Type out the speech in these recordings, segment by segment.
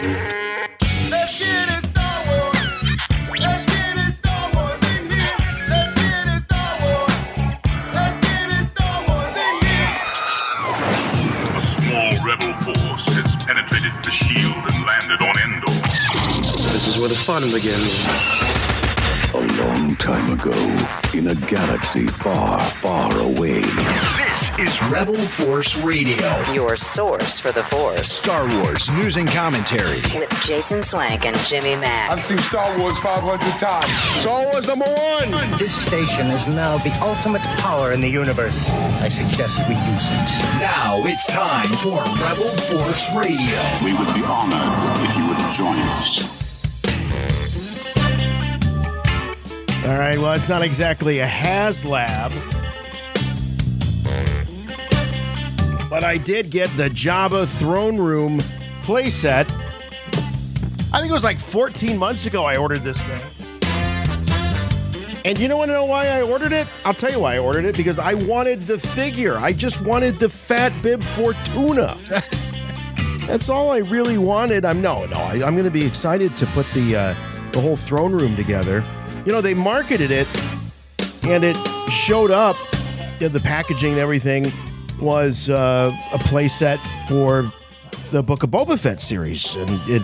Let's get it Star Wars. Let's get it Star Wars in here. Let's get it Star Wars. Let's get it Star Wars in here. A small rebel force has penetrated the shield and landed on Endor. This is where the fun begins. A long time ago, in a galaxy far, far away. This is Rebel Force Radio, your source for the Force. Star Wars news and commentary With Jason Swank and Jimmy Mack. I've seen Star Wars 500 times. Star Wars #1. This station is now the ultimate power in the universe. I suggest we use it. Now it's time for Rebel Force Radio. We would be honored if you would join us. All right, well, it's not exactly a HasLab, but I did get the Jabba Throne Room playset. I think it was like 14 months ago I ordered this thing. And you want to know why I ordered it? I'll tell you why I ordered it, because I wanted the figure. I just wanted the Fat Bib Fortuna. That's all I really wanted. I'm going to be excited to put the whole throne room together. They marketed it, and it showed up. The packaging and everything was a playset for the Book of Boba Fett series, and it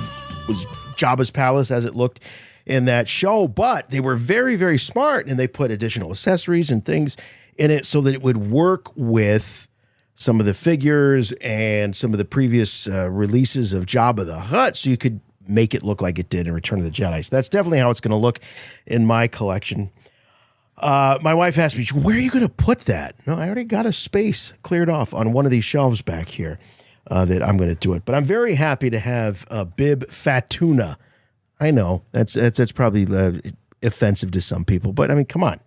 was Jabba's palace as it looked in that show. But they were very, very smart, and they put additional accessories and things in it so that it would work with some of the figures and some of the previous releases of Jabba the Hutt, so you could make it look like it did in Return of the Jedi. So that's definitely how it's going to look in my collection. My wife asked me, where are you going to put that? No, I already got a space cleared off on one of these shelves back here that I'm going to do it. But I'm very happy to have Bib Fatuna. I know that's probably offensive to some people, but I mean, come on.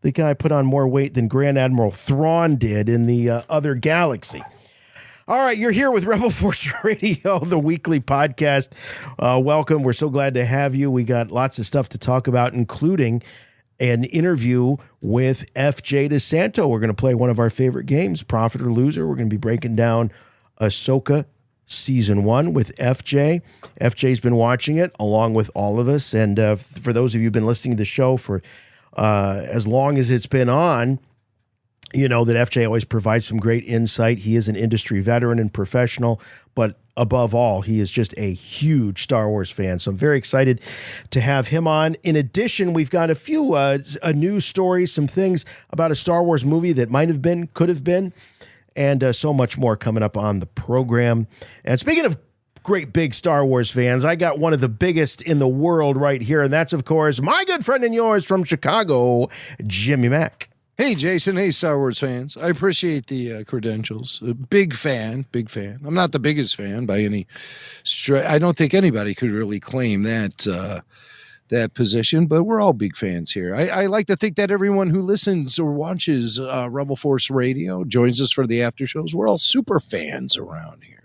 The guy put on more weight than Grand Admiral Thrawn did in the other galaxy. All right, you're here with Rebel Force Radio, the weekly podcast. Welcome. We're so glad to have you. We got lots of stuff to talk about, including an interview with FJ DeSanto. We're going to play one of our favorite games, Prophet or Loser. We're going to be breaking down AHSOKA Season 1 with FJ. FJ's been watching it along with all of us. And for those of you who've been listening to the show for as long as it's been on, you know that FJ always provides some great insight. He is an industry veteran and professional, but above all, he is just a huge Star Wars fan. So I'm very excited to have him on. In addition, we've got a few news stories, some things about a Star Wars movie that might have been, could have been, and so much more coming up on the program. And speaking of great big Star Wars fans, I got one of the biggest in the world right here, and that's, of course, my good friend and yours from Chicago, Jimmy Mack. Hey, Jason. Hey, Star Wars fans. I appreciate the credentials. Big fan. I'm not the biggest fan by any stretch. I don't think anybody could really claim that position, but we're all big fans here. I like to think that everyone who listens or watches Rebel Force Radio joins us for the after shows. We're all super fans around here.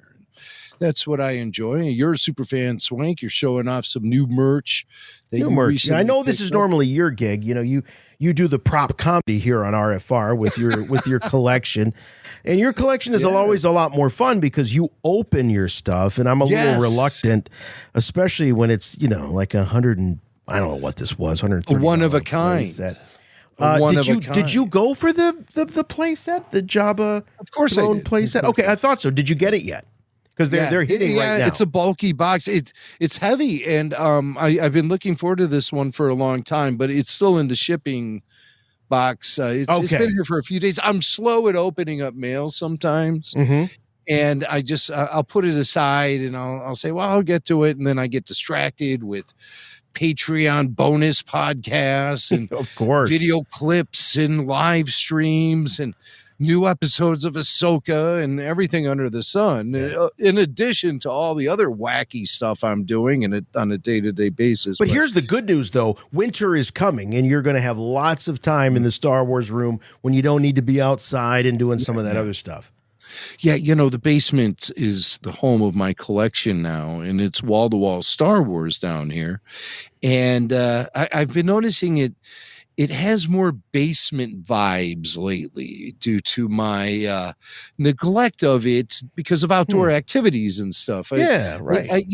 That's what I enjoy. You're a super fan, Swank. You're showing off some new merch. New merch. I know this is normally your gig. You know, you do the prop comedy here on RFR with your collection, and your collection is always a lot more fun because you open your stuff, and I'm a little reluctant, especially when it's like 100 and I don't know what this was, 130. One of a kind. Did you go for the play set, the Jabba? Of course, Throne I did. play set. Okay, I thought so. Did you get it yet? Because they're hitting right now. It's a bulky box. It's heavy, and I've been looking forward to this one for a long time, but it's still in the shipping box. It's been here for a few days. I'm slow at opening up mail sometimes, and I'll put it aside, and I'll say, well, I'll get to it, and then I get distracted with Patreon bonus podcasts and of course video clips and live streams and new episodes of AHSOKA and everything under the sun, in addition to all the other wacky stuff I'm doing on a day-to-day basis. But here's the good news, though. Winter is coming, and you're going to have lots of time in the Star Wars room when you don't need to be outside and doing some of that other stuff. Yeah, the basement is the home of my collection now, and it's wall-to-wall Star Wars down here. And I've been noticing it. it has more basement vibes lately due to my neglect of it because of outdoor activities and stuff. Right.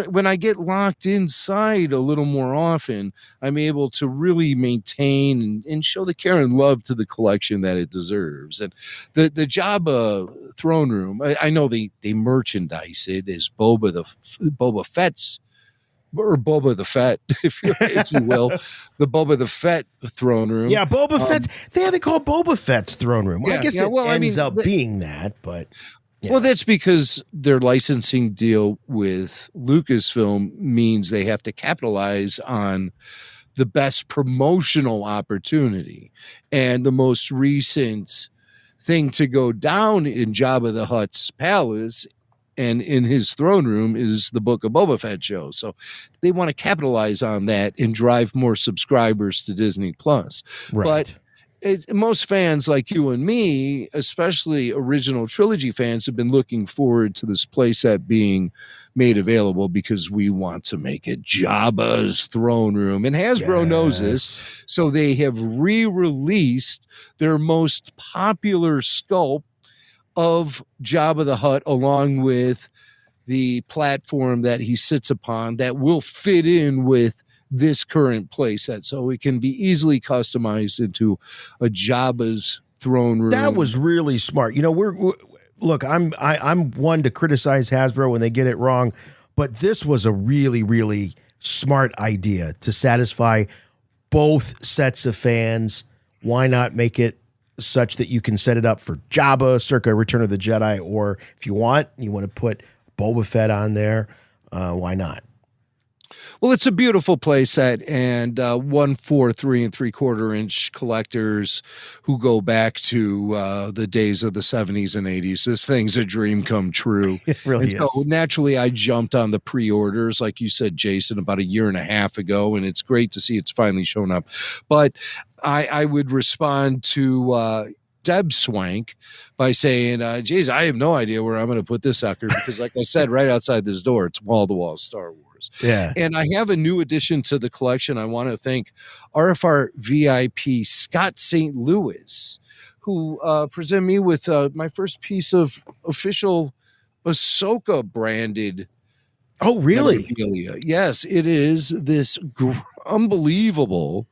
When I get locked inside a little more often, I'm able to really maintain and show the care and love to the collection that it deserves. And the Jabba throne room, I know they merchandise it as Boba Fett's, or Boba the Fett, if you will, the Boba the Fett throne room. Yeah, Boba Fett's. They have it called Boba Fett's throne room. I guess it ends up being that, but. Yeah. Well, that's because their licensing deal with Lucasfilm means they have to capitalize on the best promotional opportunity. And the most recent thing to go down in Jabba the Hutt's palace and in his throne room is the Book of Boba Fett show. So they want to capitalize on that and drive more subscribers to Disney Plus. Right. But most fans like you and me, especially original trilogy fans, have been looking forward to this playset being made available because we want to make it Jabba's throne room. And Hasbro knows this. So they have re-released their most popular sculpt of Jabba the Hutt, along with the platform that he sits upon, that will fit in with this current playset, so it can be easily customized into a Jabba's throne room. That was really smart. Look, I'm one to criticize Hasbro when they get it wrong, but this was a really, really smart idea to satisfy both sets of fans. Why not make it such that you can set it up for Jabba circa Return of the Jedi, or if you want to put Boba Fett on there, why not? Well, it's a beautiful playset, and 1 4 3 3/4 inch collectors who go back to the days of the 70s and 80s. This thing's a dream come true. It really is. So naturally, I jumped on the pre-orders, like you said, Jason, about a year and a half ago, and it's great to see it's finally shown up. But I would respond to Deb Swank by saying, geez, I have no idea where I'm going to put this sucker, because like I said, right outside this door, it's wall-to-wall Star Wars. Yeah. And I have a new addition to the collection. I want to thank RFR VIP Scott St. Louis, who presented me with my first piece of official AHSOKA branded. Oh, really? Memorabilia. Yes, it is this unbelievable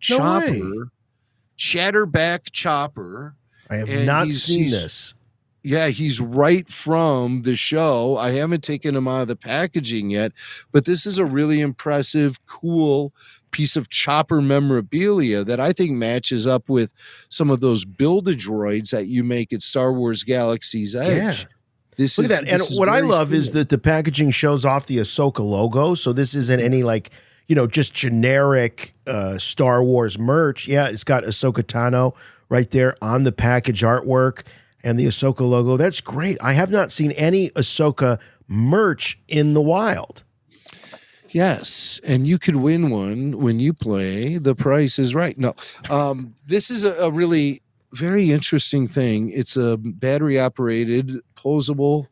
chopper, Chatterback chopper. I have not seen this. Yeah, he's right from the show. I haven't taken him out of the packaging yet, but this is a really impressive, cool piece of chopper memorabilia that I think matches up with some of those Build-A-Droids that you make at Star Wars Galaxy's Edge. Yeah. Look at that. And what I love is that the packaging shows off the AHSOKA logo. So this isn't any just generic Star Wars merch. Yeah, it's got Ahsoka Tano right there on the package artwork and the AHSOKA logo. That's great. I have not seen any AHSOKA merch in the wild. Yes, and you could win one when you play The Price is Right. No, this is a really very interesting thing. It's a battery-operated, posable,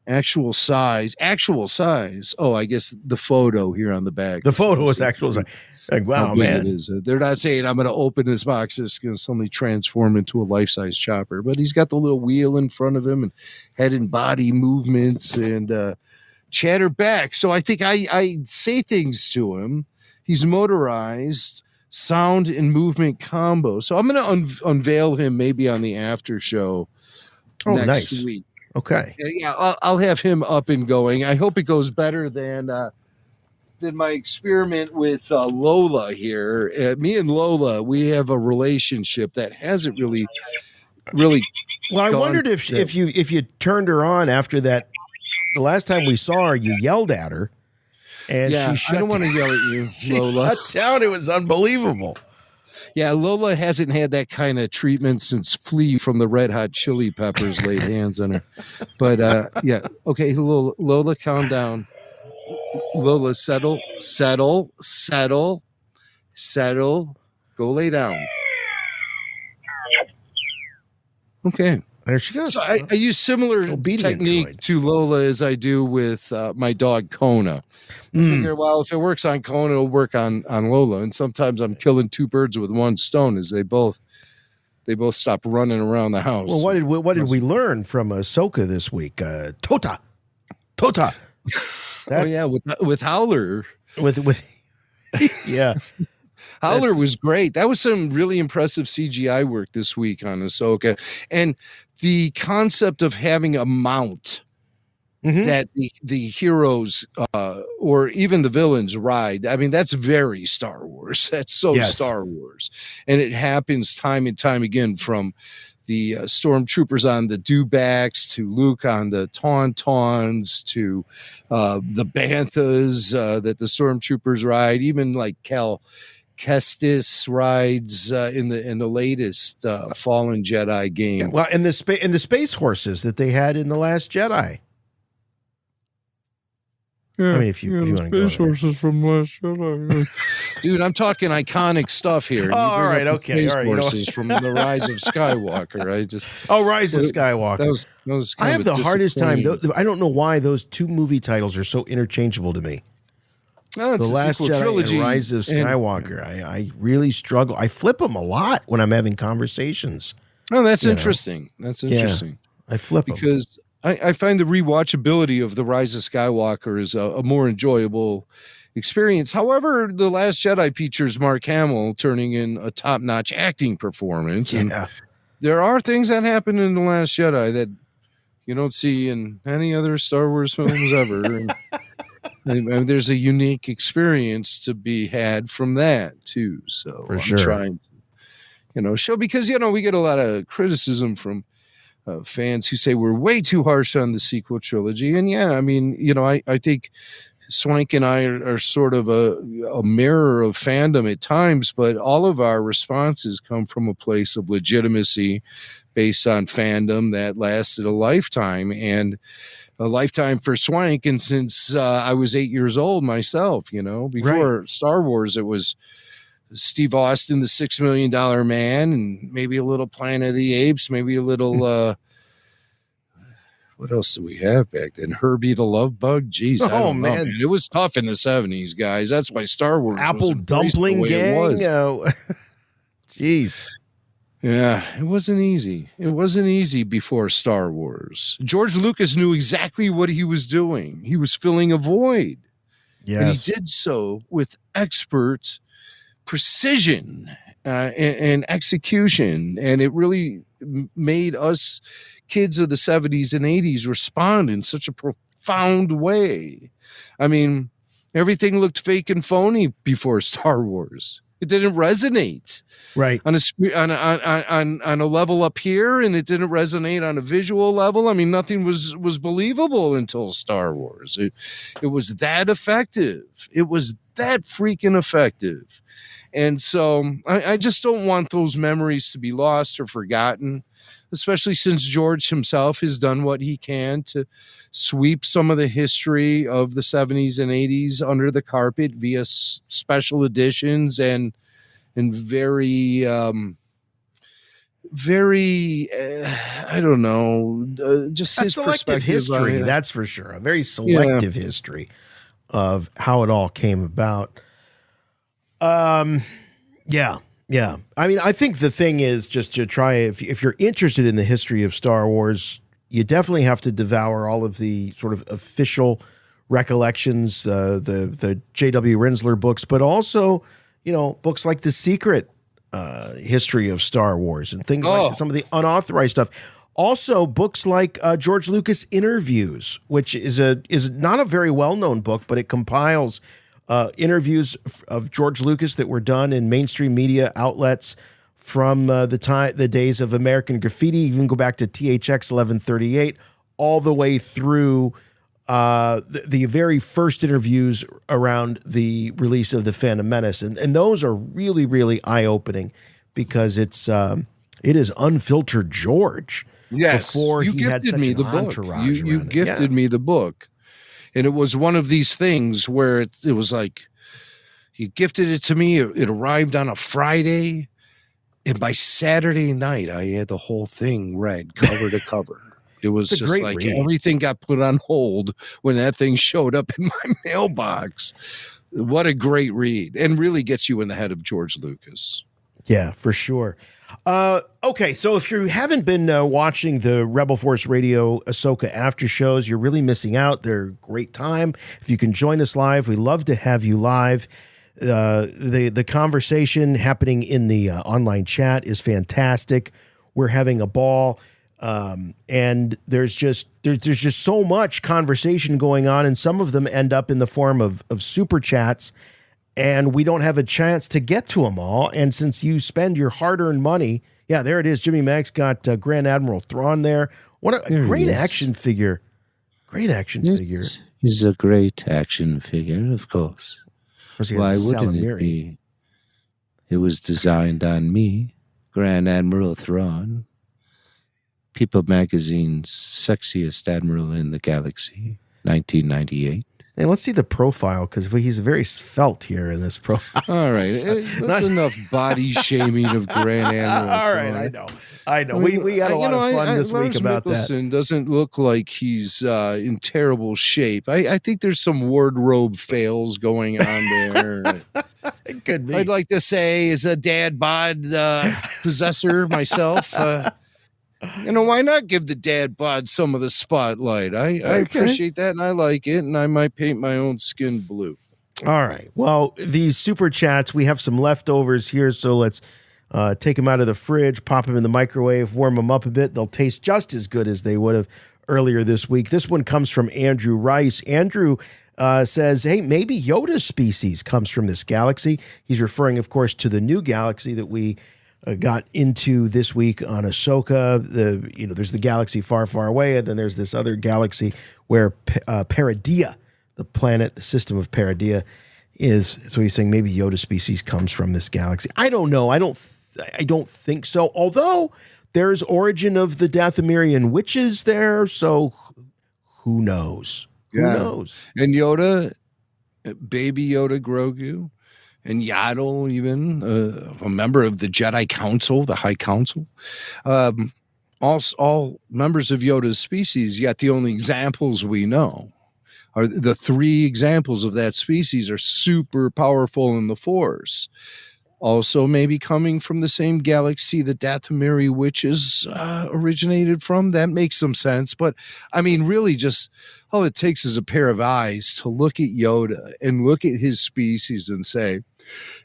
actual size. Oh, I guess the photo here on the back. The photo is actual size. Like, wow, man. It is. They're not saying I'm going to open this box, it's going to suddenly transform into a life-size chopper, but he's got the little wheel in front of him and head and body movements and chatter back. So I think I say things to him. He's motorized, sound and movement combo. So I'm going to unveil him maybe on the after show next week. Okay. Yeah, I'll have him up and going. I hope it goes better than my experiment with Lola here. Me and Lola, we have a relationship that hasn't really. Well, I wondered if you turned her on after that. The last time we saw her, you yelled at her, and she shut I don't want to yell at you, Lola. Shut down. It was unbelievable. Yeah, Lola hasn't had that kind of treatment since Flea from the Red Hot Chili Peppers laid hands on her. But yeah, okay, Lola, calm down. Lola, settle. Go lay down. Okay. There she goes. So I use similar Obedient technique droid. to Lola as I do with my dog Kona. I figure, well, if it works on Kona, it'll work on Lola. And sometimes I'm killing two birds with one stone, as they both stop running around the house. Well, what did we learn from AHSOKA this week? Tota. Oh yeah, with Howler. With yeah. Howler was great. That was some really impressive CGI work this week on AHSOKA. And the concept of having a mount that the heroes or even the villains ride. I mean, that's very Star Wars. That's so Star Wars. And it happens time and time again, from the stormtroopers on the dewbacks to Luke on the tauntauns to the banthas that the stormtroopers ride, even like Cal Kestis rides in the latest Fallen Jedi game. Well, and the space horses that they had in the Last Jedi. Yeah, I mean, if you want to go space horses from Last Jedi. Dude, I'm talking iconic stuff here. Oh, all right, okay, Space all right. horses from the Rise of Skywalker. Rise of Skywalker. That was I have the hardest time. disappointing. I don't know why those two movie titles are so interchangeable to me. Oh, it's The a Last sequel Jedi trilogy. and Rise of Skywalker. I really struggle. I flip them a lot when I'm having conversations. Oh, that's interesting. That's interesting. I flip them. Because I find the rewatchability of The Rise of Skywalker is a more enjoyable experience. However, The Last Jedi features Mark Hamill turning in a top-notch acting performance. And there are things that happen in The Last Jedi that you don't see in any other Star Wars films ever. And there's a unique experience to be had from that, too. So I'm trying to, show, because, we get a lot of criticism from fans who say we're way too harsh on the sequel trilogy. And I think Swank and I are sort of a mirror of fandom at times, but all of our responses come from a place of legitimacy based on fandom that lasted a lifetime, and a lifetime for Swank. And since I was 8 years old myself, before Star Wars, it was Steve Austin, the $6 Million Man, and maybe a little Planet of the Apes, maybe a little, what else did we have back then? Herbie the Love Bug. Jeez. I don't know, man. It was tough in the 70s, guys. That's why Star Wars Apple was Dumpling Gang. Jeez. Yeah, it wasn't easy. It wasn't easy before Star Wars. George Lucas knew exactly what he was doing. He was filling a void. Yes. And he did so with expert precision and execution. And it really made us kids of the 70s and 80s respond in such a profound way. I mean, everything looked fake and phony before Star Wars. It didn't resonate on a level up here, and it didn't resonate on a visual level. I mean, nothing was believable until Star Wars. It was that effective. It was that freaking effective. And so I just don't want those memories to be lost or forgotten, especially since George himself has done what he can to sweep some of the history of the 70s and 80s under the carpet via special editions and very, I don't know, just his selective history. That's for sure. A very selective history of how it all came about. Yeah. I mean, I think the thing is just to try, if you're interested in the history of Star Wars, you definitely have to devour all of the sort of official recollections, the J.W. Rinsler books, but also, books like The Secret History of Star Wars and things like some of the unauthorized stuff. Also, books like George Lucas Interviews, which is not a very well-known book, but it compiles interviews of George Lucas that were done in mainstream media outlets from the days of American Graffiti. Even go back to THX 1138, all the way through the very first interviews around the release of The Phantom Menace, and those are really, really eye-opening because it is unfiltered George. Yes, before you he had gifted such me an the book. entourage You around it. gifted me the book. And it was one of these things where it was like, you gifted it to me. It arrived on a Friday. And by Saturday night, I had the whole thing read cover to cover. It was It's a just great like read. everything got put on hold when that thing showed up in my mailbox. What a great read, and really gets you in the head of George Lucas. Yeah, for sure. Okay, so if you haven't been watching the Rebel Force Radio AHSOKA After Shows, you're really missing out. They're a great time. If you can join us live, we love to have you live. The conversation happening in the online chat is fantastic. We're having a ball. And there's just so much conversation going on, and some of them end up in the form of super chats, and we don't have a chance to get to them all. And since you spend your hard-earned money, yeah, there it is. Jimmy Mac's got Grand Admiral Thrawn there. What a great action figure! Great action figure. He's a great action figure, of course. Why wouldn't it be? It was designed on me, Grand Admiral Thrawn. People Magazine's sexiest admiral in the galaxy, 1998. Hey, let's see the profile, because he's very svelte here in this profile. All right. That's enough body shaming of Grand Admiral. All right, I know. We had a lot of fun this week about Lars that. Mikkelsen doesn't look like he's in terrible shape. I think there's some wardrobe fails going on there. It could be. I'd like to say, as a dad bod possessor myself, why not give the dad bod some of the spotlight? I appreciate that, and I like it, and I might paint my own skin blue. All right. Well, these super chats, we have some leftovers here, so let's take them out of the fridge, pop them in the microwave, warm them up a bit. They'll taste just as good as they would have earlier this week. This one comes from Andrew Rice. Andrew says, hey, maybe Yoda's species comes from this galaxy. He's referring, of course, to the new galaxy that we got into this week on Ahsoka. There's the galaxy far, far away, and then there's this other galaxy where Paradea, the planet, the system of Paradea, is. So he's saying maybe Yoda species comes from this galaxy. I don't know. I don't think so. Although there's origin of the Dathomirian witches there, so who knows? Yeah. Who knows? And Yoda, baby Yoda Grogu, and Yaddle, even a member of the Jedi Council, the High Council, all members of Yoda's species. Yet the only examples we know are the three examples of that species are super powerful in the Force. Also, maybe coming from the same galaxy the Dathomiri witches originated from. That makes some sense. But I mean, really, just all it takes is a pair of eyes to look at Yoda and look at his species and say,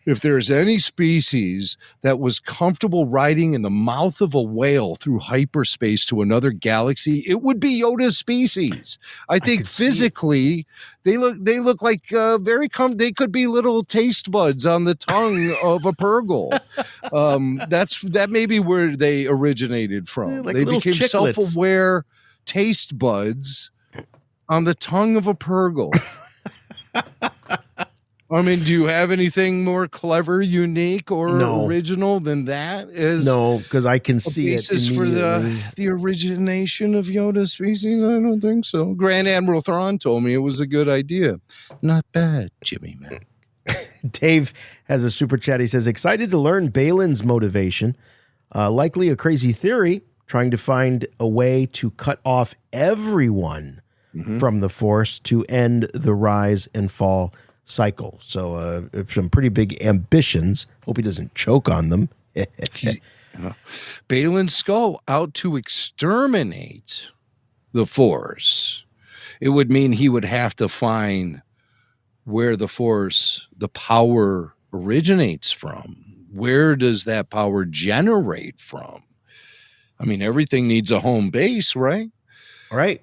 if there's any species that was comfortable riding in the mouth of a whale through hyperspace to another galaxy, it would be Yoda's species. I think physically they look like they could be little taste buds on the tongue of a Purgle. That may be where they originated from. Like they little became chiclets. self-aware taste buds on the tongue of a Purgle. I mean, do you have anything more clever, unique, or original than that? No, because I can see it basis for the origination of Yoda's species? I don't think so. Grand Admiral Thrawn told me it was a good idea. Not bad, Jimmy Mac. Dave has a super chat. He says, excited to learn Balin's motivation. Likely a crazy theory, trying to find a way to cut off everyone from the Force to end the rise and fall cycle. So some pretty big ambitions. Hope he doesn't choke on them. Baylan Skoll out to exterminate the Force. It would mean he would have to find where the Force, the power originates from. Where does that power generate from? I mean, everything needs a home base, right? Right.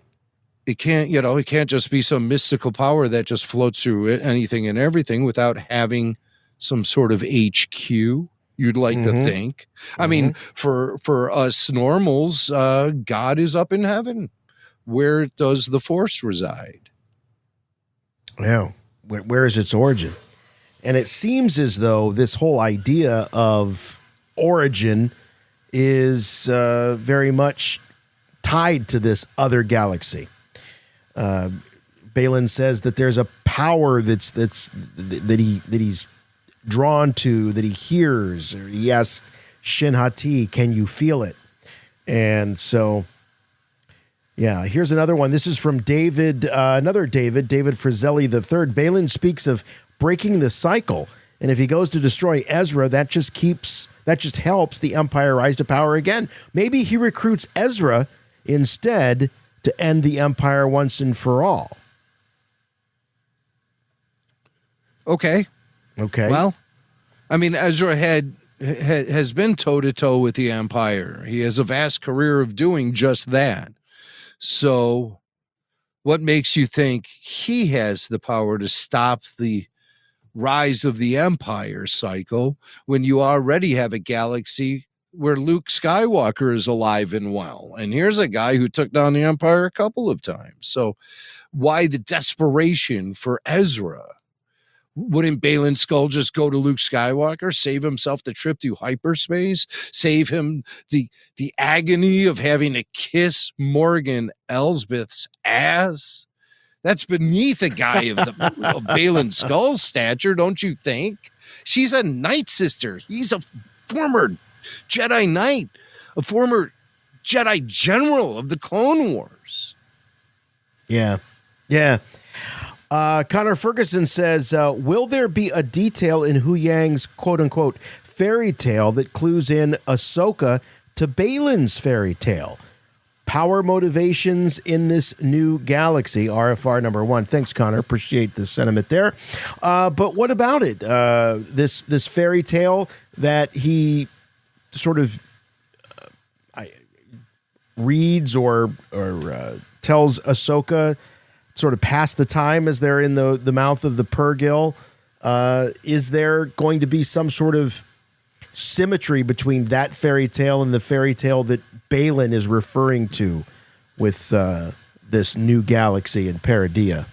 It can't just be some mystical power that just floats through anything and everything without having some sort of HQ. You'd like to think. I mean, for us normals, God is up in heaven. Where does the Force reside? Yeah. Where is its origin? And it seems as though this whole idea of origin is very much tied to this other galaxy. Baylan says that there's a power that he's drawn to, that he hears, or he asks Shin Hati, can you feel it? And so, yeah, here's another one. This is from David, David Frizzelli III. Balin speaks of breaking the cycle, and if he goes to destroy Ezra, that just helps the Empire rise to power again. Maybe he recruits Ezra instead to end the Empire once and for all. Okay. Well, I mean, Ezra has been toe-to-toe with the Empire. He has a vast career of doing just that. So what makes you think he has the power to stop the rise of the Empire cycle when you already have a galaxy where Luke Skywalker is alive and well? And here's a guy who took down the Empire a couple of times. So why the desperation for Ezra? Wouldn't Balin Skull just go to Luke Skywalker, save himself the trip through hyperspace, save him the agony of having to kiss Morgan Elsbeth's ass? That's beneath a guy of Balin Skull's stature, don't you think? She's a Night Sister. He's a former Jedi Knight, a former Jedi General of the Clone Wars. Yeah. Connor Ferguson says, will there be a detail in Hu Yang's quote-unquote fairy tale that clues in Ahsoka to Balin's fairy tale? Power motivations in this new galaxy, RFR number 1. Thanks, Connor. Appreciate the sentiment there. But what about it? This fairy tale that he sort of reads or tells Ahsoka sort of pass the time as they're in the mouth of the Purrgil. Is there going to be some sort of symmetry between that fairy tale and the fairy tale that Balin is referring to with this new galaxy in Paradia?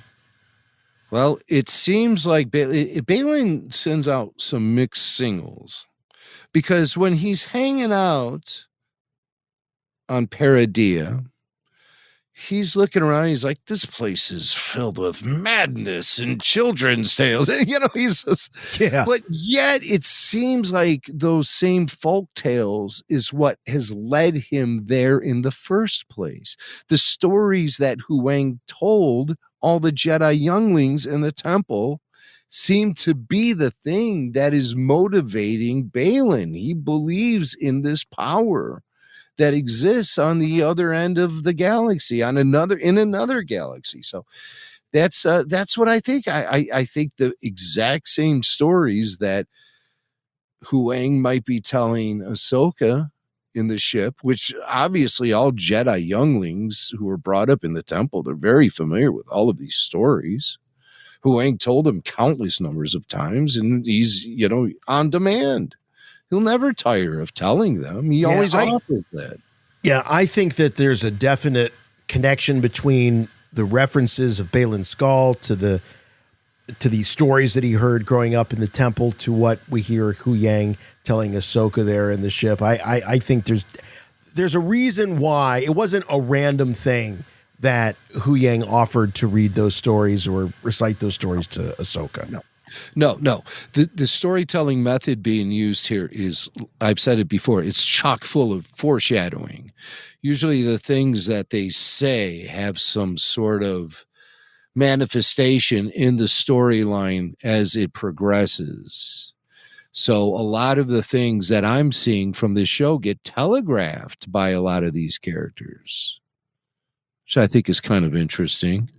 Well, it seems like Balin sends out some mixed signals, because when he's hanging out on Paradia, he's looking around. He's like, this place is filled with madness and children's tales. You know, he's just, yeah. But yet it seems like those same folk tales is what has led him there in the first place. The stories that Huang told all the Jedi younglings in the temple seem to be the thing that is motivating Balin. He believes in this power that exists on the other end of the galaxy, in another galaxy. So that's what I think. I think the exact same stories that Huang might be telling Ahsoka in the ship, which obviously all Jedi younglings who were brought up in the temple, they're very familiar with all of these stories. Huang told them countless numbers of times, and he's, on demand. He'll never tire of telling them. He always offers that. Yeah, I think that there's a definite connection between the references of Balin Skull to the stories that he heard growing up in the temple to what we hear Hu Yang telling Ahsoka there in the ship. I think there's a reason why it wasn't a random thing that Hu Yang offered to read those stories or recite those stories to Ahsoka. No. The storytelling method being used here is, I've said it before, it's chock full of foreshadowing. Usually the things that they say have some sort of manifestation in the storyline as it progresses. So a lot of the things that I'm seeing from this show get telegraphed by a lot of these characters, which I think is kind of interesting.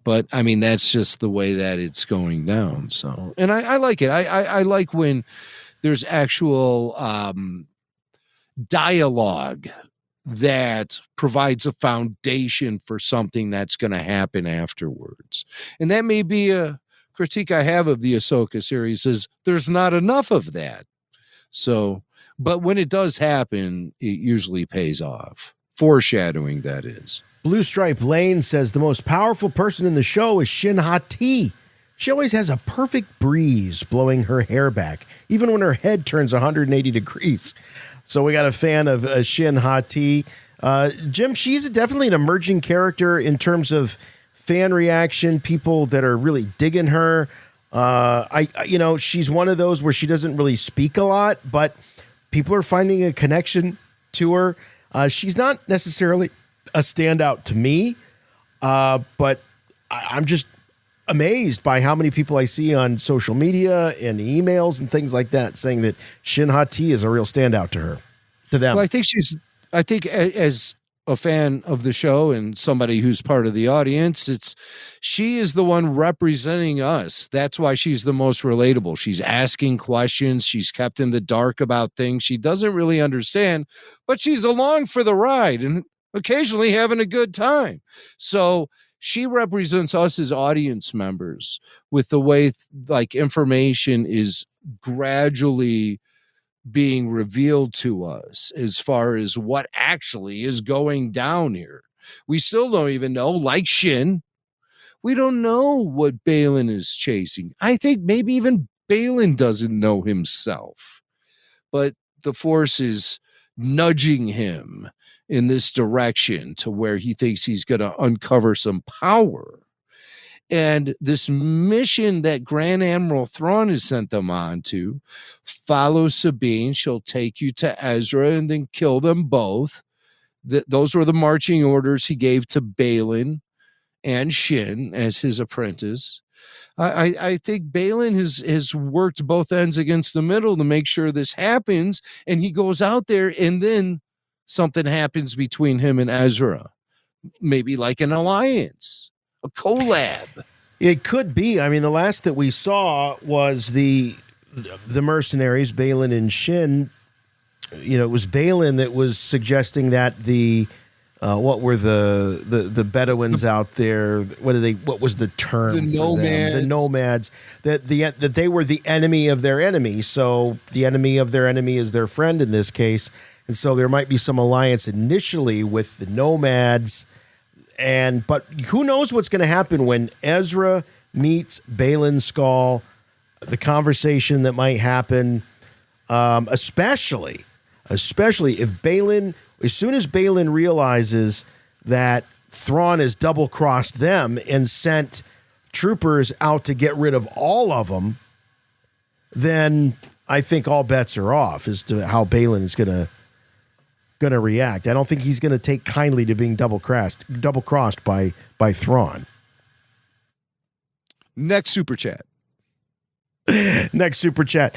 But I mean, that's just the way that it's going down. So, and I like it. I like when there's actual dialogue that provides a foundation for something that's going to happen afterwards. And that may be a critique I have of the Ahsoka series, is there's not enough of that. So, but when it does happen, it usually pays off. Foreshadowing, that is. Blue Stripe Lane says the most powerful person in the show is Shin Hati. She always has a perfect breeze blowing her hair back, even when her head turns 180 degrees. So we got a fan of Shin Hati. Jim, she's definitely an emerging character in terms of fan reaction, people that are really digging her. She's one of those where she doesn't really speak a lot, but people are finding a connection to her. She's not necessarily a standout to me, but I'm just amazed by how many people I see on social media and emails and things like that saying that Shin Hati is a real standout to them. Well, I think as a fan of the show and somebody who's part of the audience, she is the one representing us. That's why she's the most relatable. She's asking questions. She's kept in the dark about things she doesn't really understand, but she's along for the ride and occasionally having a good time. So she represents us as audience members with the way like information is gradually being revealed to us as far as what actually is going down here. We still don't even know, like Shin, we don't know what Balin is chasing. I think maybe even Balin doesn't know himself, but the Force is nudging him in this direction to where he thinks he's going to uncover some power. And this mission that Grand Admiral Thrawn has sent them on to, follow Sabine. She'll take you to Ezra and then kill them both. Those were the marching orders he gave to Balin and Shin as his apprentice. I think Balin has worked both ends against the middle to make sure this happens. And he goes out there and then something happens between him and Ezra. Maybe like an alliance. A collab. It could be. I mean, the last that we saw was the mercenaries, Balin and Shin. You know, it was Balin that was suggesting that what were the Bedouins out there? What was the term? The nomads. The nomads. That they were the enemy of their enemy. So the enemy of their enemy is their friend in this case. And so there might be some alliance initially with the nomads. But who knows what's going to happen when Ezra meets Balin Skull, the conversation that might happen, especially if Balin, as soon as Balin realizes that Thrawn has double-crossed them and sent troopers out to get rid of all of them, then I think all bets are off as to how Balin is going to react. I don't think he's going to take kindly to being double-crossed by Thrawn. Next super chat. Next super chat.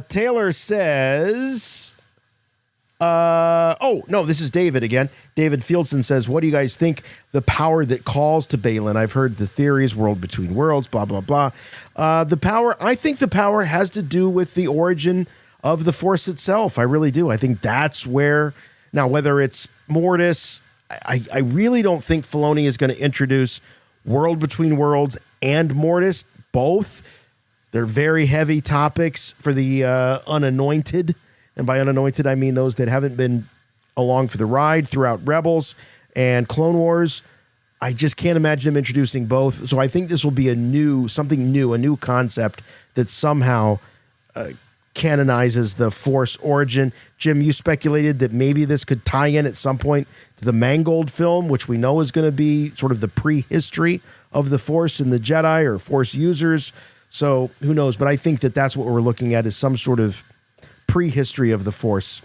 Taylor says, this is David again. David Fieldson says, what do you guys think the power that calls to Balin? I've heard the theories, world between worlds, blah, blah, blah. I think the power has to do with the origin of the Force itself. I really do. I think that's where, now whether it's Mortis, I really don't think Filoni is going to introduce World Between Worlds and Mortis. Both, they're very heavy topics for the unanointed. And by unanointed, I mean those that haven't been along for the ride throughout Rebels and Clone Wars. I just can't imagine him introducing both. So I think this will be a new concept that somehow canonizes the Force origin. Jim, you speculated that maybe this could tie in at some point to the Mangold film, which we know is going to be sort of the prehistory of the Force and the Jedi or Force users. So who knows? But I think that that's what we're looking at, is some sort of prehistory of the Force.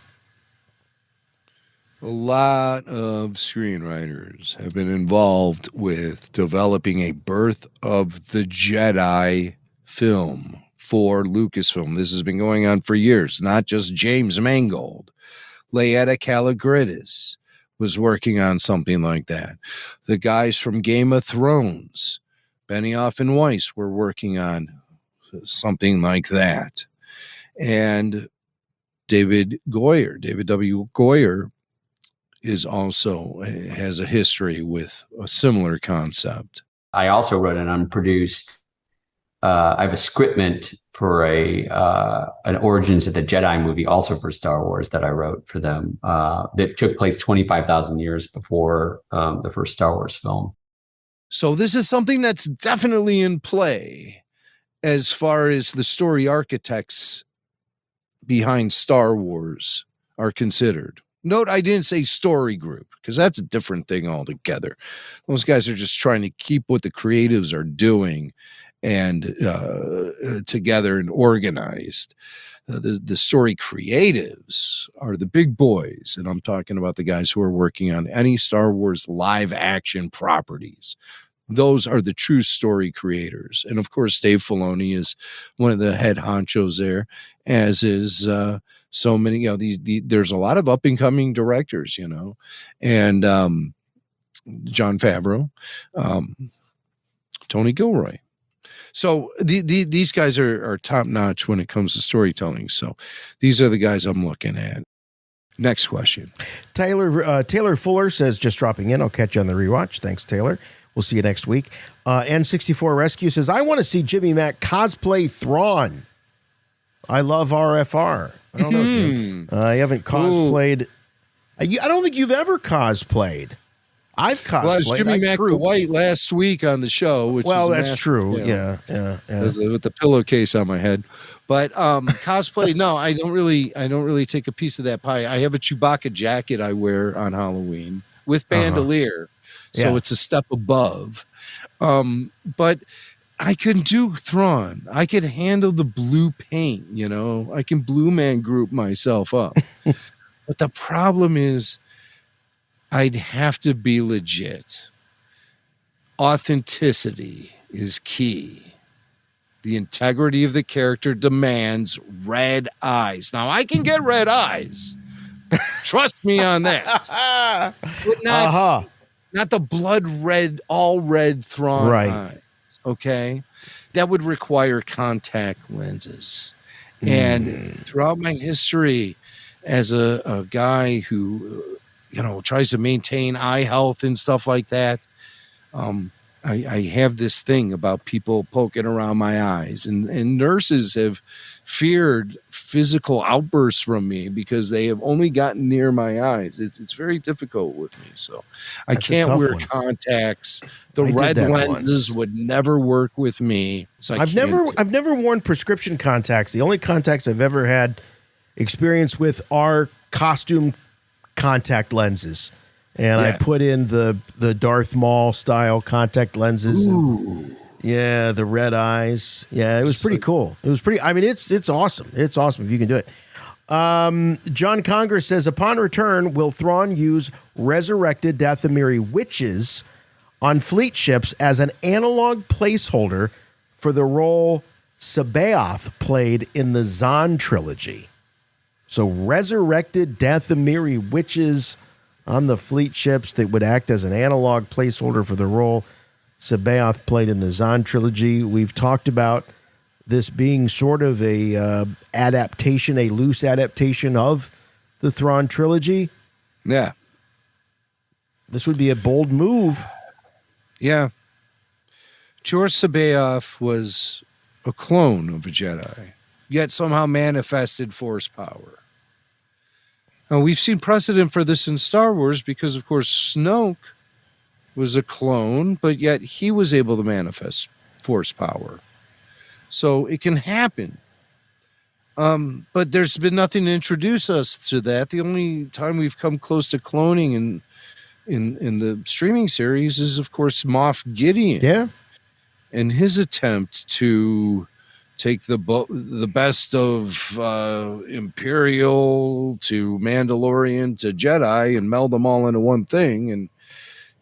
A lot of screenwriters have been involved with developing a Birth of the Jedi film for Lucasfilm. This has been going on for years, not just James Mangold. Leetta Kalogridis was working on something like that. The guys from Game of Thrones, Benioff and Weiss, were working on something like that. And David W. Goyer is also has a history with a similar concept. I also wrote an unproduced, I have a scriptment for an Origins of the Jedi movie, also for Star Wars, that I wrote for them, that took place 25,000 years before the first Star Wars film. So this is something that's definitely in play as far as the story architects behind Star Wars are considered. Note, I didn't say story group, because that's a different thing altogether. Those guys are just trying to keep what the creatives are doing and together and organized. The story creatives are the big boys, and I'm talking about the guys who are working on any Star Wars live action properties. Those are the true story creators. And of course, Dave Filoni is one of the head honchos there, as is so many, there's a lot of up and coming directors, and Jon Favreau, Tony Gilroy. So these guys are top notch when it comes to storytelling. So these are the guys I'm looking at. Next question. Taylor Fuller says, just dropping in. I'll catch you on the rewatch. Thanks, Taylor. We'll see you next week. N64 Rescue says, I want to see Jimmy Mack cosplay Thrawn. I love RFR. I don't know, Jim. I haven't cosplayed. I don't think you've ever cosplayed. I've cosplayed. Well, I was Jimmy Mack the White last week on the show, which that's true. Yeah. With the pillowcase on my head. But cosplay, no, I don't really take a piece of that pie. I have a Chewbacca jacket I wear on Halloween with bandolier. So it's a step above. But I can do Thrawn. I could handle the blue paint, I can Blue Man Group myself up. But the problem is I'd have to be legit. Authenticity is key. The integrity of the character demands red eyes. Now, I can get red eyes. Trust me on that. But not the blood red, all red Thrawn eyes. Okay? That would require contact lenses. And throughout my history as a guy who, tries to maintain eye health and stuff like that, I have this thing about people poking around my eyes, and nurses have feared physical outbursts from me because they have only gotten near my eyes. It's very difficult with me, so I can't wear contacts. The red lenses would never work with me. So I've never worn prescription contacts. The only contacts I've ever had experience with are costume contact lenses. And I put in the Darth Maul style contact lenses. Ooh. Yeah, the red eyes. Yeah, it was pretty cool. It was pretty. I mean, it's awesome. It's awesome if you can do it. John Conger says, upon return, will Thrawn use resurrected Dathomiri witches on fleet ships as an analog placeholder for the role Sabaoth played in the Zahn trilogy? So resurrected Dathomiri witches on the fleet ships that would act as an analog placeholder for the role Sabaoth played in the Zahn trilogy. We've talked about this being sort of a adaptation, a loose adaptation of the Thrawn trilogy. Yeah. This would be a bold move. Yeah. George Sabaoth was a clone of a Jedi, yet somehow manifested Force power. Now, we've seen precedent for this in Star Wars because, of course, Snoke was a clone, but yet he was able to manifest Force power. So it can happen. But there's been nothing to introduce us to that. The only time we've come close to cloning in the streaming series is, of course, Moff Gideon. Yeah. And his attempt to take the best of Imperial to Mandalorian to Jedi and meld them all into one thing. And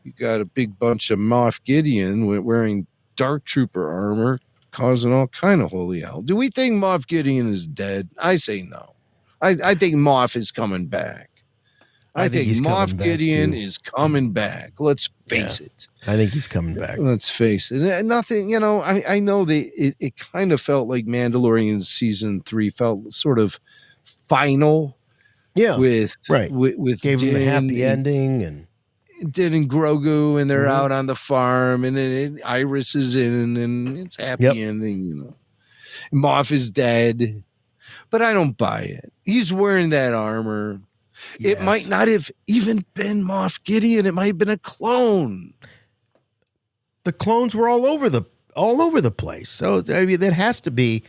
you got a big bunch of Moff Gideon wearing Dark Trooper armor, causing all kind of holy hell. Do we think Moff Gideon is dead? I say no. I think Moff is coming back. I think Moff Gideon is coming back. Let's face it. I think he's coming back. Let's face it. Nothing, I know it kind of felt like Mandalorian season 3 felt sort of final. Yeah. With gave him a happy ending and Din and Grogu, and they're out on the farm, and then Iris is in, and it's happy ending. Moff is dead, but I don't buy it. He's wearing that armor. Yes. It might not have even been Moff Gideon. It might have been a clone. The clones were all over the place. So I mean, that has to be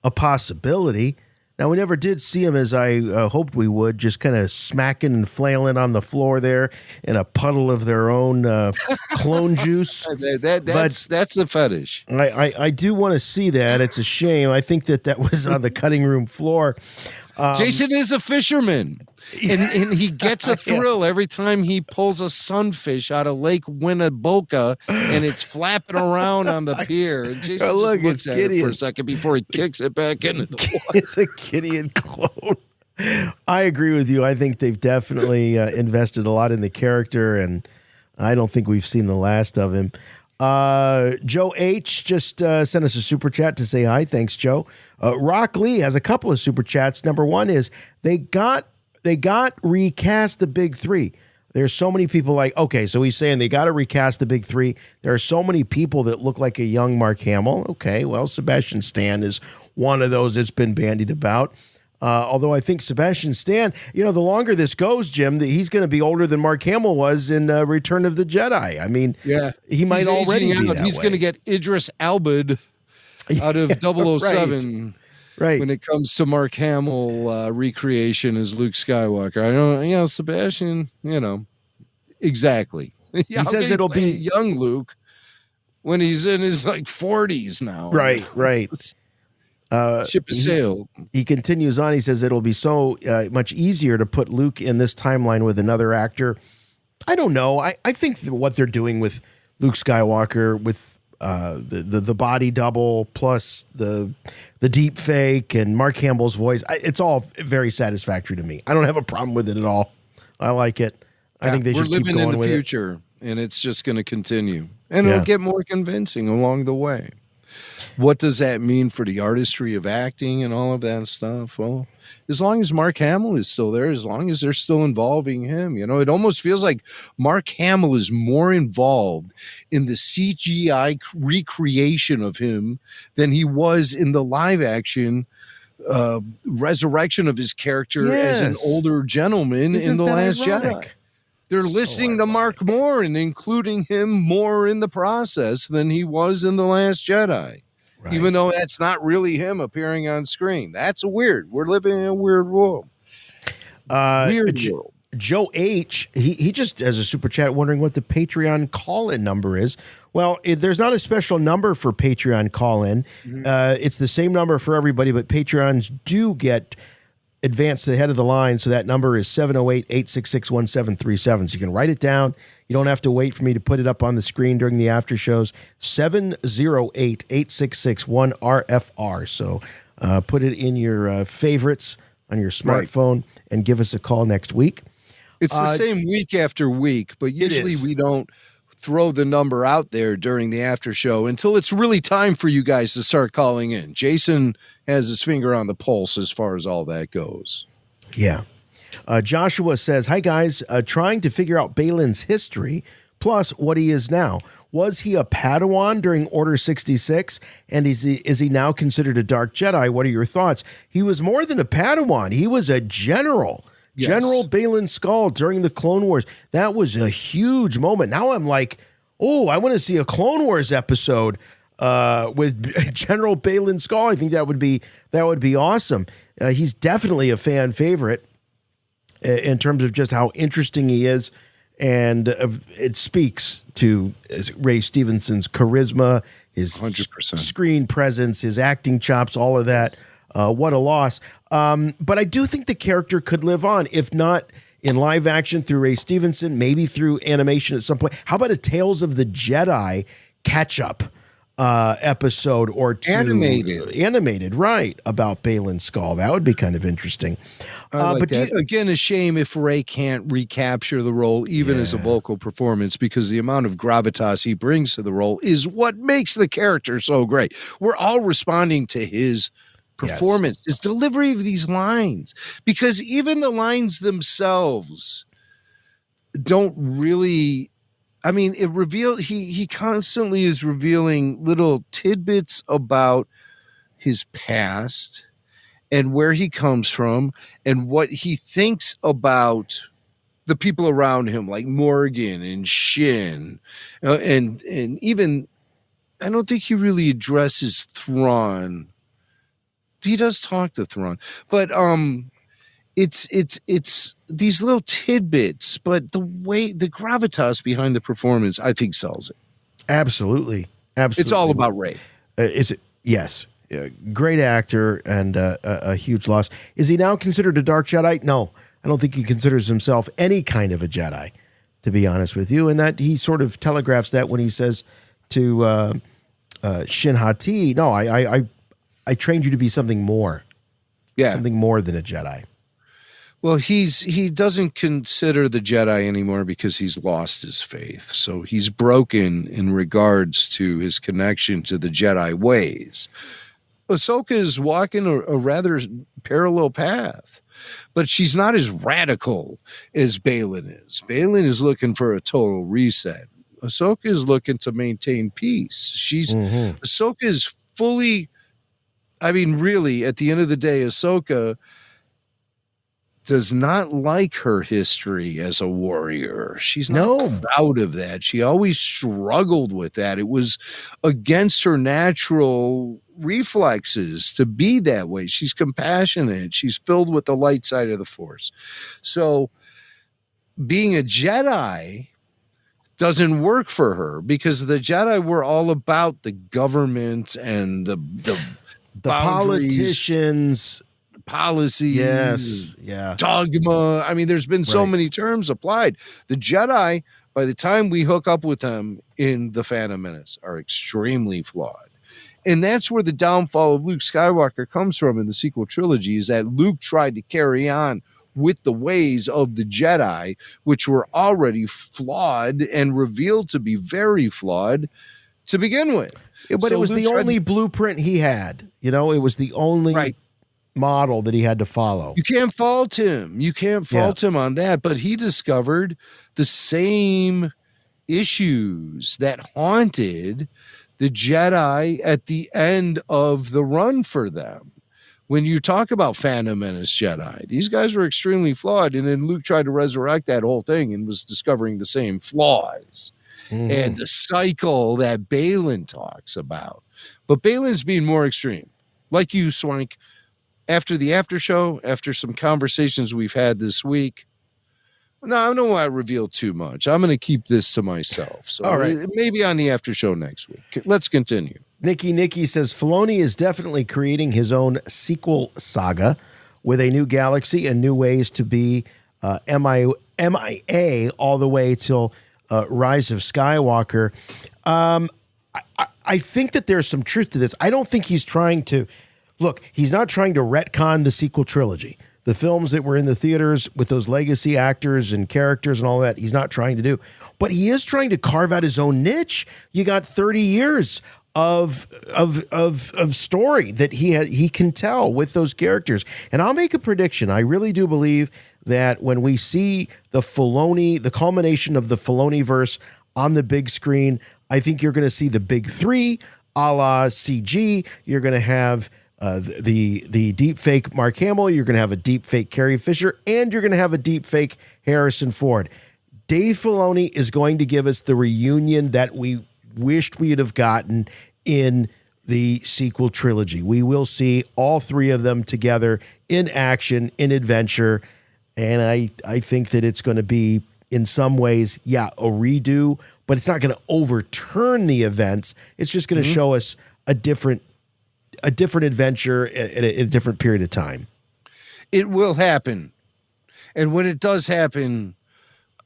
a possibility. Now, we never did see him as I hoped we would, just kind of smacking and flailing on the floor there in a puddle of their own clone juice. That's a fetish. I do want to see that. It's a shame. I think that was on the cutting room floor. Jason is a fisherman, and he gets a thrill every time he pulls a sunfish out of Lake Winnebago, and it's flapping around on the pier. And Jason just looks at it for a second before he kicks it back into the water. It's a Gideon clone. I agree with you. I think they've definitely invested a lot in the character, and I don't think we've seen the last of him. Joe H just sent us a super chat to say hi. Thanks, Joe. Rock Lee has a couple of super chats. Number one is they got recast the big three. There's so many people okay, so he's saying they got to recast the big three. There are so many people that look like a young Mark Hamill. Okay, well, Sebastian Stan is one of those that's been bandied about. Although I think Sebastian Stan, the longer this goes, Jim, he's going to be older than Mark Hamill was in Return of the Jedi. I mean, he might already be that He's going to get Idris Elba out of 007 right. When it comes to Mark Hamill recreation as Luke Skywalker. I don't, Sebastian, exactly. He says it'll be young Luke when he's in his 40s now. Right. Ship has sailed. He continues on. He says it'll be so much easier to put Luke in this timeline with another actor. I don't know. I think what they're doing with Luke Skywalker with the body double plus the deep fake and Mark Hamill's voice, it's all very satisfactory to me. I don't have a problem with it at all. I like it. I think they should keep going with it. We're living in the future, and it's just going to continue. And it'll get more convincing along the way. What does that mean for the artistry of acting and all of that stuff? Well, as long as Mark Hamill is still there, as long as they're still involving him, it almost feels like Mark Hamill is more involved in the CGI recreation of him than he was in the live action resurrection of his character as an older gentleman in The Last Jedi. They're listening to Mark more and including him more in the process than he was in The Last Jedi. Right. Even though that's not really him appearing on screen. That's weird. We're living in a weird world. World. Joe H, he just has a super chat wondering what the Patreon call-in number is. Well, there's not a special number for Patreon call-in. It's the same number for everybody, but Patreons do get advanced to the head of the line, so that number is 708-866-1737. So you can write it down. You don't have to wait for me to put it up on the screen during the after shows. 708-866-1RFR. So put it in your favorites on your smartphone and give us a call next week. It's the same week after week, but usually we don't throw the number out there during the after show until it's really time for you guys to start calling in. Jason has his finger on the pulse as far as all that goes. Yeah. Joshua says, hi, guys. Trying to figure out Balin's history, plus what he is now. Was he a Padawan during Order 66? And is he now considered a Dark Jedi? What are your thoughts? He was more than a Padawan. He was a general. Yes. General Balin Skull during the Clone Wars. That was a huge moment. Now I'm like, oh, I want to see a Clone Wars episode with General Balin Skull. I think that would be awesome. He's definitely a fan favorite in terms of just how interesting he is, and it speaks to Ray Stevenson's charisma, his 100% screen presence, his acting chops, all of that. What a loss. But I do think the character could live on, if not in live action through Ray Stevenson, maybe through animation at some point. How about a Tales of the Jedi catch-up episode or two? Animated, right, about Balin Skull. That would be kind of interesting. But again, a shame if Ray can't recapture the role, even as a vocal performance, because the amount of gravitas he brings to the role is what makes the character so great. We're all responding to his performance, his delivery of these lines, because even the lines themselves don't really, I mean, he constantly is revealing little tidbits about his past and where he comes from and what he thinks about the people around him, like Morgan and Shin, and even, I don't think he really addresses Thrawn. does talk to Thrawn, but it's these little tidbits, but the gravitas behind the performance, I think, sells it. Absolutely. It's all about Rey. Yes. Great actor and a huge loss. Is he now considered a Dark Jedi? No, I don't think he considers himself any kind of a Jedi, to be honest with you. And that he sort of telegraphs that when he says to Shin Hati, no, I trained you to be something more. Yeah. Something more than a Jedi. Well, he doesn't consider the Jedi anymore because he's lost his faith. So he's broken in regards to his connection to the Jedi ways. Ahsoka is walking a rather parallel path, but she's not as radical as Baylan is. Baylan is looking for a total reset. Ahsoka is looking to maintain peace. Ahsoka is fully, I mean, really, at the end of the day, Ahsoka does not like her history as a warrior. She's not proud of that. She always struggled with that. It was against her natural reflexes to be that way. She's compassionate. She's filled with the light side of the Force. So being a Jedi doesn't work for her because the Jedi were all about the government and the politicians, policies, yes, yeah, dogma. I mean, there's been so many terms applied. The Jedi, by the time we hook up with them in The Phantom Menace, are extremely flawed. And that's where the downfall of Luke Skywalker comes from in the sequel trilogy, is that Luke tried to carry on with the ways of the Jedi, which were already flawed and revealed to be very flawed to begin with. But it was Luke the only blueprint he had. You know, it was the only model that he had to follow. You can't fault him. You can't fault him on that. But he discovered the same issues that haunted the Jedi at the end of the run for them. When you talk about Phantom Menace Jedi, these guys were extremely flawed. And then Luke tried to resurrect that whole thing and was discovering the same flaws. And the cycle that Baylan talks about. But Baylan's being more extreme. Like you, Swank, after the after show, after some conversations we've had this week, no, I don't want to reveal too much. I'm going to keep this to myself. So all right, maybe on the after show next week. Let's continue. Nikki says Filoni is definitely creating his own sequel saga with a new galaxy and new ways to be MIA all the way till Rise of Skywalker. I think that there's some truth to this. I don't think he's trying to he's not trying to retcon the sequel trilogy. The films that were in the theaters with those legacy actors and characters and all that, he's not trying to do. But he is trying to carve out his own niche. You got 30 years of story that he can tell with those characters. And I'll make a prediction. I really do believe that when we see the culmination of the Filoni-verse on the big screen, I think you're going to see the big three, a la CG. You're going to have the deep fake Mark Hamill. You're going to have a deep fake Carrie Fisher, and you're going to have a deep fake Harrison Ford. Dave Filoni is going to give us the reunion that we wished we'd have gotten in the sequel trilogy. We will see all three of them together in action, in adventure. And I think that it's going to be, in some ways, a redo, but it's not going to overturn the events. It's just going to show us a different adventure in a different period of time. It will happen. And when it does happen,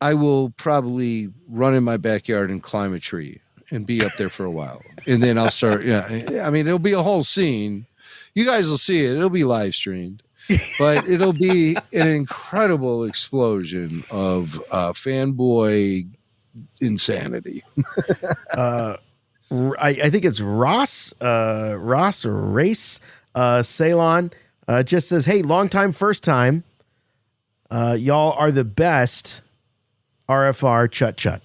I will probably run in my backyard and climb a tree and be up there for a while. And then I'll start, I mean, it'll be a whole scene. You guys will see it. It'll be live streamed. But it'll be an incredible explosion of fanboy insanity. I think it's Ross or Race Ceylon just says, hey, long time, first time. Y'all are the best. RFR chut chut.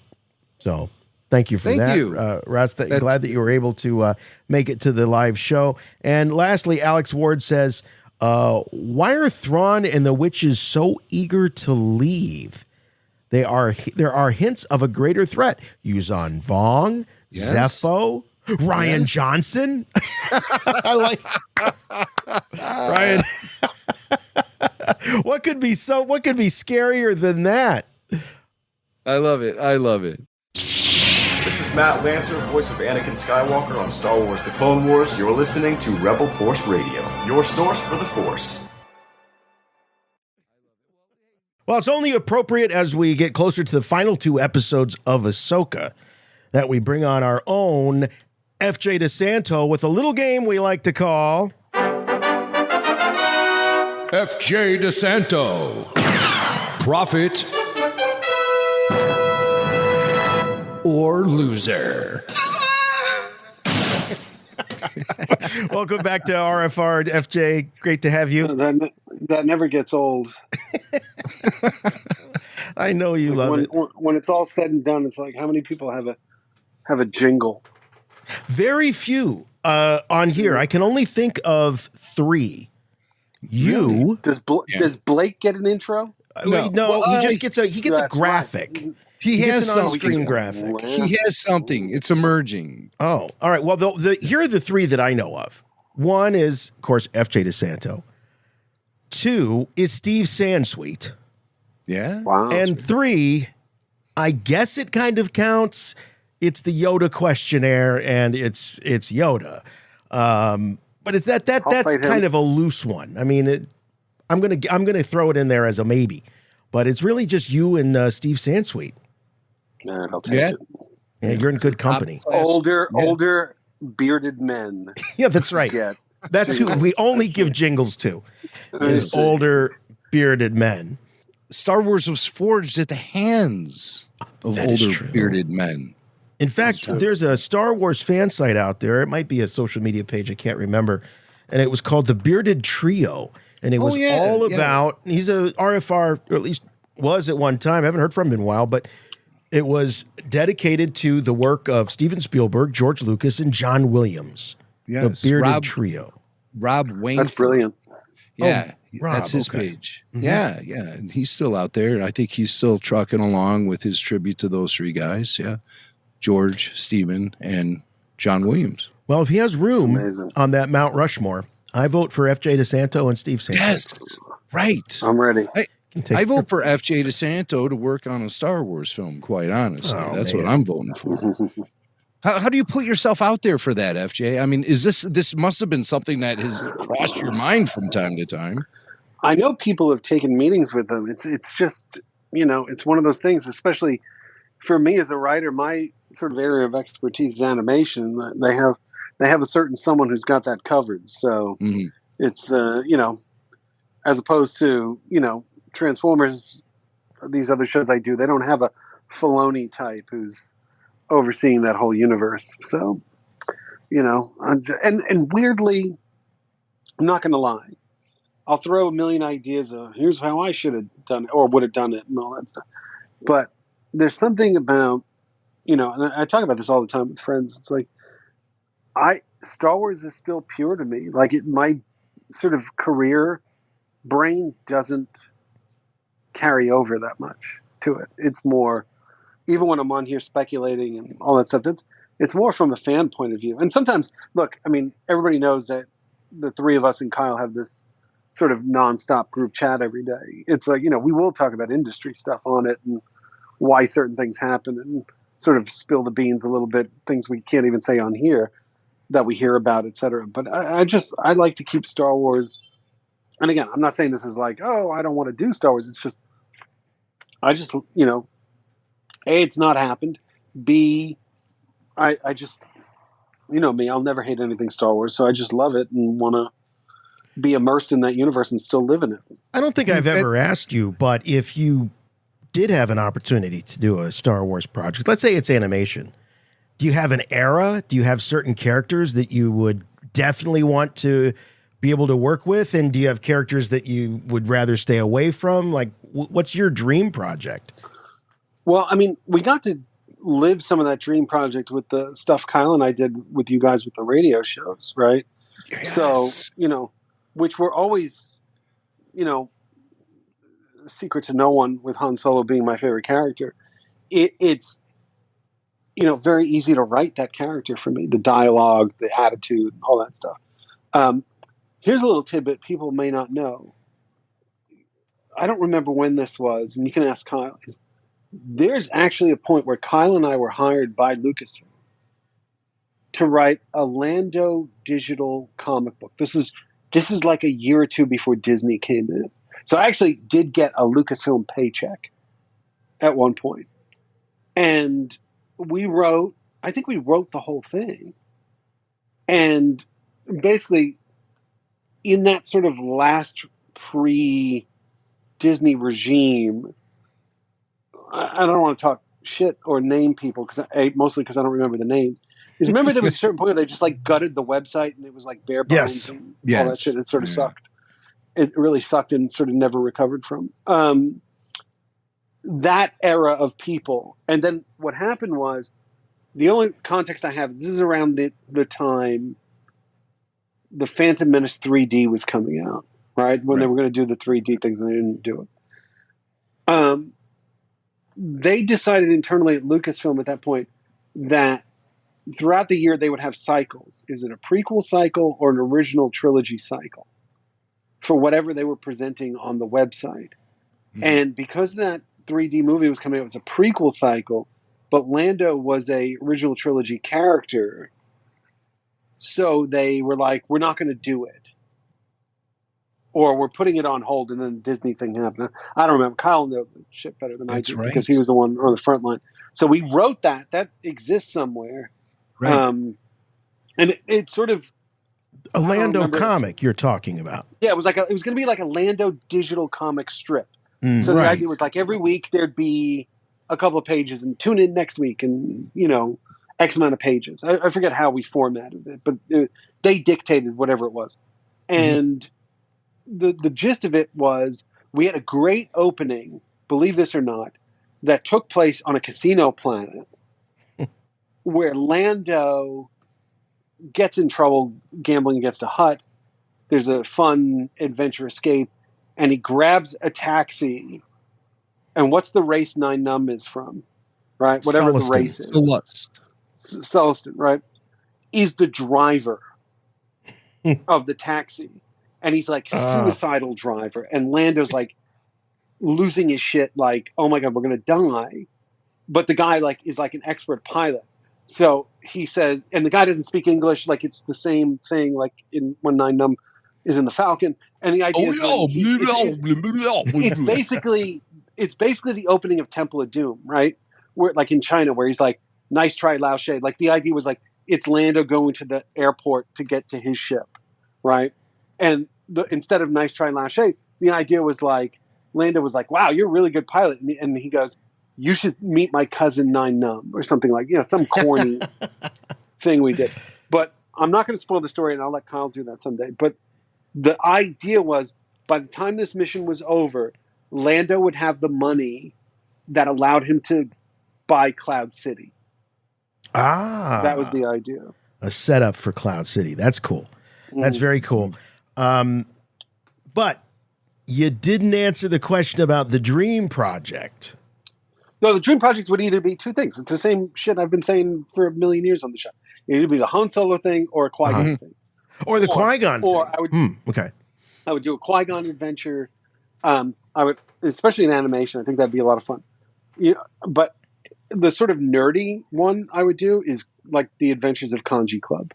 So thank you for that. Thank you. Ross, glad that you were able to make it to the live show. And lastly, Alex Ward says, why are Thrawn and the witches so eager to leave? There are hints of a greater threat. Yuzan Vong, Zepho, Ryan Johnson. I like Ryan, what could be scarier than that? I love it. I love it. This is Matt Lancer, voice of Anakin Skywalker on Star Wars The Clone Wars. You're listening to Rebel Force Radio, your source for the Force. Well, it's only appropriate as we get closer to the final 2 episodes of Ahsoka that we bring on our own FJ DeSanto with a little game we like to call FJ DeSanto. Prophet or loser. Welcome back to RFR, FJ. Great to have you. That never gets old. I know you love it. When it's all said and done, it's like, how many people have a jingle? Very few on here. I can only think of 3. You does Blake get an intro? No, well, he just gets a graphic. Right. He has an on-screen graphic. He has something. It's emerging. Oh, all right. Well, here are the 3 that I know of. 1 is, of course, FJ DeSanto. 2 is Steve Sansweet. Yeah. Wow. And 3, I guess it kind of counts. It's the Yoda questionnaire, and it's Yoda. But it's that's kind of a loose one. I mean, I'm gonna throw it in there as a maybe, but it's really just you and Steve Sansweet. All right, I'll take it. Yeah, you're in good company. Older bearded men. Yeah, that's right. That's who we only give jingles to. Is older bearded men. Star Wars was forged at the hands of older bearded men. In fact, there's a Star Wars fan site out there. It might be a social media page. I can't remember. And it was called The Bearded Trio. And it was all about, he's a RFR, or at least was at one time. I haven't heard from him in a while, but it was dedicated to the work of Steven Spielberg, George Lucas, and John Williams. Yes. The Bearded Trio. Rob Wayne. That's brilliant. Yeah. Rob, that's his okay. page. Yeah. And he's still out there. And I think he's still trucking along with his tribute to those 3 guys. Yeah. George, Stephen, and John Williams. Well, if he has room on that Mount Rushmore, I vote for FJ DeSanto and Steve Sansweet. Yes, right. I'm ready. I vote for FJ DeSanto to work on a Star Wars film, quite honestly. That's what I'm voting for. How do you put yourself out there for that, FJ? I mean, is this must have been something that has crossed your mind from time to time? I know people have taken meetings with them. It's just, it's one of those things, especially for me as a writer, my sort of area of expertise is animation. They have a certain someone who's got that covered. So it's, as opposed to, Transformers, these other shows I do, they don't have a Filoni type who's overseeing that whole universe. So, and weirdly, I'm not going to lie. I'll throw a million ideas of here's how I should have done it or would have done it and all that stuff. But there's something about, and I talk about this all the time with friends. It's like, Star Wars is still pure to me. Like my sort of career brain doesn't carry over that much to it. It's more, even when I'm on here speculating and all that stuff, it's more from a fan point of view. And sometimes, look, I mean, everybody knows that the 3 of us and Kyle have this sort of nonstop group chat every day. It's like, we will talk about industry stuff on it and why certain things happen and sort of spill the beans a little bit, things we can't even say on here that we hear about, et cetera. But I like to keep Star Wars. And again, I'm not saying this is like, oh, I don't want to do Star Wars. It's just, A, it's not happened. B, I just, me, I'll never hate anything Star Wars. So I just love it and want to be immersed in that universe and still live in it. I don't think I've ever asked you, but if you did have an opportunity to do a Star Wars project, let's say it's animation, do you have an era? Do you have certain characters that you would definitely want to be able to work with? And do you have characters that you would rather stay away from? Like, what's your dream project? Well, I mean, we got to live some of that dream project with the stuff Kyle and I did with you guys with the radio shows, right? Yes. So, which were always, secret to no one with Han Solo being my favorite character. It's, very easy to write that character for me, the dialogue, the attitude, all that stuff. here's a little tidbit people may not know. I don't remember when this was, and you can ask Kyle. There's actually a point where Kyle and I were hired by Lucasfilm to write a Lando digital comic book. This is like a year or two before Disney came in. So I actually did get a Lucasfilm paycheck at one point. And I think we wrote the whole thing. And basically, in that sort of last pre-Disney regime, I don't want to talk shit or name people mostly because I don't remember the names. Because remember there was a certain point where they just like gutted the website and it was like bare bones and all that shit. It sort of sucked. It really sucked and sort of never recovered from. That era of people. And then what happened was, the only context I have, this is around the time the Phantom Menace 3D was coming out, right? When they were going to do the 3D things and they didn't do it. They decided internally at Lucasfilm at that point that throughout the year they would have cycles. Is it a prequel cycle or an original trilogy cycle for whatever they were presenting on the website? Mm-hmm. And because that 3D movie was coming out, it was a prequel cycle, but Lando was a original trilogy character. So they were like, we're not going to do it. Or we're putting it on hold, and then the Disney thing happened. I don't remember. Kyle knows shit better than I do because he was the one on the front line. So we wrote that. That exists somewhere. Right. And it sort of a Lando comic you're talking about. Yeah, it was going to be like a Lando digital comic strip. So the idea was like every week there'd be a couple of pages, and tune in next week, and X amount of pages. I forget how we formatted it, but they dictated whatever it was. And the gist of it was we had a great opening, believe this or not, that took place on a casino planet where Lando gets in trouble gambling against a hut. There's a fun adventure escape, and he grabs a taxi. And what's the race 9 Num is from, right? Whatever the race is. Celestin, right? Is the driver of the taxi. And he's like suicidal driver. And Lando's like losing his shit, like, oh my God, we're going to die. But the guy is like an expert pilot. So he says, and the guy doesn't speak English, like it's the same thing like when 9 Num is in the Falcon. And the idea is it's basically the opening of Temple of Doom, right? Where like in China, where he's like, nice try, Lao She. Like the idea was like, it's Lando going to the airport to get to his ship, right? And instead of nice try, Lao She, the idea was like, Lando was like, wow, you're a really good pilot. And he goes, you should meet my cousin 9 Num or something like, some corny thing we did. But I'm not going to spoil the story, and I'll let Kyle do that someday. But the idea was, by the time this mission was over, Lando would have the money that allowed him to buy Cloud City. That was the idea. A setup for Cloud City. That's cool. That's very cool. But you didn't answer the question about the Dream Project. No, the Dream Project would either be two things. It's the same shit I've been saying for a million years on the show. It'd either be the Han Solo thing or a Qui-Gon thing. Or the Qui-Gon thing. Or I would I would do a Qui-Gon adventure. I would, especially in animation, I think that'd be a lot of fun. But the sort of nerdy one I would do is like the Adventures of Kanji Club.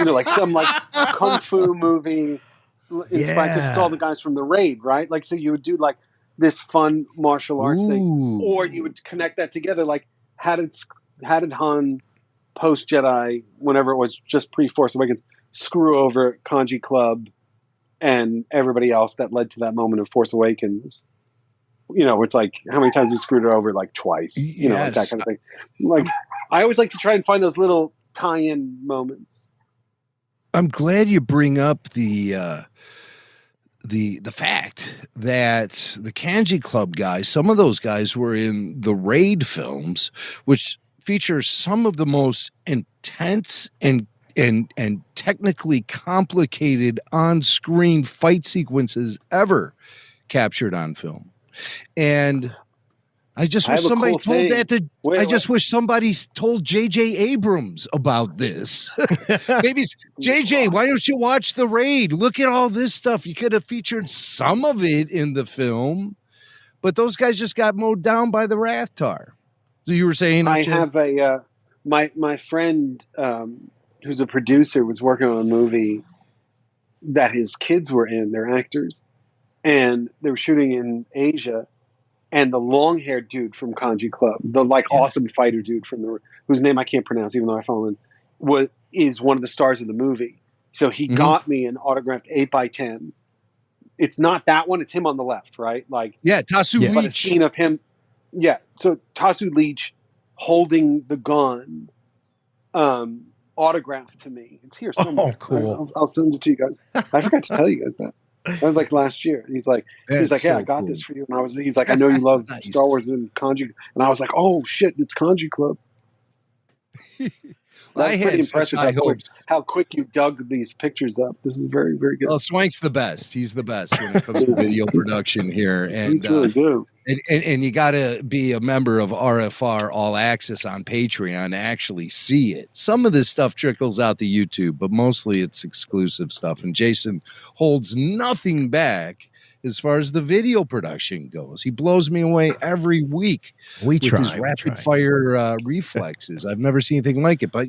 Like some like kung fu movie inspired, because it's all the guys from the Raid, right? Like, so you would do like this fun martial arts thing, or you would connect that together. Like, how did Han post Jedi, whenever it was just pre Force Awakens, screw over Kanji Club and everybody else that led to that moment of Force Awakens? It's like, how many times he screwed it over? Like twice, like that kind of thing. Like, I always like to try and find those little tie-in moments. I'm glad you bring up the fact that the Kanji Club guys, some of those guys were in the Raid films, which features some of the most intense and technically complicated on-screen fight sequences ever captured on film. And I just wish somebody told that to. I just wish somebody told J.J. Abrams about this. Maybe J.J., why don't you watch The Raid? Look at all this stuff. You could have featured some of it in the film, but those guys just got mowed down by the Rathtar. So you were saying, I have a my friend who's a producer was working on a movie that his kids were in. They're actors, and they were shooting in Asia. And the long-haired dude from Kanji Club, the awesome fighter dude whose name I can't pronounce, even though I follow him, is one of the stars of the movie. So he got me an autographed 8x10. It's not that one; it's him on the left, right? Tasu Leech. But a scene of him, So Tasu Leech holding the gun, autographed to me. It's here somewhere. Oh, cool! I'll send it to you guys. I forgot to tell you guys that. That was last year. He's like, I got this for you. And he's like, I know you love Star Wars and Kanji. And I was like, oh shit, it's Kanji Club. That's pretty impressive how quick you dug these pictures up. This is very, very good. Well, Swank's the best. He's the best when it comes to video production here. And he's really good. And you got to be a member of RFR All Access on Patreon to actually see it. Some of this stuff trickles out to YouTube, but mostly it's exclusive stuff. And Jason holds nothing back as far as the video production goes. He blows me away every week with his rapid fire reflexes. I've never seen anything like it. But,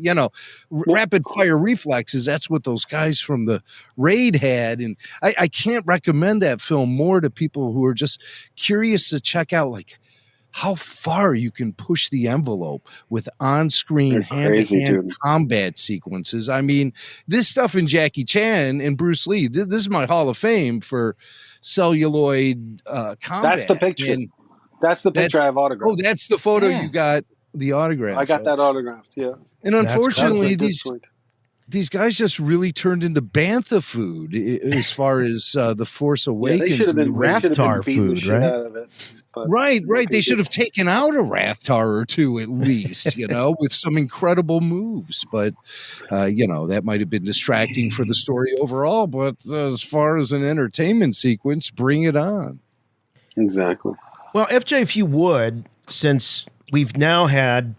rapid fire reflexes, that's what those guys from the Raid had. And I can't recommend that film more to people who are just curious to check out, how far you can push the envelope with on-screen hand-to-hand combat sequences. I mean, this stuff in Jackie Chan and Bruce Lee, this is my Hall of Fame for celluloid combat. That's the picture. That's the picture I have autographed. Oh, that's the photo you got the autograph. I got that autographed, yeah. And unfortunately, these guys just really turned into bantha food as far as the Force Awakens. They should have been Rathtar food, right? Out of it, right. They should have taken out a Rathtar or two at least, with some incredible moves. But, that might have been distracting for the story overall. But as far as an entertainment sequence, bring it on. Exactly. Well, FJ, if you would, since we've now had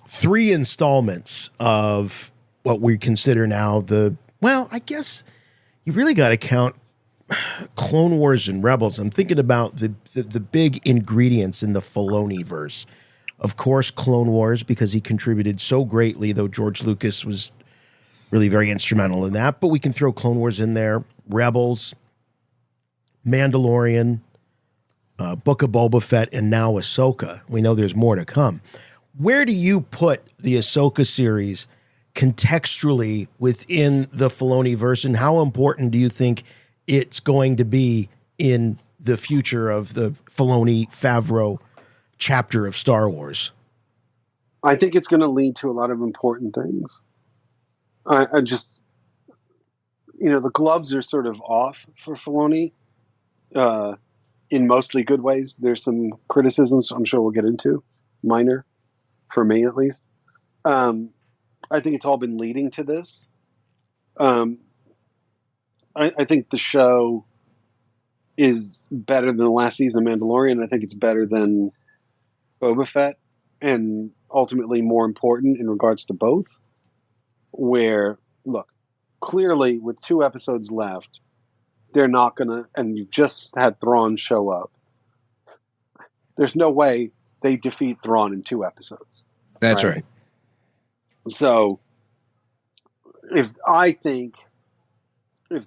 3 installments of what we consider now I guess you really got to count Clone Wars and Rebels. I'm thinking about the big ingredients in the Filoni verse. Of course, Clone Wars, because he contributed so greatly, though George Lucas was really very instrumental in that. But we can throw Clone Wars in there, Rebels, Mandalorian, Book of Boba Fett, and now Ahsoka. We know there's more to come. Where do you put the Ahsoka series contextually within the Filoni verse, and how important do you think it's going to be in the future of the Filoni-Favreau chapter of Star Wars? I think it's going to lead to a lot of important things. I just, the gloves are sort of off for Filoni in mostly good ways. There's some criticisms I'm sure we'll get into, minor, for me at least. I think it's all been leading to this. I think the show is better than the last season of Mandalorian. I think it's better than Boba Fett, and ultimately more important in regards to both. Where, look, clearly with 2 episodes left, they're not going to, and you've just had Thrawn show up. There's no way they defeat Thrawn in 2 episodes. That's right. So, if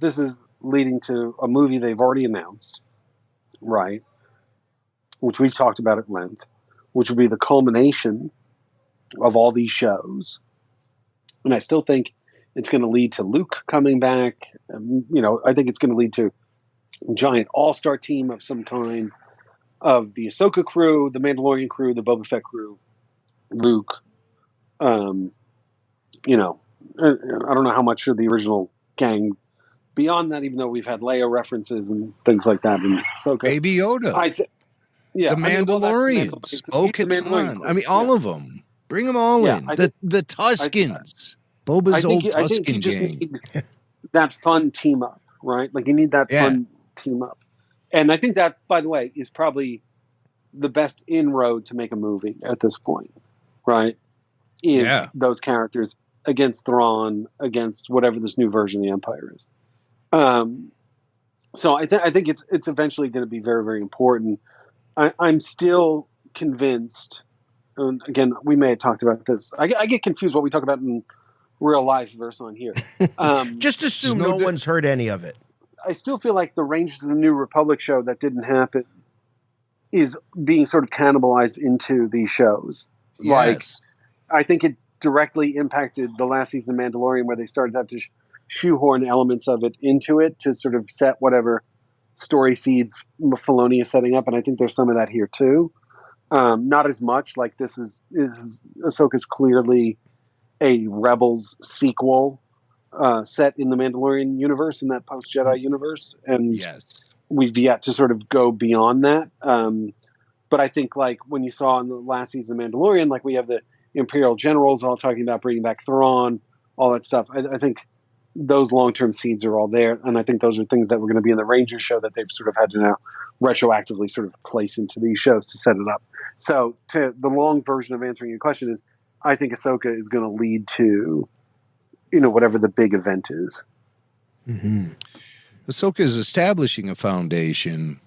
this is leading to a movie they've already announced, right, which we've talked about at length, which will be the culmination of all these shows, and I still think it's going to lead to Luke coming back. I think it's going to lead to a giant all-star team of some kind of the Ahsoka crew, the Mandalorian crew, the Boba Fett crew, Luke. I don't know how much of the original gang beyond that, even though we've had Leia references and things like that in Ahsoka. Baby Yoda. The Mandalorians. Bo-Katan. I mean, all of them. Bring them all in. The Tuskens. Boba's old Tusken gang. Need that fun team up, right? You need that fun team up. And I think that, by the way, is probably the best inroad to make a movie at this point, right? Is those characters against Thrawn, against whatever this new version of the Empire is. So I think it's eventually going to be very, very important. I'm still convinced, and again, we may have talked about this. I get confused what we talk about in real life versus on here. Just assume no one's heard any of it. I still feel like the Rangers of the New Republic show that didn't happen is being sort of cannibalized into these shows. Yes. Like, I think it directly impacted the last season of Mandalorian, where they started to have to shoehorn elements of it into it to sort of set whatever story seeds Filoni is setting up. And I think there's some of that here too. Not as much. Like this is Ahsoka's clearly a Rebels sequel set in the Mandalorian universe, in that post-Jedi universe. And we've yet to sort of go beyond that. But I think like when you saw in the last season of Mandalorian, like we have the Imperial generals all talking about bringing back Thrawn, all that stuff. I think those long-term seeds are all there. And I think those are things that were going to be in the Ranger show that they've sort of had to now retroactively sort of place into these shows to set it up. So to the long version of answering your question is, I think Ahsoka is going to lead to, whatever the big event is. Mm-hmm. Ahsoka is establishing a foundation.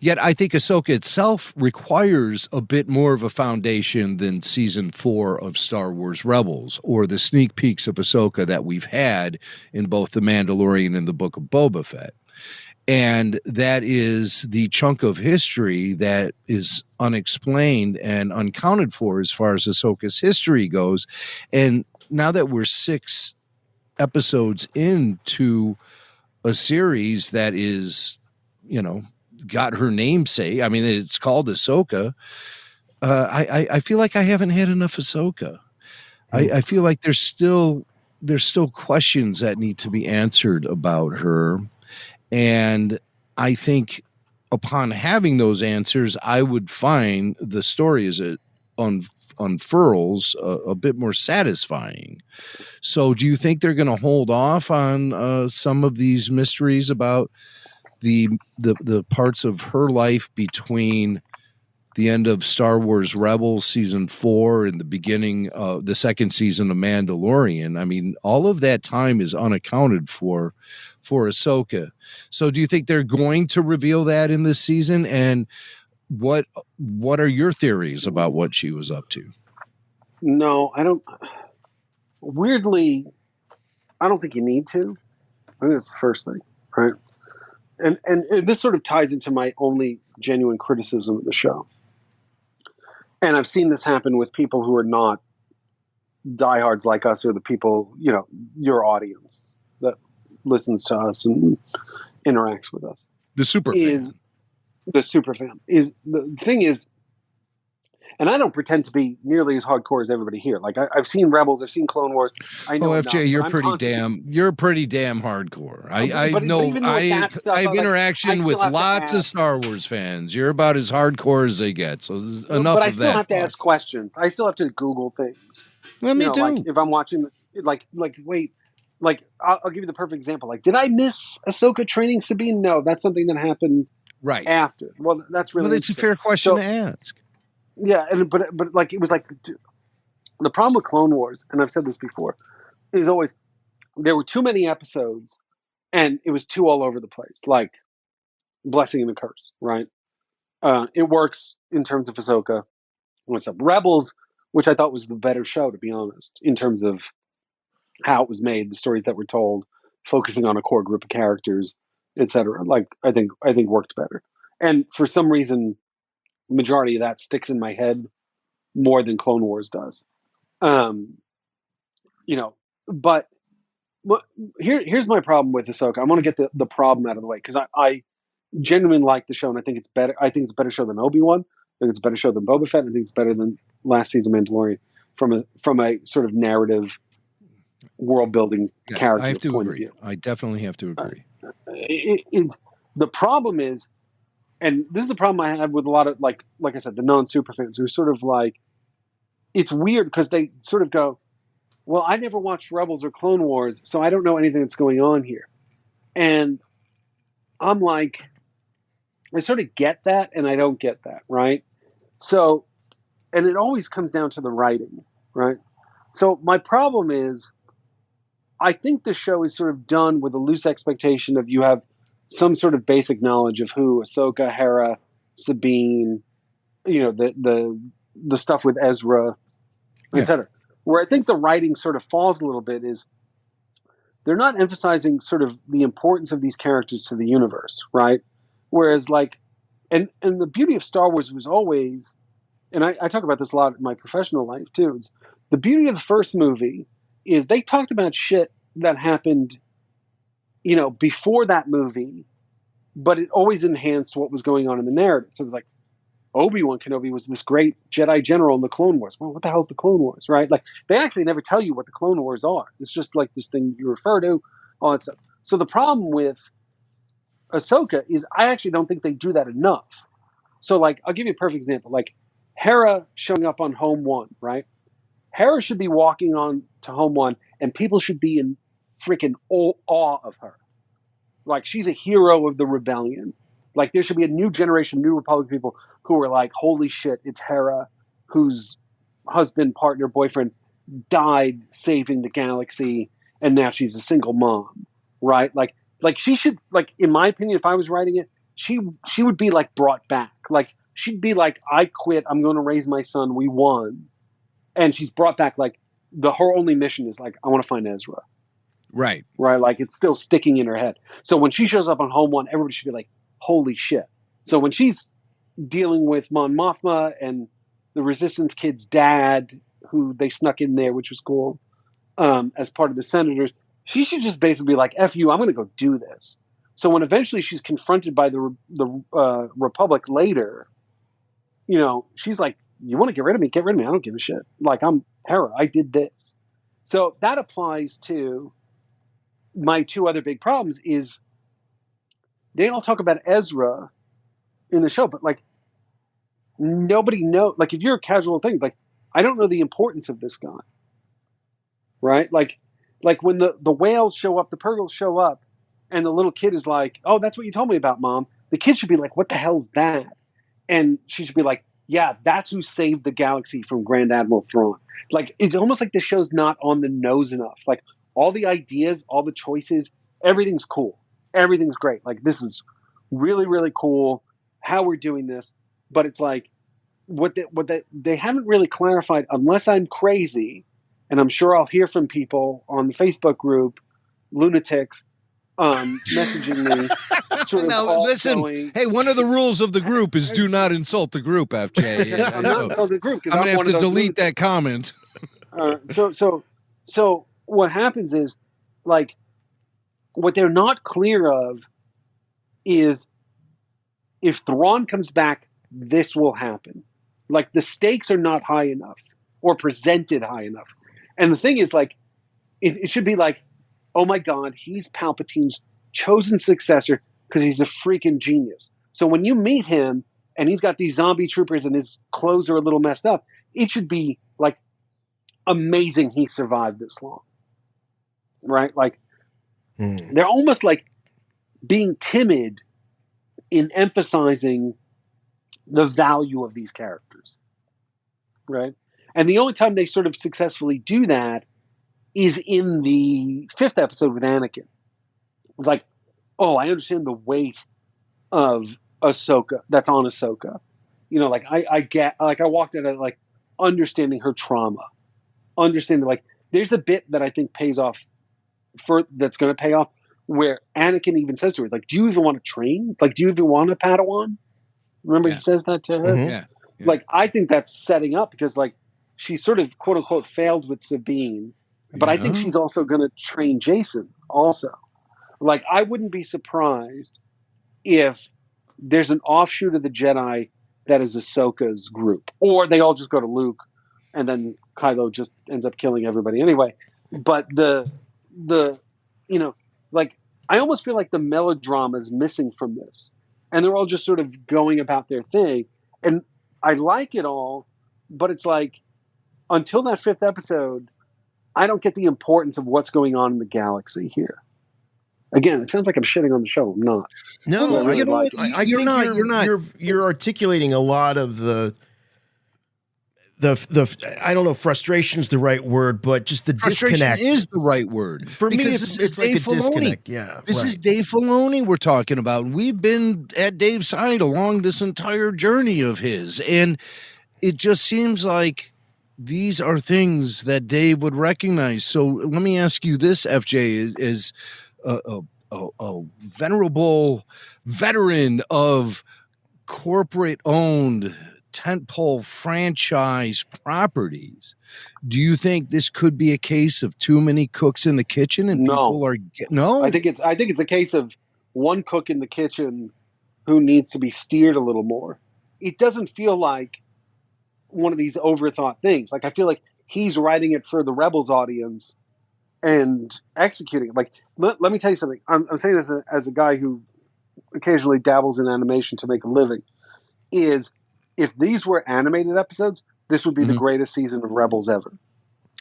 Yet I think Ahsoka itself requires a bit more of a foundation than season 4 of Star Wars Rebels, or the sneak peeks of Ahsoka that we've had in both The Mandalorian and the Book of Boba Fett. And that is the chunk of history that is unexplained and unaccounted for as far as Ahsoka's history goes. And now that we're 6 episodes into a series that is, got her namesake. I mean, it's called Ahsoka. I feel like I haven't had enough Ahsoka. I feel like there's still questions that need to be answered about her. And I think upon having those answers, I would find the story as it unfurls a bit more satisfying. So do you think they're going to hold off on some of these mysteries about the parts of her life between the end of Star Wars Rebels season 4 and the beginning of the second season of Mandalorian? I mean, all of that time is unaccounted for Ahsoka. So do you think they're going to reveal that in this season? And what are your theories about what she was up to? No, I don't. Weirdly, I don't think you need to. I think that's the first thing, right? And this sort of ties into my only genuine criticism of the show. And I've seen this happen with people who are not diehards like us, or the people, your audience that listens to us and interacts with us. The super fan. The super fan is the thing is, and I don't pretend to be nearly as hardcore as everybody here. Like I've seen Rebels, I've seen Clone Wars. I know. Oh, FJ, you're pretty damn hardcore. I know. I have interaction with lots of Star Wars fans. You're about as hardcore as they get. So enough of that. But I still have to ask questions. I still have to Google things. Well, me too. Like if I'm watching, wait, I'll give you the perfect example. Like, did I miss Ahsoka training Sabine? No, that's something that happened right after. Well, that's really. Well, it's a fair question to ask. Yeah, but like it was like the problem with Clone Wars, and I've said this before, is always there were too many episodes, and it was too all over the place, like blessing and a curse, right? It works in terms of Ahsoka. What's up, Rebels, which I thought was the better show, to be honest, in terms of how it was made, the stories that were told, focusing on a core group of characters, etc. Like I think worked better, and for some reason, majority of that sticks in my head more than Clone Wars does. But here's my problem with Ahsoka. I want to get the problem out of the way, because I genuinely like the show, and I think it's better. I think it's a better show than Obi-Wan. I think it's a better show than Boba Fett. I think it's better than last season of Mandalorian from a sort of narrative world building character I have to point agree. of view. I definitely have to agree. The problem is, and this is the problem I have with a lot of, like I said, the non-super fans who are sort of like, it's weird because they sort of go, well, I never watched Rebels or Clone Wars, so I don't know anything that's going on here. And I'm like, I sort of get that, and I don't get that, right? So, and it always comes down to the writing, right? So my problem is, I think the show is sort of done with a loose expectation of you have some sort of basic knowledge of who Ahsoka, Hera, Sabine, the stuff with Ezra, etc. Where I think the writing sort of falls a little bit is they're not emphasizing sort of the importance of these characters to the universe, right? Whereas and the beauty of Star Wars was always, and I talk about this a lot in my professional life too, it's the beauty of the first movie is they talked about shit that happened, before that movie, but it always enhanced what was going on in the narrative. So it was like, Obi-Wan Kenobi was this great Jedi general in the Clone Wars. Well, what the hell is the Clone Wars, right? Like, they actually never tell you what the Clone Wars are. It's just like this thing you refer to, all that stuff. So the problem with Ahsoka is I actually don't think they do that enough. So, like, I'll give you a perfect example. Like, Hera showing up on Home One, right? Hera should be walking on to Home One, and people should be in freaking awe of her. Like, she's a hero of the rebellion. Like, there should be a new generation, New Republic people who are like, holy shit, it's Hera, whose husband, partner, boyfriend died saving the galaxy, and now she's a single mom, right? Like she should, like, in my opinion, if I was writing it, she would be like brought back. Like, she'd be like, I quit, I'm going to raise my son, we won. And she's brought back, like, her only mission is like, I want to find Ezra. Right. Right. Like, it's still sticking in her head. So when she shows up on Home One, everybody should be like, holy shit. So when she's dealing with Mon Mothma and the Resistance kid's dad, who they snuck in there, which was cool, as part of the Senators, she should just basically be like, F you, I'm going to go do this. So when eventually she's confronted by the Republic later, she's like, you want to get rid of me? Get rid of me. I don't give a shit. Like, I'm Hera. I did this. So that applies to my two other big problems is they all talk about Ezra in the show, but like nobody knows. Like, if you're a casual thing, like, I don't know the importance of this guy, right? Like when the whales show up, the Purgles show up, and the little kid is like, oh, that's what you told me about, Mom. The kid should be like, what the hell's that? And she should be like, yeah, that's who saved the galaxy from Grand Admiral Thrawn. Like, it's almost like the show's not on the nose enough. Like, all the ideas, all the choices, everything's cool. Everything's great. Like, this is really, really cool how we're doing this. But it's like, they haven't really clarified, unless I'm crazy, and I'm sure I'll hear from people on the Facebook group, lunatics, messaging me. Sort of now, listen, hey, one of the rules of the group is do not insult the group, FJ. I'm not insulting the group, because I'm going to have to delete lunatics. that comment. So what happens is, like, what they're not clear of is if Thrawn comes back, this will happen. Like, the stakes are not high enough or presented high enough. And the thing is, like, it should be like, oh my God, he's Palpatine's chosen successor because he's a freaking genius. So when you meet him and he's got these zombie troopers and his clothes are a little messed up, it should be like amazing he survived this long. Right? Like, they're almost like being timid in emphasizing the value of these characters. Right? And the only time they sort of successfully do that is in the 5th episode with Anakin. It's like, oh, I understand the weight of Ahsoka that's on Ahsoka. Like, I get, like, I walked out of, like, understanding her trauma. Understanding, like, there's a bit that I think pays off that's going to pay off, where Anakin even says to her, like, do you even want to train? Like, do you even want a Padawan? Remember, he says that to her? Mm-hmm. Yeah. Like, I think that's setting up, because, like, she sort of, quote unquote, failed with Sabine, but I think she's also going to train Jason also. Like, I wouldn't be surprised if there's an offshoot of the Jedi that is Ahsoka's group, or they all just go to Luke, and then Kylo just ends up killing everybody anyway. But like, I almost feel like the melodrama is missing from this, and they're all just sort of going about their thing. And I like it all, but it's like, until that 5th episode, I don't get the importance of what's going on in the galaxy here. Again, it sounds like I'm shitting on the show. I'm not. No, I really like it. I think you're articulating a lot of the I don't know, frustration is the right word, but just the disconnect is the right word. For me, Because it's like a disconnect. Yeah, This is Dave Filoni we're talking about. And we've been at Dave's side along this entire journey of his. And it just seems like these are things that Dave would recognize. So let me ask you this, FJ, is a venerable veteran of corporate-owned tentpole franchise properties. Do you think this could be a case of too many cooks in the kitchen and people are no? I think it's a case of one cook in the kitchen who needs to be steered a little more. It doesn't feel like one of these overthought things. Like I feel like he's writing it for the Rebels audience and executing it. Like let me tell you something. I'm saying this as a guy who occasionally dabbles in animation to make a living. Is if these were animated episodes, this would be the greatest season of Rebels ever.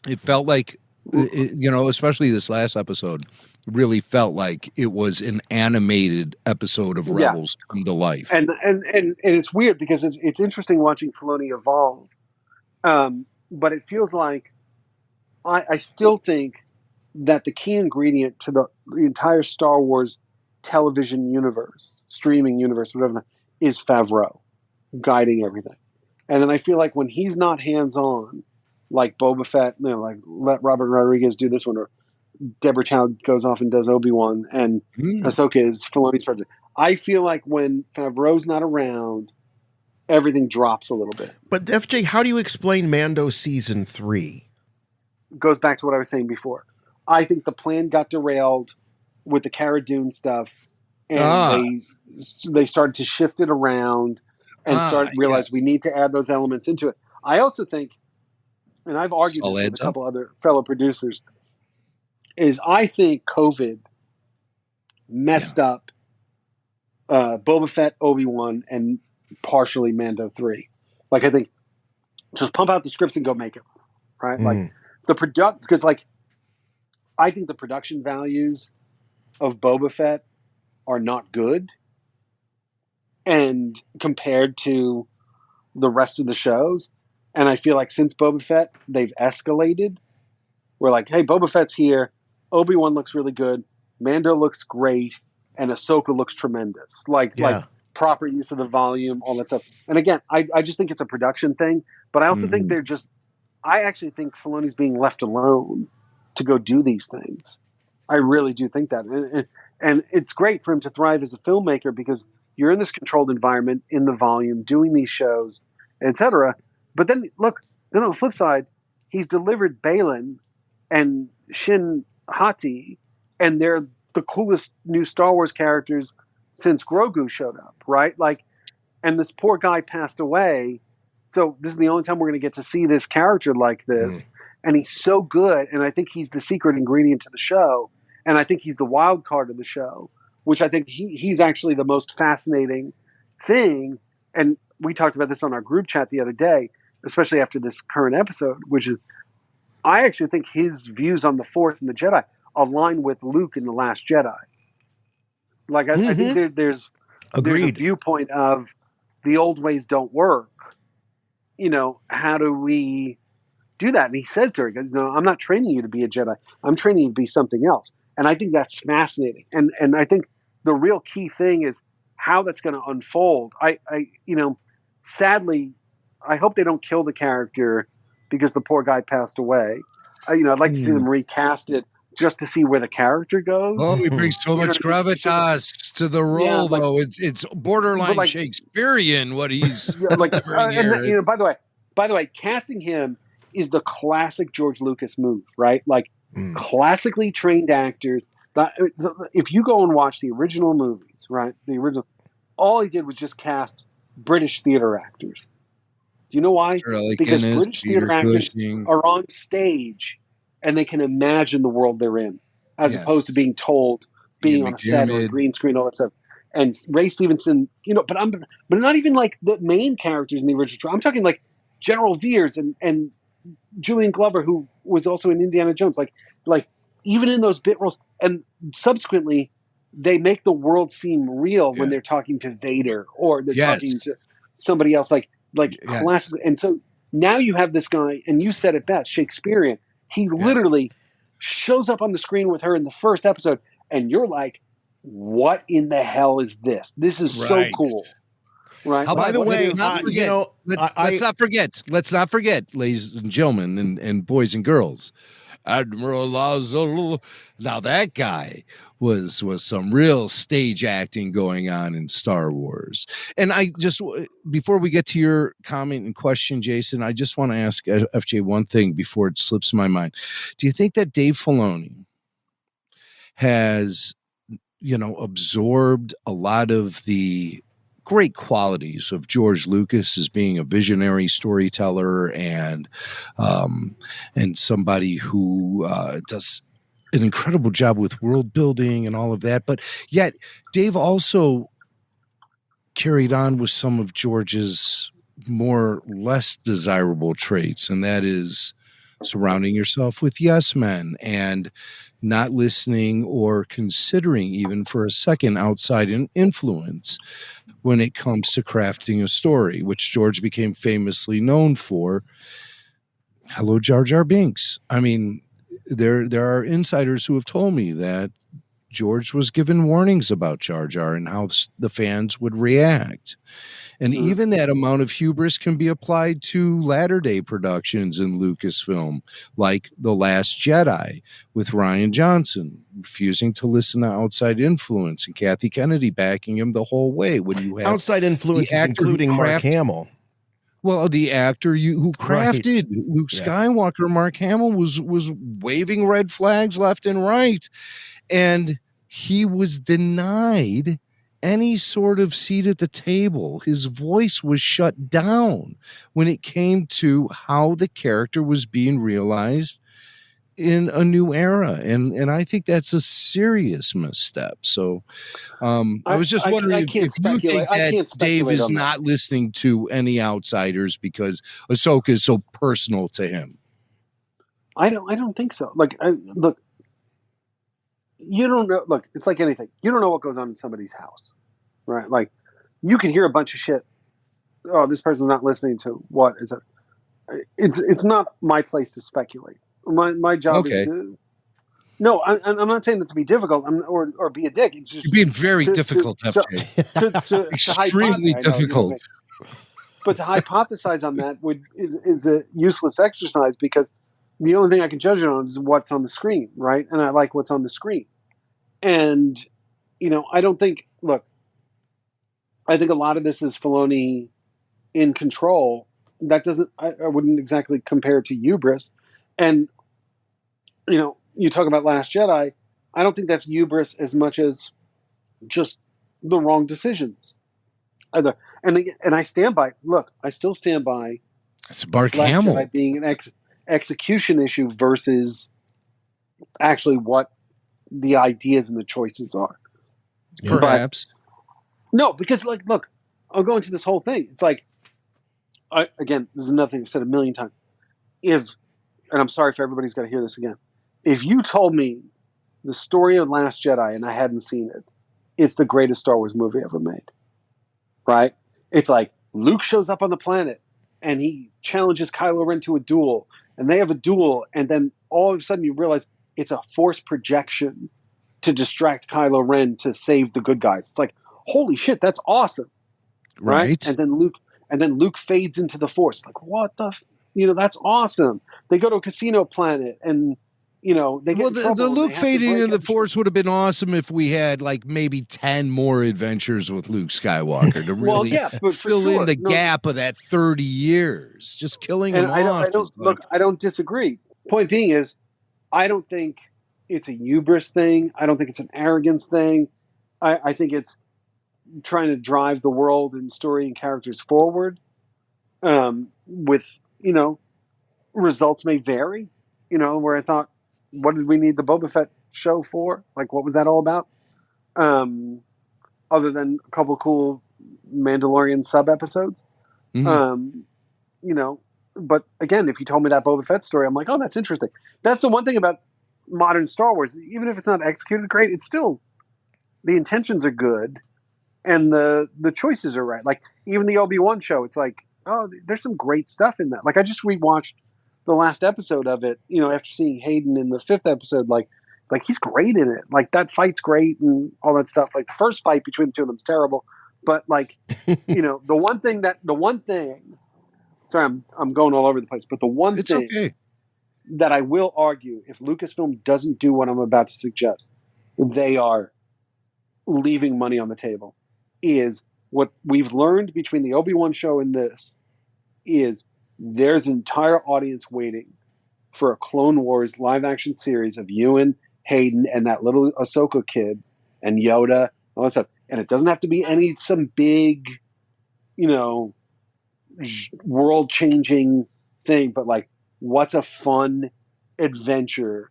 It felt like, especially this last episode, really felt like it was an animated episode of Rebels come to life. And it's weird because it's interesting watching Filoni evolve. But it feels like I still think that the key ingredient to the entire Star Wars television universe, streaming universe, whatever, is Favreau guiding everything. And then I feel like when he's not hands-on, like Boba Fett, like let Robert Rodriguez do this one, or Deborah Chow goes off and does Obi-Wan, and Ahsoka is Filoni's project. I feel like when Favreau's not around, everything drops a little bit. But FJ, how do you explain Mando season 3? Goes back to what I was saying before. I think the plan got derailed with the Cara Dune stuff, and they started to shift it around and realize we need to add those elements into it. I also think, and I've argued this with a couple other fellow producers, is I think COVID messed up Boba Fett, Obi-Wan, and partially Mando 3. Like, I think just pump out the scripts and go make it, right? Like because like I think the production values of Boba Fett are not good, and compared to the rest of the shows. And I feel like since Boba Fett, they've escalated. We're like, hey, Boba Fett's here. Obi-Wan looks really good. Mando looks great. And Ahsoka looks tremendous. Like proper use of the volume, all that stuff. And again, I just think it's a production thing. But I also think I actually think Filoni's being left alone to go do these things. I really do think that. And it's great for him to thrive as a filmmaker because you're in this controlled environment, in the volume, doing these shows, etc. But then, look, then on the flip side, he's delivered Balin and Shin Hati, and they're the coolest new Star Wars characters since Grogu showed up, right? Like, and this poor guy passed away, so this is the only time we're going to get to see this character like this, and he's so good, and I think he's the secret ingredient to the show, and I think he's the wild card of the show, which I think he's actually the most fascinating thing. And we talked about this on our group chat the other day, especially after this current episode, which is I actually think his views on the Force and the Jedi align with Luke in The Last Jedi. Like, I think there's a viewpoint of the old ways don't work. How do we do that? And he says to her, he goes, no, I'm not training you to be a Jedi. I'm training you to be something else. And I think that's fascinating. And I think the real key thing is how that's going to unfold. Sadly, I hope they don't kill the character because the poor guy passed away. I'd like to see them recast it just to see where the character goes. Oh, he brings so much gravitas to the role, though. It's borderline Shakespearean what he's delivering here. By the way, casting him is the classic George Lucas move, right? Like classically trained actors. If you go and watch the original movies, right? All he did was just cast British theater actors. Do you know why? Because British theater actors are on stage and they can imagine the world they're in, as opposed to being told, being on a set or a green screen, all that stuff. And Ray Stevenson, but not even like the main characters in the original. I'm talking like General Veers and Julian Glover, who was also in Indiana Jones. Like even in those bit roles, and subsequently they make the world seem real when they're talking to Vader or they're talking to somebody else like classic. And so now you have this guy, and you said it best, Shakespearean. He literally shows up on the screen with her in the first episode, and you're like, what in the hell is this? This is so cool. Right. By the way, let's not forget, ladies and gentlemen and boys and girls, Admiral Lazo. Now that guy was some real stage acting going on in Star Wars. And I just, before we get to your comment and question, Jason, I just want to ask FJ one thing before it slips my mind. Do you think that Dave Filoni has, absorbed a lot of the great qualities of George Lucas as being a visionary storyteller and somebody who does an incredible job with world building and all of that, but yet Dave also carried on with some of George's more less desirable traits, and that is surrounding yourself with yes men and not listening or considering even for a second outside influence when it comes to crafting a story, which George became famously known for. Hello, Jar Jar Binks. I mean, there are insiders who have told me that George was given warnings about Jar Jar and how the fans would react. And even that amount of hubris can be applied to latter-day productions in Lucasfilm, like The Last Jedi with Rian Johnson refusing to listen to outside influence and Kathy Kennedy backing him the whole way. When you have outside influences, including Mark Hamill. Well, the actor who crafted Luke Skywalker, Mark Hamill, was waving red flags left and right, and he was denied any sort of seat at the table. His voice was shut down when it came to how the character was being realized in a new era. And I think that's a serious misstep. So I was just wondering if you think that Dave is not listening to any outsiders because Ahsoka is so personal to him. I don't think so. Look, you don't know. Look, it's like anything. You don't know what goes on in somebody's house, right? Like, you can hear a bunch of shit. Oh, this person's not listening to what is it? It's not my place to speculate. My job is to. No, I'm not saying that to be difficult or be a dick. It's just you're being very difficult, FJ. Extremely difficult. But to hypothesize on that is a useless exercise because the only thing I can judge it on is what's on the screen, right? And I like what's on the screen. And, I don't think, look, I think a lot of this is Filoni in control. That doesn't, I wouldn't exactly compare it to hubris. And, you talk about Last Jedi. I don't think that's hubris as much as just the wrong decisions. And I stand by, look, I still stand by it's Mark Hamill Jedi being an execution issue versus actually what the ideas and the choices are. Perhaps. No, because look, I'll go into this whole thing. It's like, again, this is another thing I've said a million times. And I'm sorry if everybody's got to hear this again. If you told me the story of Last Jedi and I hadn't seen it, it's the greatest Star Wars movie ever made. Right? It's like Luke shows up on the planet and he challenges Kylo Ren to a duel, and they have a duel, and then all of a sudden you realize it's a force projection to distract Kylo Ren to save the good guys. It's like, holy shit, that's awesome. Right. And then Luke fades into the force. Like, what the that's awesome. They go to a casino planet and they get the Luke fading into the force would have been awesome if we had maybe 10 more adventures with Luke Skywalker to really fill in the gap of that 30 years. Just killing him off. I don't disagree. Point being is, I don't think it's a hubris thing. I don't think it's an arrogance thing. I think it's trying to drive the world and story and characters forward. With results may vary. Where I thought, what did we need the Boba Fett show for? Like, what was that all about? Other than a couple cool Mandalorian sub episodes. Mm-hmm. But again, if you told me that Boba Fett story, I'm like, oh, that's interesting. That's the one thing about modern Star Wars. Even if it's not executed great, it's still the intentions are good, and the choices are right. Like even the Obi-Wan show, it's like, oh, there's some great stuff in that. Like I just rewatched the last episode of it, after seeing Hayden in the 5th episode, like he's great in it. Like that fight's great and all that stuff. Like the first fight between the two of them is terrible, but like, the one thing. Sorry, I'm going all over the place, but the one thing that I will argue, if Lucasfilm doesn't do what I'm about to suggest, they are leaving money on the table. Is what we've learned between the Obi-Wan show and this is there's an entire audience waiting for a Clone Wars live action series of Ewan, Hayden, and that little Ahsoka kid and Yoda, all that stuff. And it doesn't have to be some big, world changing thing, but like, what's a fun adventure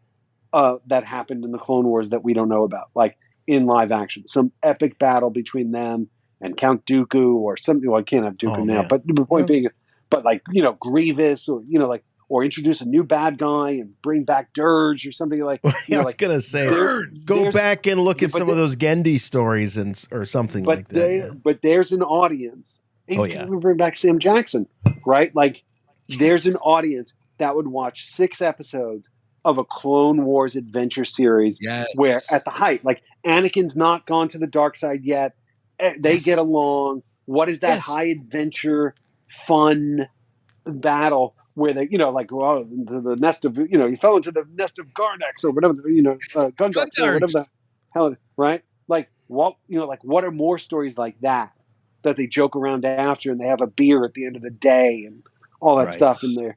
that happened in the Clone Wars that we don't know about? Like in live action, some epic battle between them and Count Dooku or something. Well, I can't have Dooku now, but the point being, but like, Grievous or, or introduce a new bad guy and bring back Dirge or something like. I was gonna say, go back and look at some of those Gendy stories or something like that. But there's an audience. Even bring back Sam Jackson, right? Like, there's an audience that would watch 6 episodes of a Clone Wars adventure series where, at the height, like Anakin's not gone to the dark side yet. They get along. What is that high adventure, fun battle? Where they, into the nest of, he fell into the nest of Garnax or whatever, Gundarks or whatever the hell, right? Like, what are more stories like that they joke around after and they have a beer at the end of the day and all that stuff, and they're,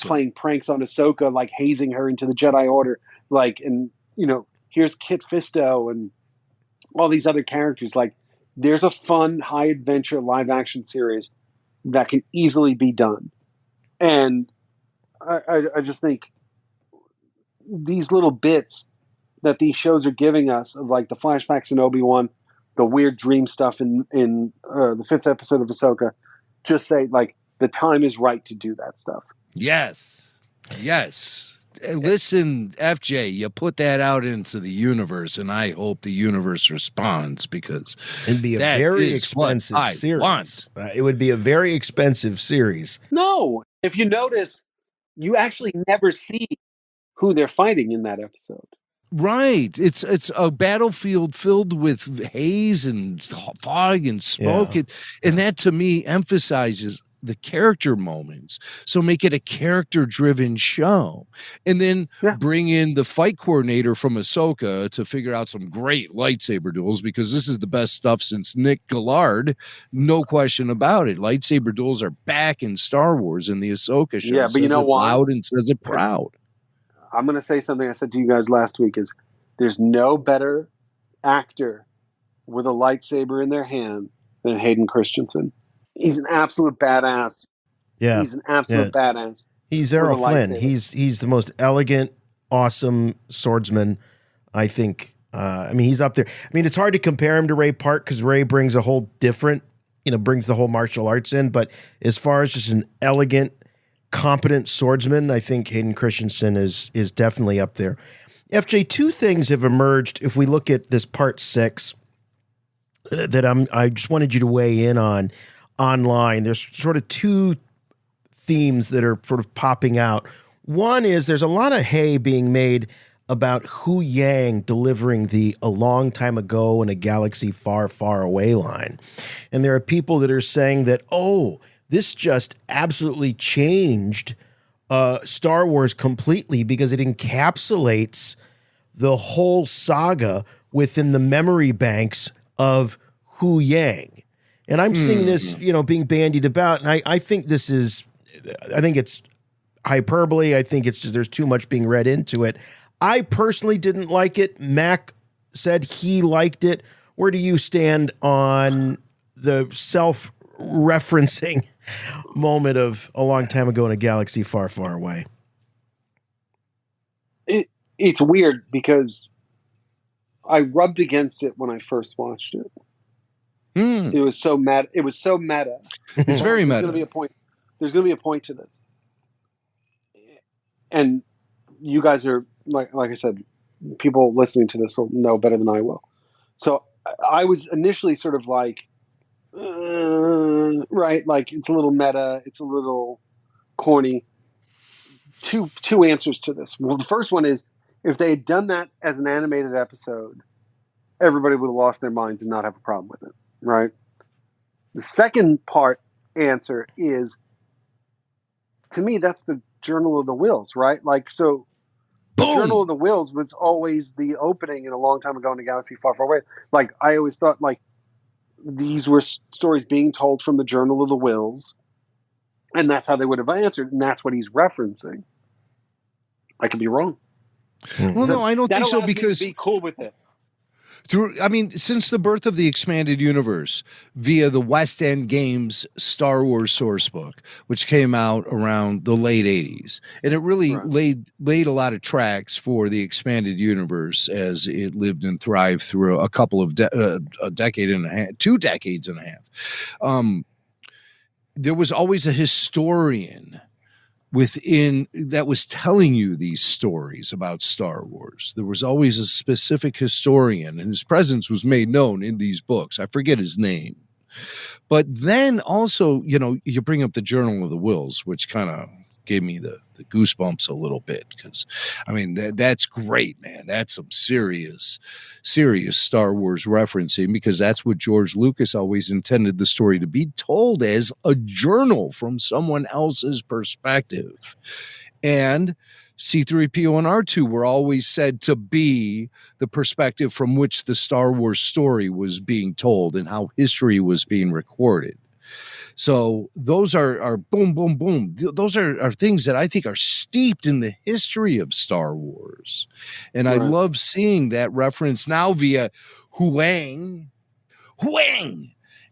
playing pranks on Ahsoka, like hazing her into the Jedi Order, like, and, here's Kit Fisto and all these other characters. Like, there's a fun, high adventure live action series that can easily be done. And I just think these little bits that these shows are giving us of like the flashbacks in Obi-Wan, the weird dream stuff in the 5th episode of Ahsoka, just say like the time is right to do that stuff. Yes. Listen, FJ, you put that out into the universe, and I hope the universe responds, because it'd be a very expensive series. It would be a very expensive series. No, if you notice, you actually never see who they're fighting in that episode. Right. It's a battlefield filled with haze and fog and smoke. And that, to me, emphasizes the character moments. So make it a character-driven show. And then bring in the fight coordinator from Ahsoka to figure out some great lightsaber duels, because this is the best stuff since Nick Gillard. No question about it. Lightsaber duels are back in Star Wars, and the Ahsoka show but you know why? Loud and says it proud. I'm going to say something I said to you guys last week is there's no better actor with a lightsaber in their hand than Hayden Christensen. He's an absolute badass. Yeah. He's an absolute badass. He's Errol Flynn. He's the most elegant, awesome swordsman, I think. He's up there. I mean, it's hard to compare him to Ray Park because Ray brings a whole different, brings the whole martial arts in. But as far as just an elegant, competent swordsman, I think Hayden Christensen is definitely up there. FJ, 2 things have emerged if we look at this part 6 that I just wanted you to weigh in on online. There's sort of 2 themes that are sort of popping out. One is there's a lot of hay being made about Hu Yang delivering the "a long time ago in a galaxy far, far away" line. And there are people that are saying that, this just absolutely changed Star Wars completely because it encapsulates the whole saga within the memory banks of Hu Yang. And I'm seeing this, being bandied about. And I think it's hyperbole. I think it's just there's too much being read into it. I personally didn't like it. Mac said he liked it. Where do you stand on the self-referencing moment of "a long time ago in a galaxy far, far away"? It's weird because I rubbed against it when I first watched it. It was so meta. It's very meta. There's going to be a point. There's going to be a point to this, and you guys are like I said, people listening to this will know better than I will. So I was initially sort of like, right, like it's a little meta, it's a little corny. Two answers to this. Well, the first one is if they had done that as an animated episode, everybody would have lost their minds and not have a problem with it, right? The second part answer is, to me, that's the Journal of the Wills, right? Like, so the Journal of the Wills was always the opening in a long time ago in a galaxy far, far away. Like, I always thought, like, these were stories being told from the Journal of the Wills, and that's how they would have answered, and that's what he's referencing. I could be wrong. Well, no, I don't think so, because be cool with it. Since the birth of the expanded universe via the West End Games Star Wars sourcebook, which came out around the late 80s, and it really laid a lot of tracks for the expanded universe as it lived and thrived through a couple of a decade and a half, 2 decades and a half. There was always a historian within that was telling you these stories about Star Wars. There was always a specific historian, and his presence was made known in these books. I forget his name. But then also, you bring up the Journal of the Wills, which kind of gave me the goosebumps a little bit, because that's great, man. That's some serious Star Wars referencing, because that's what George Lucas always intended the story to be told as, a journal from someone else's perspective. And C-3PO and R2 were always said to be the perspective from which the Star Wars story was being told and how history was being recorded. So those are boom, boom, boom. Those are things that I think are steeped in the history of Star Wars. And I love seeing that reference now via Huang.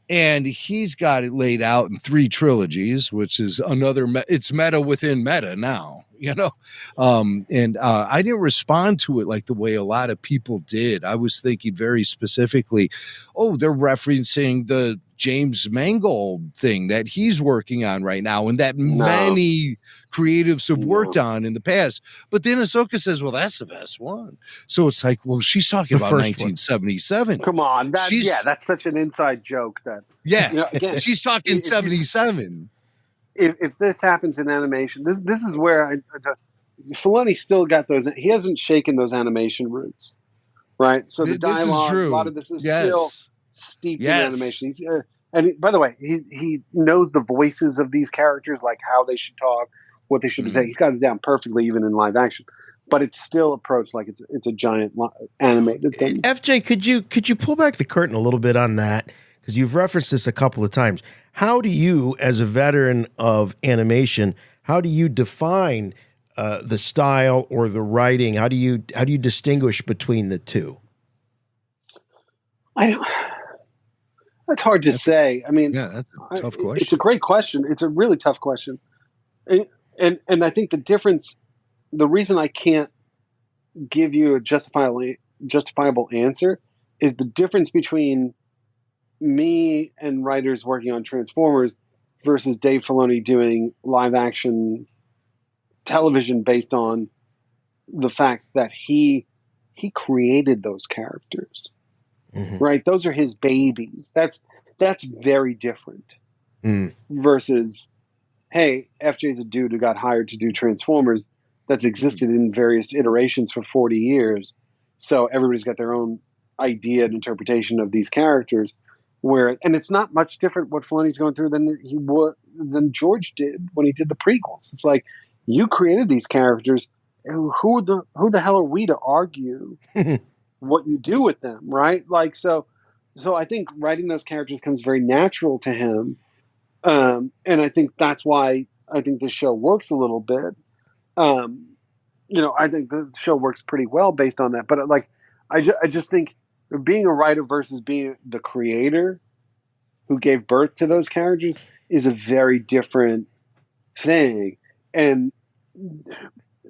And he's got it laid out in 3 trilogies, which is another, it's meta within meta now, and I didn't respond to it like the way a lot of people did. I was thinking very specifically, they're referencing the James Mangold thing that he's working on right now, and that many creatives have worked on in the past. But then Ahsoka says, well, that's the best one. So it's like, well, she's talking about 1977. Come on. That's such an inside joke that. Yeah. Again, she's talking 77. If this happens in animation, this is where Filoni still got those. He hasn't shaken those animation roots, right? So the dialogue, a lot of this is still steeped in animation. By the way, he knows the voices of these characters, like how they should talk, what they should say. He's got it down perfectly, even in live action. But it's still approached like it's a giant animated thing. FJ, could you pull back the curtain a little bit on that? Because you've referenced this a couple of times. How do you, as a veteran of animation, how do you define the style or the writing? How do you distinguish between the two? That's hard to say. I mean, that's a tough question. It's a great question. It's a really tough question, and I think the difference, the reason I can't give you a justifiable answer, is the difference between me and writers working on Transformers versus Dave Filoni doing live action television based on the fact that he created those characters, right? Those are his babies. That's very different versus, hey, FJ's a dude who got hired to do Transformers that's existed in various iterations for 40 years. So everybody's got their own idea and interpretation of these characters. And it's not much different what Filoni's going through than George did when he did the prequels. It's like, you created these characters. Who the hell are we to argue what you do with them, right? Like, so I think writing those characters comes very natural to him, and I think that's why I think this show works a little bit. I think the show works pretty well based on that. But I just think being a writer versus being the creator who gave birth to those characters is a very different thing. And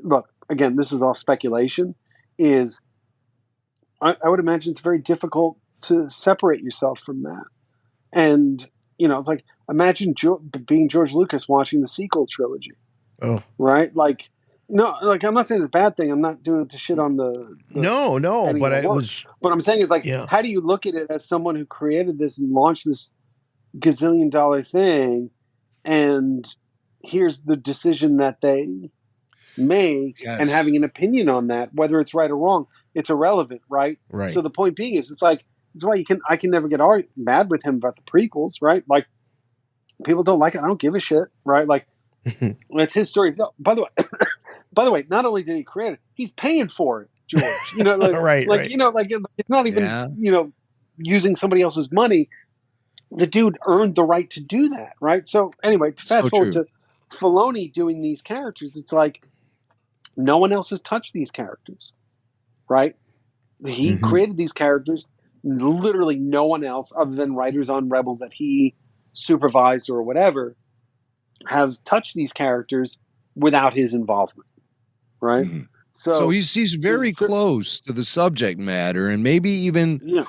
look, again, this is all speculation. I would imagine it's very difficult to separate yourself from that. And, it's like, imagine being George Lucas watching the sequel trilogy. Oh. Right? Like, No, like I'm not saying it's a bad thing. I'm not doing it to shit on the No, but it work. was. What I'm saying is like, Yeah. how do you look at it as someone who created this and launched this gazillion-dollar thing, and here's the decision that they make, and having an opinion on that, whether it's right or wrong, it's irrelevant, right? Right. So the point being is, it's like that's why I can never get mad with him about the prequels, right? Like people don't like it, I don't give a shit, right? Like it's his story. By the way, not only did he create it, he's paying for it, George. You know, like, right. You know, like it's not even you know, using somebody else's money. The dude earned the right to do that, right? So anyway, fast forward to Filoni doing these characters. It's like no one else has touched these characters, right? He created these characters. Literally no one else other than writers on Rebels that he supervised or whatever have touched these characters without his involvement, right? So he's very close to the subject matter, and maybe even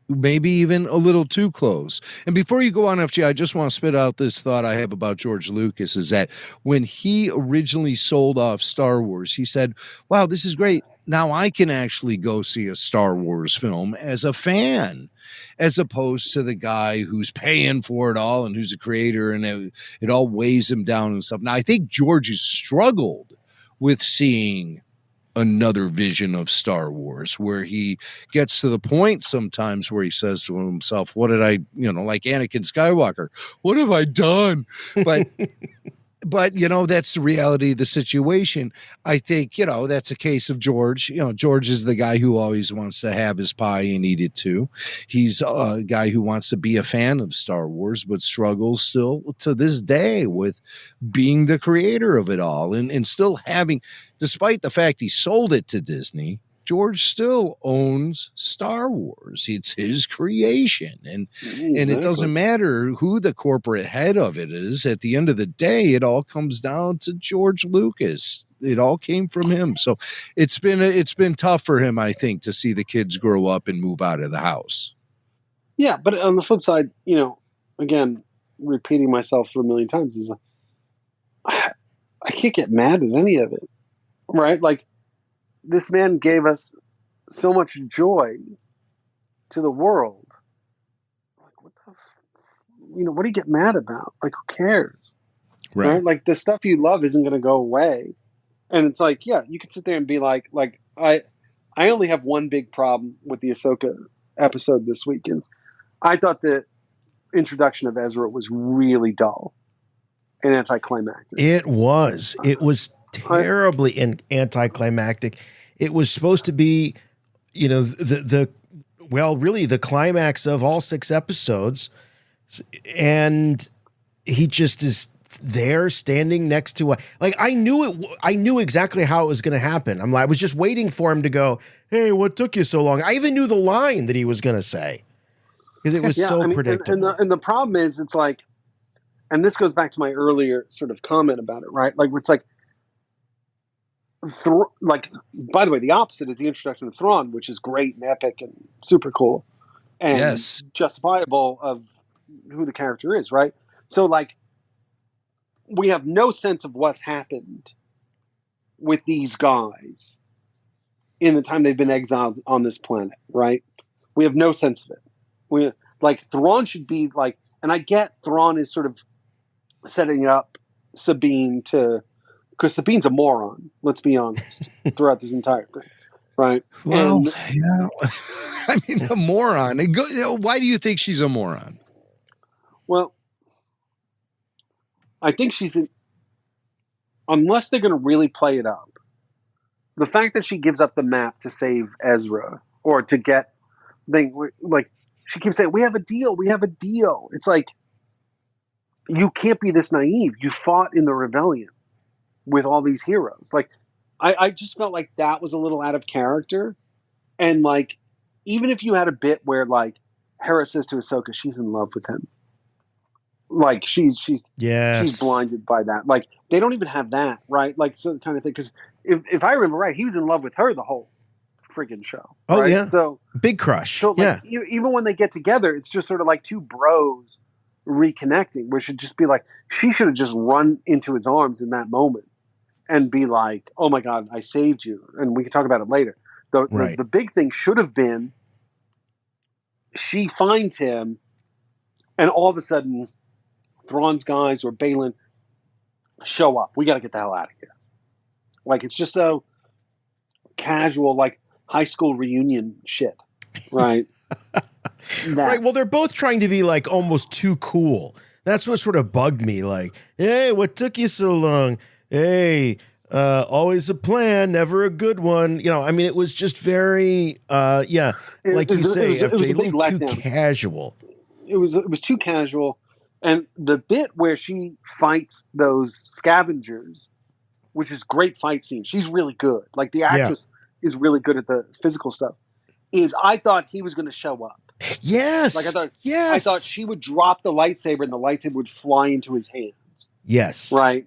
a little too close. And before you go on, FG, I just want to spit out this thought I have about George Lucas, is that when he originally sold off Star Wars, he said, wow, this is great. Now I can actually go see a Star Wars film as a fan, as opposed to the guy who's paying for it all and who's a creator, and it all weighs him down and stuff. Now, I think George has struggled with seeing another vision of Star Wars, where he gets to the point sometimes where he says to himself, what did I, like Anakin Skywalker, what have I done? But, that's the reality of the situation. I think, that's a case of George. George is the guy who always wants to have his pie and eat it too. He's a guy who wants to be a fan of Star Wars, but struggles still to this day with being the creator of it all, and still having, despite the fact he sold it to Disney, George still owns Star Wars. It's his creation. And it doesn't matter who the corporate head of it is. At the end of the day, it all comes down to George Lucas. It all came from him. So it's been tough for him, I think, to see the kids grow up and move out of the house. Yeah, but on the flip side, again, repeating myself for a million times, is I can't get mad at any of it, right? Like, this man gave us so much joy to the world. Like, what do you get mad about? Like, who cares? Right? Like, the stuff you love isn't going to go away. And it's like, yeah, you could sit there and be like I only have one big problem with the Ahsoka episode this week, is I thought the introduction of Ezra was really dull and anticlimactic. It was terribly anticlimactic. It was supposed to be, really the climax of all 6 episodes, and he just is there standing next to I knew exactly how it was going to happen. I was just waiting for him to go, "Hey, what took you so long?" I even knew the line that he was going to say, because it was predictable. And the problem is, it's like, and this goes back to my earlier sort of comment about it, right? Like, it's like, by the way, the opposite is the introduction of Thrawn, which is great and epic and super cool and justifiable of who the character is, right? So, like, we have no sense of what's happened with these guys in the time they've been exiled on this planet, right? We have no sense of it. Thrawn should be like, and I get Thrawn is sort of setting up Sabine because Sabine's a moron, let's be honest, throughout this entire thing, right? Well, yeah. I mean, a moron. Why do you think she's a moron? Well, I think unless they're going to really play it up, the fact that she gives up the map to save Ezra, or to get, she keeps saying, we have a deal. It's like, you can't be this naive. You fought in the rebellion with all these heroes. Like, I just felt like that was a little out of character. And like, even if you had a bit where like Hera says to Ahsoka, she's in love with him. Like, she's blinded by that. Like, they don't even have that, right? Like, so kind of thing. Because if I remember right, he was in love with her the whole friggin' show. Oh, right? yeah. So big crush. So like, even when they get together, it's just sort of like two bros reconnecting, which should just be like, she should have just run into his arms in that moment and be like, "Oh my God, I saved you," and we can talk about it later. The big thing should have been she finds him, and all of a sudden, Thrawn's guys or Balin show up. We got to get the hell out of here. Like, it's just so casual, like high school reunion shit, right? Right. Well, they're both trying to be like almost too cool. That's what sort of bugged me. Like, hey, what took you so long? Hey, always a plan, never a good one. You know, I mean, it was just very, like you say, FJ, a little too casual. It was too casual. And the bit where she fights those scavengers, which is great fight scene. She's really good. Like, the actress is really good at the physical stuff. I thought he was going to show up. Yes. Like, I thought she would drop the lightsaber and the lightsaber would fly into his hands. Yes. Right.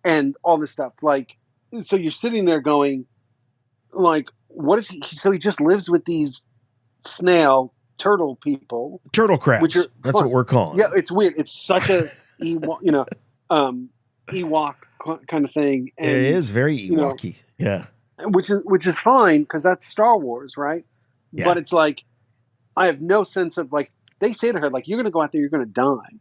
And all this stuff. Like, so you're sitting there going, like, what is he? So he just lives with these turtle people. Turtle crabs. That's what we're calling. Yeah, it's weird. It's such a Ewok kind of thing. And, it is very Ewok-y. Yeah. Which is fine because that's Star Wars, right? Yeah. But it's like, I have no sense of, like, they say to her, like, you're going to go out there, you're going to die,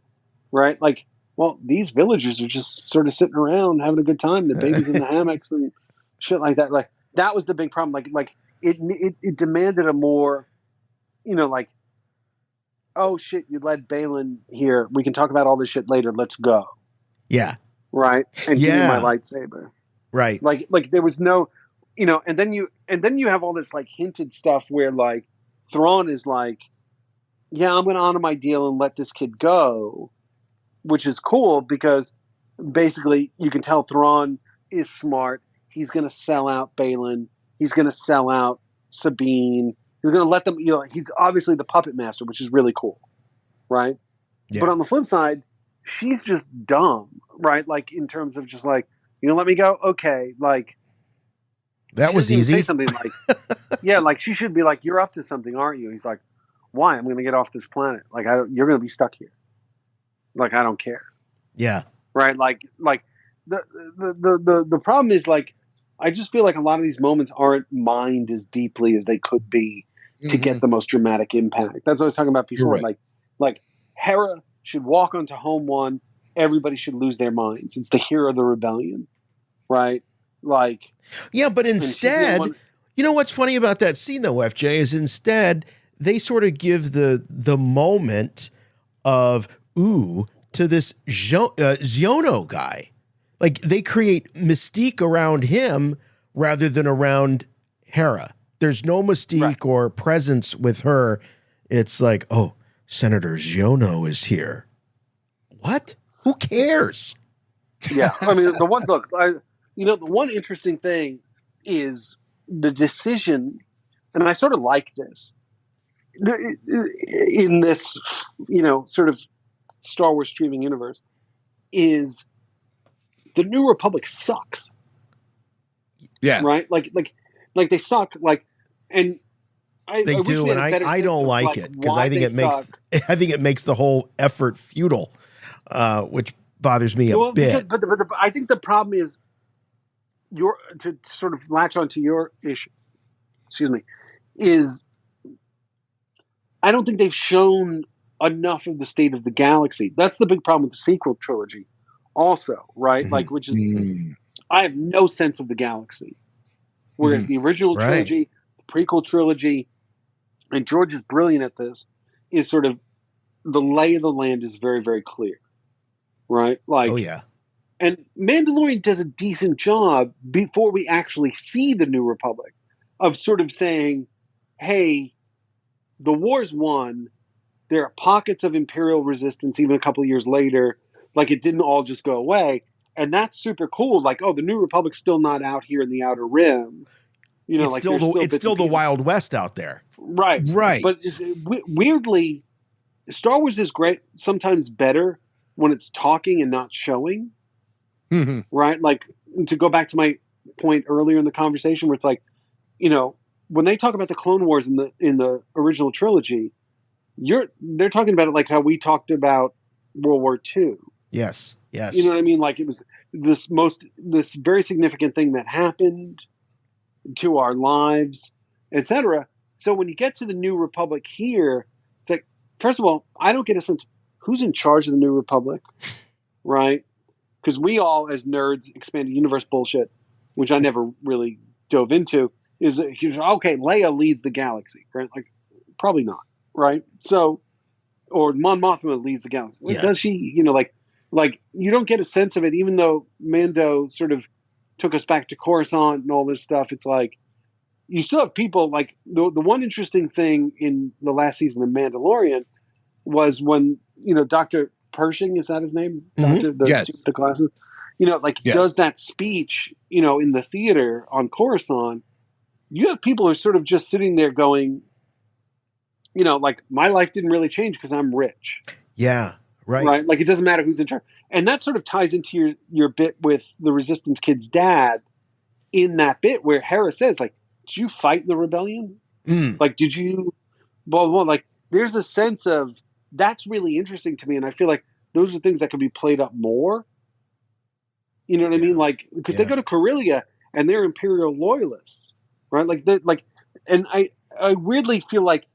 right? Like, well, these villagers are just sort of sitting around having a good time. The babies in the hammocks and shit like that. Like, that was the big problem. Like it demanded a more, like, oh shit, you led Balin here. We can talk about all this shit later. Let's go. Yeah. Right. And give me my lightsaber. Right. Like there was no, and then you have all this like hinted stuff where like Thrawn is like, yeah, I'm going to honor my deal and let this kid go, which is cool because basically you can tell Thrawn is smart. He's going to sell out Balin. He's going to sell out Sabine. He's going to let them, he's obviously the puppet master, which is really cool. Right. Yeah. But on the flip side, she's just dumb, right? Like in terms of just like, let me go. Okay. Like that was easy. Say something like, yeah, like she should be like, you're up to something, aren't you? He's like, why? I'm going to get off this planet. Like, you're going to be stuck here. Like, I don't care. Yeah. Right. Like the problem is like, I just feel like a lot of these moments aren't mined as deeply as they could be to get the most dramatic impact. That's what I was talking about before. Right. Like Hera should walk onto Home One. Everybody should lose their minds. It's the hero of the rebellion. Right. Like, yeah, but instead, what's funny about that scene though, FJ, is instead they sort of give the moment of to this Ziono guy. Like they create mystique around him rather than around Hera. There's no mystique or presence with her. It's like, oh, Senator Ziono is here. What? Who cares? Yeah, I mean, the one interesting thing is the decision, and I sort of like this in this, sort of Star Wars streaming universe, is the New Republic sucks. Yeah. Right? Like they suck. Like, and I do, and I don't like it because I think it makes the whole effort futile, which bothers me a bit. But I think the problem is to sort of latch onto your issue. Excuse me, is I don't think they've shown enough of the state of the galaxy. That's the big problem with the sequel trilogy. Also, right? Like, which is, I have no sense of the galaxy. Whereas the original trilogy, the prequel trilogy, and George is brilliant at this, is sort of the lay of the land is very, very clear. Right? Like, oh, yeah. And Mandalorian does a decent job before we actually see the New Republic of sort of saying, hey, the war's won. There are pockets of Imperial resistance even a couple of years later. Like, it didn't all just go away. And that's super cool. Like, oh, the New Republic's still not out here in the Outer Rim. It's still the Wild West out there. Right. Right. But weirdly, Star Wars is great, sometimes better when it's talking and not showing. Mm-hmm. Right? Like, to go back to my point earlier in the conversation where it's like, when they talk about the Clone Wars in the original trilogy, they're talking about it like how we talked about World War II. Yes. Yes. You know what I mean? Like it was this very significant thing that happened to our lives, etc. So when you get to the New Republic here, it's like, first of all, I don't get a sense who's in charge of the New Republic, right? Because we all, as nerds, expanded universe bullshit, which I never really dove into, is okay, Leia leads the galaxy, right? Like, probably not, right? So, or Mon Mothma leads the galaxy. Yeah. Does she? You know, like you don't get a sense of it, even though Mando sort of took us back to Coruscant and all this stuff. It's like you still have people like the one interesting thing in the last season of Mandalorian was when, you know, Dr. Pershing, is that his name? Doctor, the glasses, you know, like does that speech, you know, in the theater on Coruscant. You have people who are sort of just sitting there going, you know, like my life didn't really change because I'm rich. Yeah. Right. Right. Like it doesn't matter who's in charge. And that sort of ties into your bit with the Resistance kid's dad in that bit where Hera says, like, did you fight in the rebellion? Like, did you, blah, blah, blah. Like, there's a sense of, that's really interesting to me. And I feel like those are things that could be played up more. You know what I mean? Like, because they go to Corellia and they're Imperial loyalists, right? And I weirdly feel like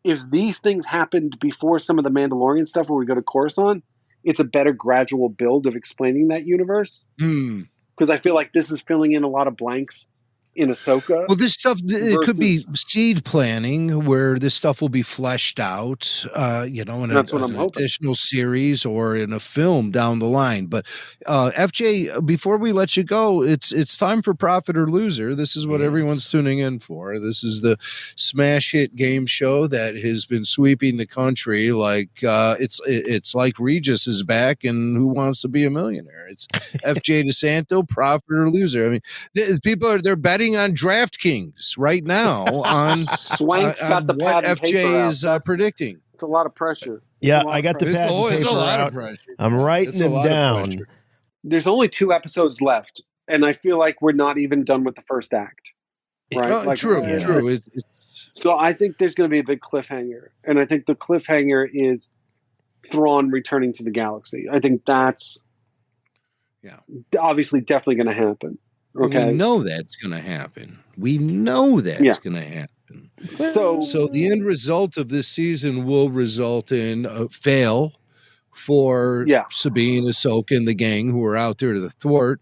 if these things happened before some of the Mandalorian stuff where we go to Coruscant, it's a better gradual build of explaining that universe. Because I feel like this is filling in a lot of blanks in Ahsoka. Well, this stuff, it could be seed planning where this stuff will be fleshed out, you know, in an additional series or in a film down the line. But FJ, before we let you go, it's time for Profit or Loser. This is what everyone's tuning in for. This is the smash hit game show that has been sweeping the country. Like it's like Regis is back and Who Wants to Be a Millionaire? It's FJ DeSanto, Profit or Loser. I mean, people they're betting on DraftKings right now on Swank's got the what pad and paper FJ out. is predicting. It's a lot of pressure. Yeah, I got the pad and paper It's a lot out. of pressure. I'm writing them down. There's only 2 episodes left, and I feel like we're not even done with the first act. Right? True. So I think there's going to be a big cliffhanger, and I think the cliffhanger is Thrawn returning to the galaxy. I think that's obviously definitely going to happen. Okay, we know that's going to happen. We know that's going to happen. So the end result of this season will result in a fail for Sabine, Ahsoka, and the gang who are out there to thwart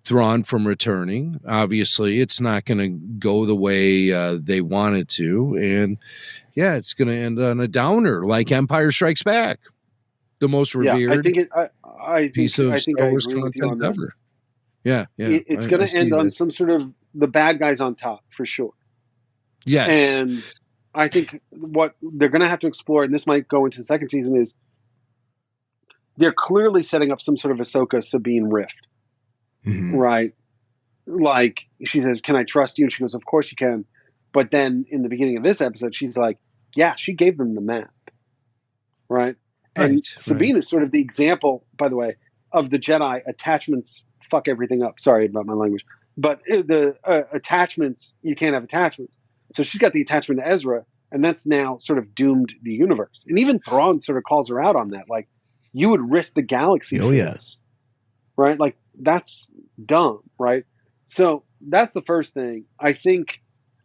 Thrawn from returning. Obviously, it's not going to go the way they want it to, and it's going to end on a downer, like Empire Strikes Back, the most revered piece of Star Wars content ever. Yeah. It's going to end on some sort of the bad guys on top for sure. Yes. And I think what they're going to have to explore, and this might go into the second season, is they're clearly setting up some sort of Ahsoka Sabine rift. Right? Like she says, "Can I trust you?" And she goes, "Of course you can." But then in the beginning of this episode, she's like, "Yeah, she gave them the map." Right? And Sabine is sort of the example, by the way, of the Jedi attachments fuck everything up. Sorry about my language. But the attachments, you can't have attachments. So she's got the attachment to Ezra, and that's now sort of doomed the universe. And even Thrawn sort of calls her out on that. Like, you would risk the galaxy for this. Right? Like, that's dumb, right? So that's the first thing. I think...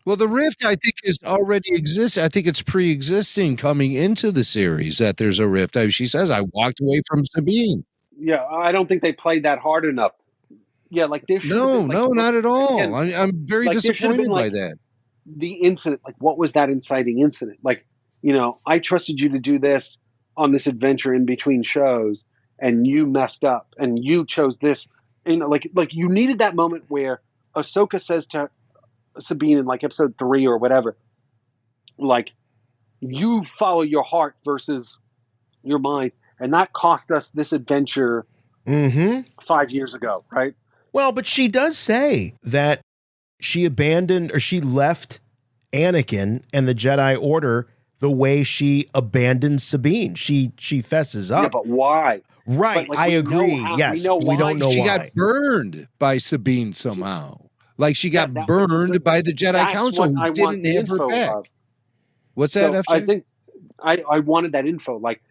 Well, the rift, I think, is already exists. I think it's pre-existing coming into the series that there's a rift. She says, I walked away from Sabine. Yeah, I don't think they played that hard enough. Yeah, like there should No, have been, like, not at all. and, I'm very disappointed by that. The incident, like what was that inciting incident? Like, you know, I trusted you to do this on this adventure in between shows, and you messed up, and you chose this. You know, like you needed that moment where Ahsoka says to Sabine in like episode 3 or whatever, like, you follow your heart versus your mind, and that cost us this adventure 5 years ago, right? Well, but she does say that she abandoned or she left Anakin and the Jedi Order the way she abandoned Sabine. She fesses up. Yeah, but why? Right, but, like, I agree. Yes, we don't know she why. got burned by Sabine somehow. Like she got burned by the Jedi Council who didn't have her back. What's that, FJ? I think I wanted that info. Like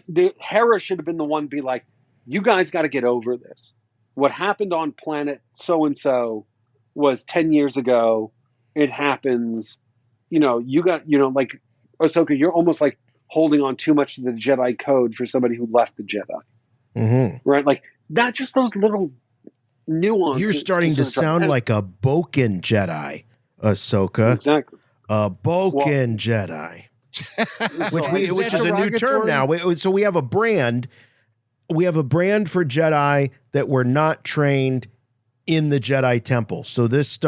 the Hera should have been the one to be like, you guys got to get over this. What happened on planet so-and-so was 10 years ago. It happens. You got, like, Ahsoka, you're almost like holding on too much to the Jedi code for somebody who left the Jedi. Mm-hmm. Right? Like, not just those little nuances. You're starting to sound like a Boken Jedi, Ahsoka. Exactly. A Boken Jedi. which is a new term now. So we have a brand. We have a brand for Jedi that were not trained in the Jedi Temple. So this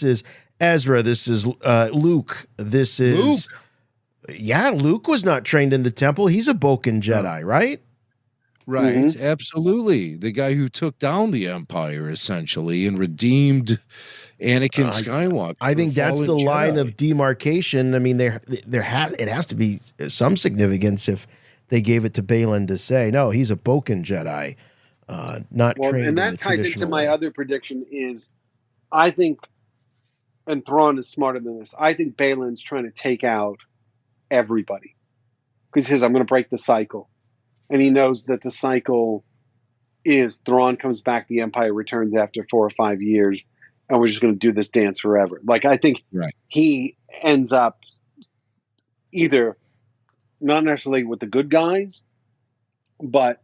is Ezra. This is Luke. This is Luke. Yeah, Luke was not trained in the Temple. He's a Boken Jedi, right? Right, absolutely. The guy who took down the Empire essentially and redeemed Anakin Skywalker. I think that's the line of demarcation. I mean, it has to be some significance if they gave it to Balin to say, no, he's a Boken Jedi, not trained. And that ties into my other prediction is, I think, and Thrawn is smarter than this. I think Balin's trying to take out everybody because he says, I'm going to break the cycle. And he knows that the cycle is Thrawn comes back, the Empire returns after 4 or 5 years, and we're just going to do this dance forever. Like, I think he ends up either not necessarily with the good guys, but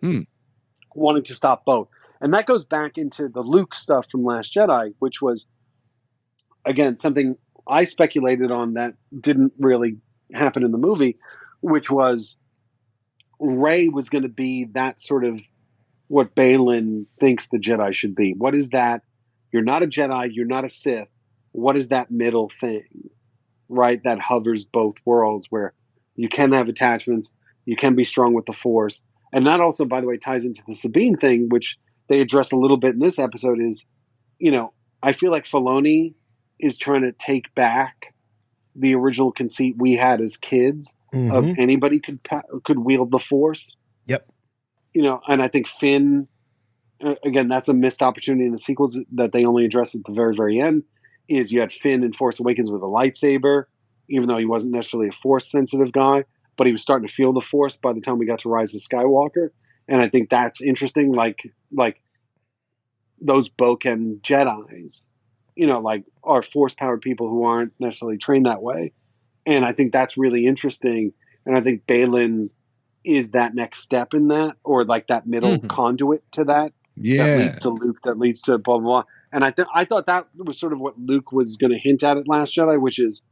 wanting to stop both. And that goes back into the Luke stuff from Last Jedi, which was, again, something I speculated on that didn't really happen in the movie, which was Rey was going to be that sort of what Balin thinks the Jedi should be. What is that? You're not a Jedi. You're not a Sith. What is that middle thing, right? That hovers both worlds where you can have attachments. You can be strong with the Force. And that also, by the way, ties into the Sabine thing, which they address a little bit in this episode is, I feel like Filoni is trying to take back the original conceit we had as kids of anybody could wield the Force. Yep. And I think Finn, again, that's a missed opportunity in the sequels that they only address at the very, very end, is you had Finn in Force Awakens with a lightsaber, even though he wasn't necessarily a Force-sensitive guy, but he was starting to feel the Force by the time we got to Rise of Skywalker. And I think that's interesting, like those Boken Jedis, like are Force-powered people who aren't necessarily trained that way. And I think that's really interesting. And I think Balin is that next step in that, or like that middle conduit to that. Yeah. That leads to Luke, that leads to blah, blah, blah. And I thought that was sort of what Luke was going to hint at Last Jedi, which is,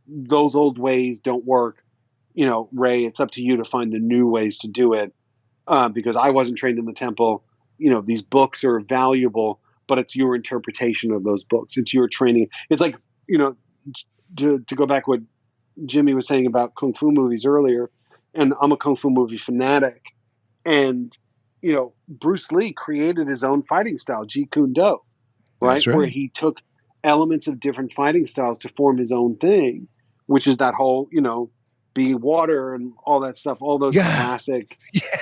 those old ways don't work. Rey, it's up to you to find the new ways to do it. Because I wasn't trained in the Temple. These books are valuable, but it's your interpretation of those books. It's your training. It's like, to go back what Jimmy was saying about Kung Fu movies earlier, and I'm a Kung Fu movie fanatic. And, Bruce Lee created his own fighting style, Jeet Kune Do, right? Where he took elements of different fighting styles to form his own thing, which is that whole, be water and all that stuff, all those classic,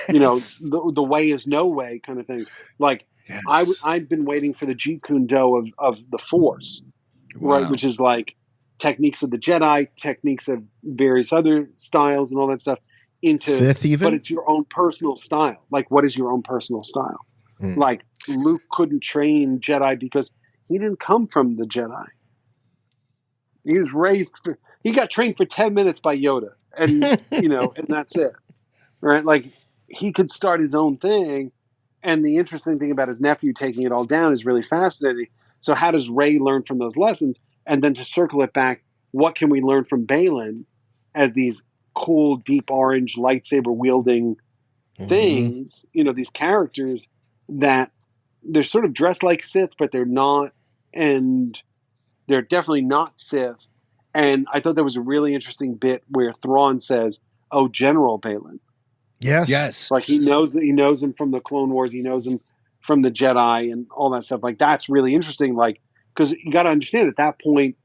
the way is no way kind of thing. Like, I've been waiting for the Jeet Kune Do of the Force, right? Which is like techniques of the Jedi, techniques of various other styles and all that stuff into Sith even? But it's your own personal style. Like, what is your own personal style? Like, Luke couldn't train Jedi because he didn't come from the Jedi. He was raised, he got trained for 10 minutes by Yoda, and, and that's it. Right? Like, he could start his own thing. And the interesting thing about his nephew taking it all down is really fascinating. So how does Rey learn from those lessons? And then to circle it back, what can we learn from Balin as these cool, deep orange lightsaber wielding things, these characters that they're sort of dressed like Sith, but they're not, and they're definitely not Sith. And I thought that was a really interesting bit where Thrawn says, "Oh, General Balin." Yes. Like, he knows him from the Clone Wars. He knows him from the Jedi and all that stuff. Like, that's really interesting. Like, because you got to understand, at that point,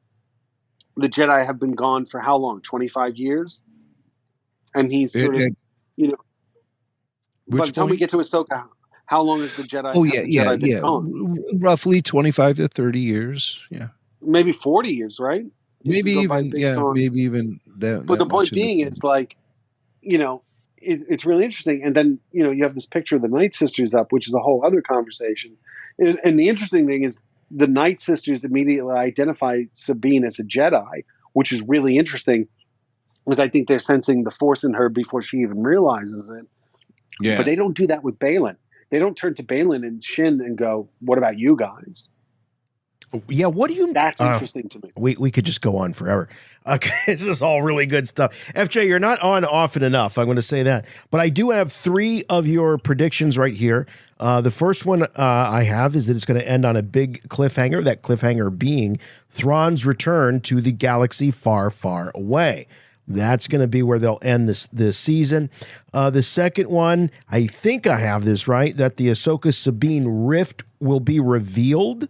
the Jedi have been gone for how long? 25 years? And he's sort of, by the time we get to Ahsoka, how long is the Jedi? Jedi been gone? Roughly 25 to 30 years. Yeah. Maybe 40 years, right? Maybe even, maybe even that. But the point being, it's like, it's really interesting. And then, you have this picture of the Night Sisters up, which is a whole other conversation. And the interesting thing is the Night Sisters immediately identify Sabine as a Jedi, which is really interesting because I think they're sensing the Force in her before she even realizes it. Yeah. But they don't do that with Balin. They don't turn to Balin and Shin and go, "What about you guys?" Yeah, what do you? That's interesting to me. We could just go on forever. This is all really good stuff. FJ, you're not on often enough. I'm going to say that, but I do have 3 of your predictions right here. The first one I have is that it's going to end on a big cliffhanger. That cliffhanger being Thrawn's return to the galaxy far, far away. That's going to be where they'll end this season. The second one, I think I have this right, that the Ahsoka Sabine rift will be revealed.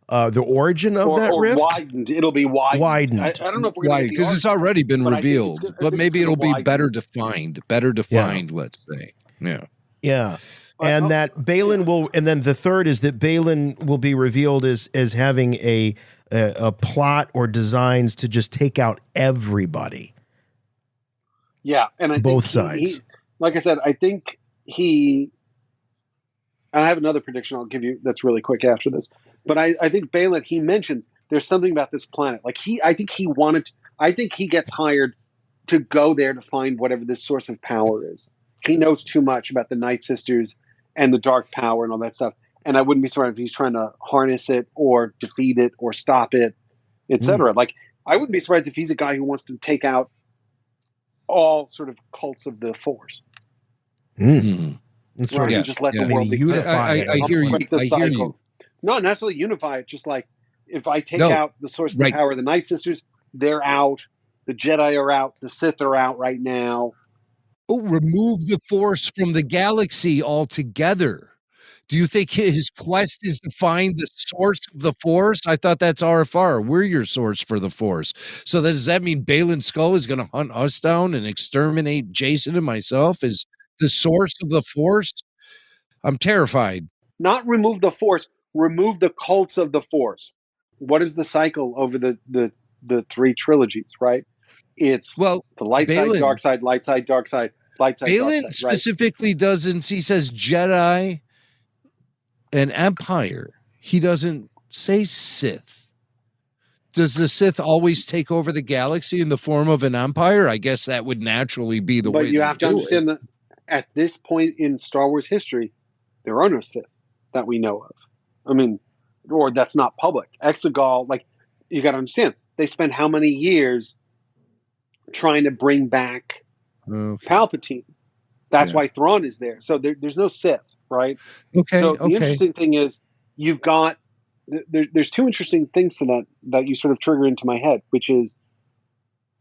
The origin of that rift? Widened. It'll be widened. I don't know if we're going to because it's already been revealed, but maybe it'll be better defined. Let's say. Yeah. Yeah. And that Balin will, and then the third is that Balin will be revealed as having a plot or designs to just take out everybody. Yeah, and I both think sides. Like I said, I think he. I have another prediction I'll give you that's really quick after this, but I think Balin, he mentions there's something about this planet. Like I think he gets hired to go there to find whatever this source of power is. He knows too much about the Night Sisters and the dark power and all that stuff. And I wouldn't be surprised if he's trying to harness it or defeat it or stop it, etc. Like I wouldn't be surprised if he's a guy who wants to take out all sort of cults of the Force. Sort of just let the world unify. I hear you. I hear you. Not necessarily unify it, just like if I take out the source of the power of the Night Sisters, they're out. The Jedi are out. The Sith are out right now. Oh, remove the Force from the galaxy altogether. Do you think his quest is to find the source of the Force? I thought that's RFR. We're your source for the Force. So does that mean Balin Skull is going to hunt us down and exterminate Jason and myself as the source of the Force? I'm terrified. Not remove the Force, remove the cults of the Force. What is the cycle over the 3 trilogies, right? It's the light side, dark side, light side, dark side, light side, Balin dark side, right? specifically doesn't, he says Jedi and Empire. He doesn't say Sith. Does the Sith always take over the galaxy in the form of an empire? I guess that would naturally be the way. But you have to understand that at this point in Star Wars history, there are no Sith that we know of. I mean, or that's not public. Exegol, like, you got to understand, they spent how many years trying to bring back Palpatine? That's why Thrawn is there. So there's no Sith, right? Okay. So the interesting thing is, you've got there's 2 interesting things to that you sort of trigger into my head, which is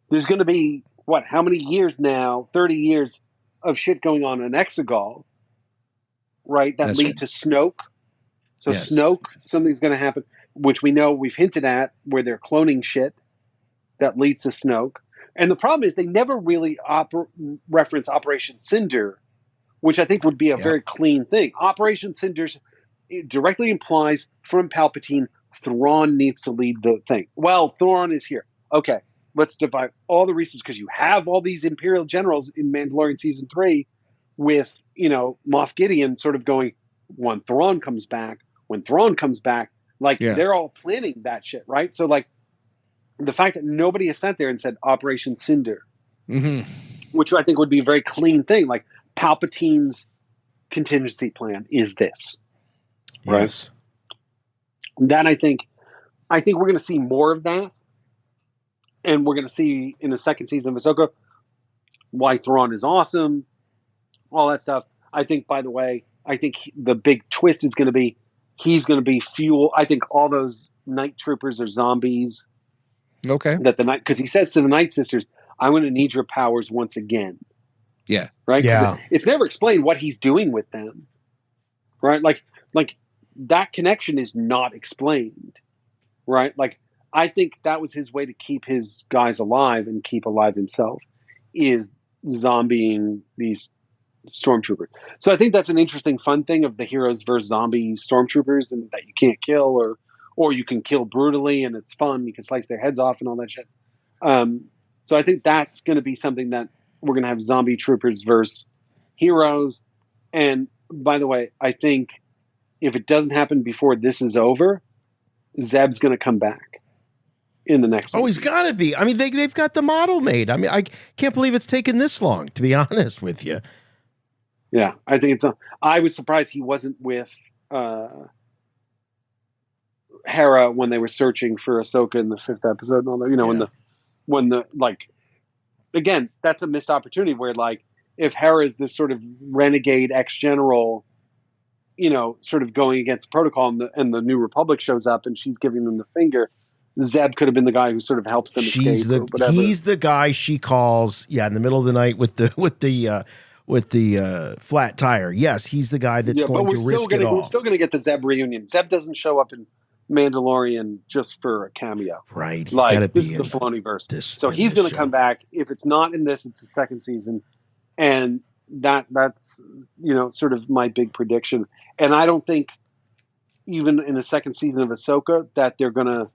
there's going to be how many years now? 30 years of shit going on in Exegol, right? That lead to Snoke. So Snoke, something's going to happen, which we know we've hinted at, where they're cloning shit that leads to Snoke. And the problem is they never really reference Operation Cinder, which I think would be a very clean thing. Operation Cinder directly implies from Palpatine, Thrawn needs to lead the thing. Well, Thrawn is here. Okay, let's divide all the reasons, because you have all these Imperial generals in Mandalorian Season 3 with, Moff Gideon sort of going, when Thrawn comes back, they're all planning that shit, right? So, like, the fact that nobody has sat there and said Operation Cinder, which I think would be a very clean thing. Like, Palpatine's contingency plan is this, right? Yes. That I think we're going to see more of that, and we're going to see in the second season of Ahsoka why Thrawn is awesome, all that stuff. I think, by the way, the big twist is going to be he's going to be fuel. I think all those night troopers are zombies. Okay. Because he says to the Night Sisters, "I'm going to need your powers once again." Yeah. Right. Yeah. It's never explained what he's doing with them. Right. Like that connection is not explained. Right. Like, I think that was his way to keep his guys alive and keep alive himself, is zombieing these stormtroopers. So I think that's an interesting, fun thing of the heroes versus zombie stormtroopers, and that you can't kill, or you can kill brutally, and it's fun. You can slice their heads off and all that shit. So I think that's going to be something that we're going to have zombie troopers versus heroes. And by the way, I think if it doesn't happen before this is over, Zeb's going to come back in the next. Oh, he's got to be. I mean, they've got the model made. I mean, I can't believe it's taken this long, to be honest with you. Yeah, I think I was surprised he wasn't with Hera when they were searching for Ahsoka in the 5th episode and all that. You know, when the like, again, that's a missed opportunity where, like, if Hera is this sort of renegade ex-general, you know, sort of going against protocol, and the New Republic shows up and she's giving them the finger, Zeb could have been the guy who sort of helps them escape. He's the guy she calls, in the middle of the night with the flat tire. Yes, he's the guy that's going to risk it all. We're still going to get the Zeb reunion. Zeb doesn't show up in Mandalorian just for a cameo. Right. Like, this is the Filoniverse. So he's going to come back. If it's not in this, it's the 2nd season. And that's, you know, sort of my big prediction. And I don't think even in the 2nd season of Ahsoka that they're going to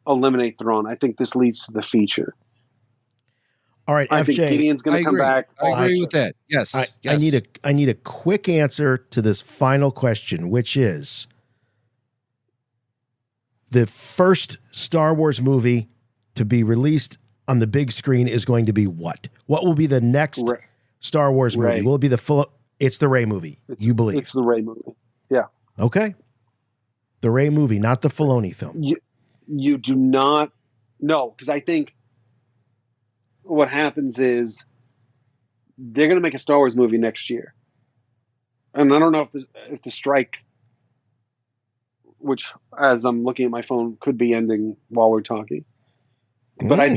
eliminate Thrawn. I think this leads to the feature. All right, I think Gideon's going to come back. I agree with that. Yes. I need a quick answer to this final question, which is the first Star Wars movie to be released on the big screen is going to be what? What will be the next Star Wars movie? Rey. Will it be it's the Rey movie, you believe? It's the Rey movie. Yeah. Okay. The Rey movie, not the Filoni film. You do not know, because I think what happens is they're going to make a Star Wars movie next year. And I don't know if the strike, which, as I'm looking at my phone, could be ending while we're talking. But I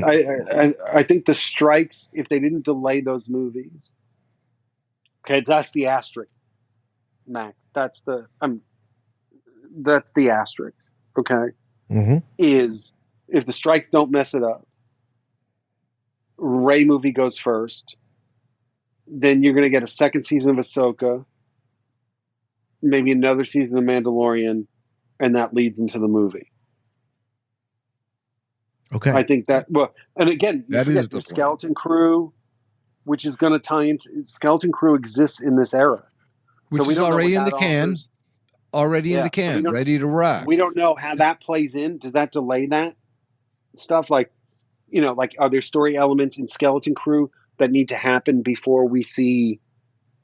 think the strikes, if they didn't delay those movies, okay, that's the asterisk, Mac. That's the asterisk. Okay, is if the strikes don't mess it up, Rey movie goes first. Then you're going to get a 2nd season of Ahsoka, maybe another season of Mandalorian, and that leads into the movie. Okay. I think that, well, and again, that is the Skeleton Crew, which is going to tie into Skeleton Crew exists in this era. Which is already in the can. Already in the can, ready to rock. We don't know how that plays in. Does that delay that stuff? Like, you know, like, are there story elements in Skeleton Crew that need to happen before we see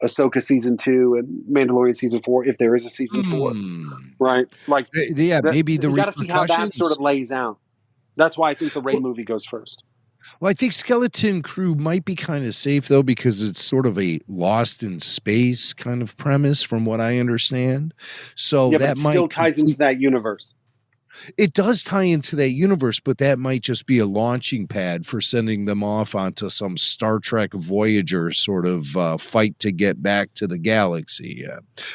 Ahsoka season 2 and Mandalorian season 4, if there is a season 4, right? Like, maybe the we got to see how that sort of lays out. That's why I think the Rey movie goes first. Well, I think Skeleton Crew might be kind of safe, though, because it's sort of a Lost in Space kind of premise, from what I understand. So that might still ties into that universe. It does tie into that universe, but that might just be a launching pad for sending them off onto some Star Trek Voyager sort of fight to get back to the galaxy.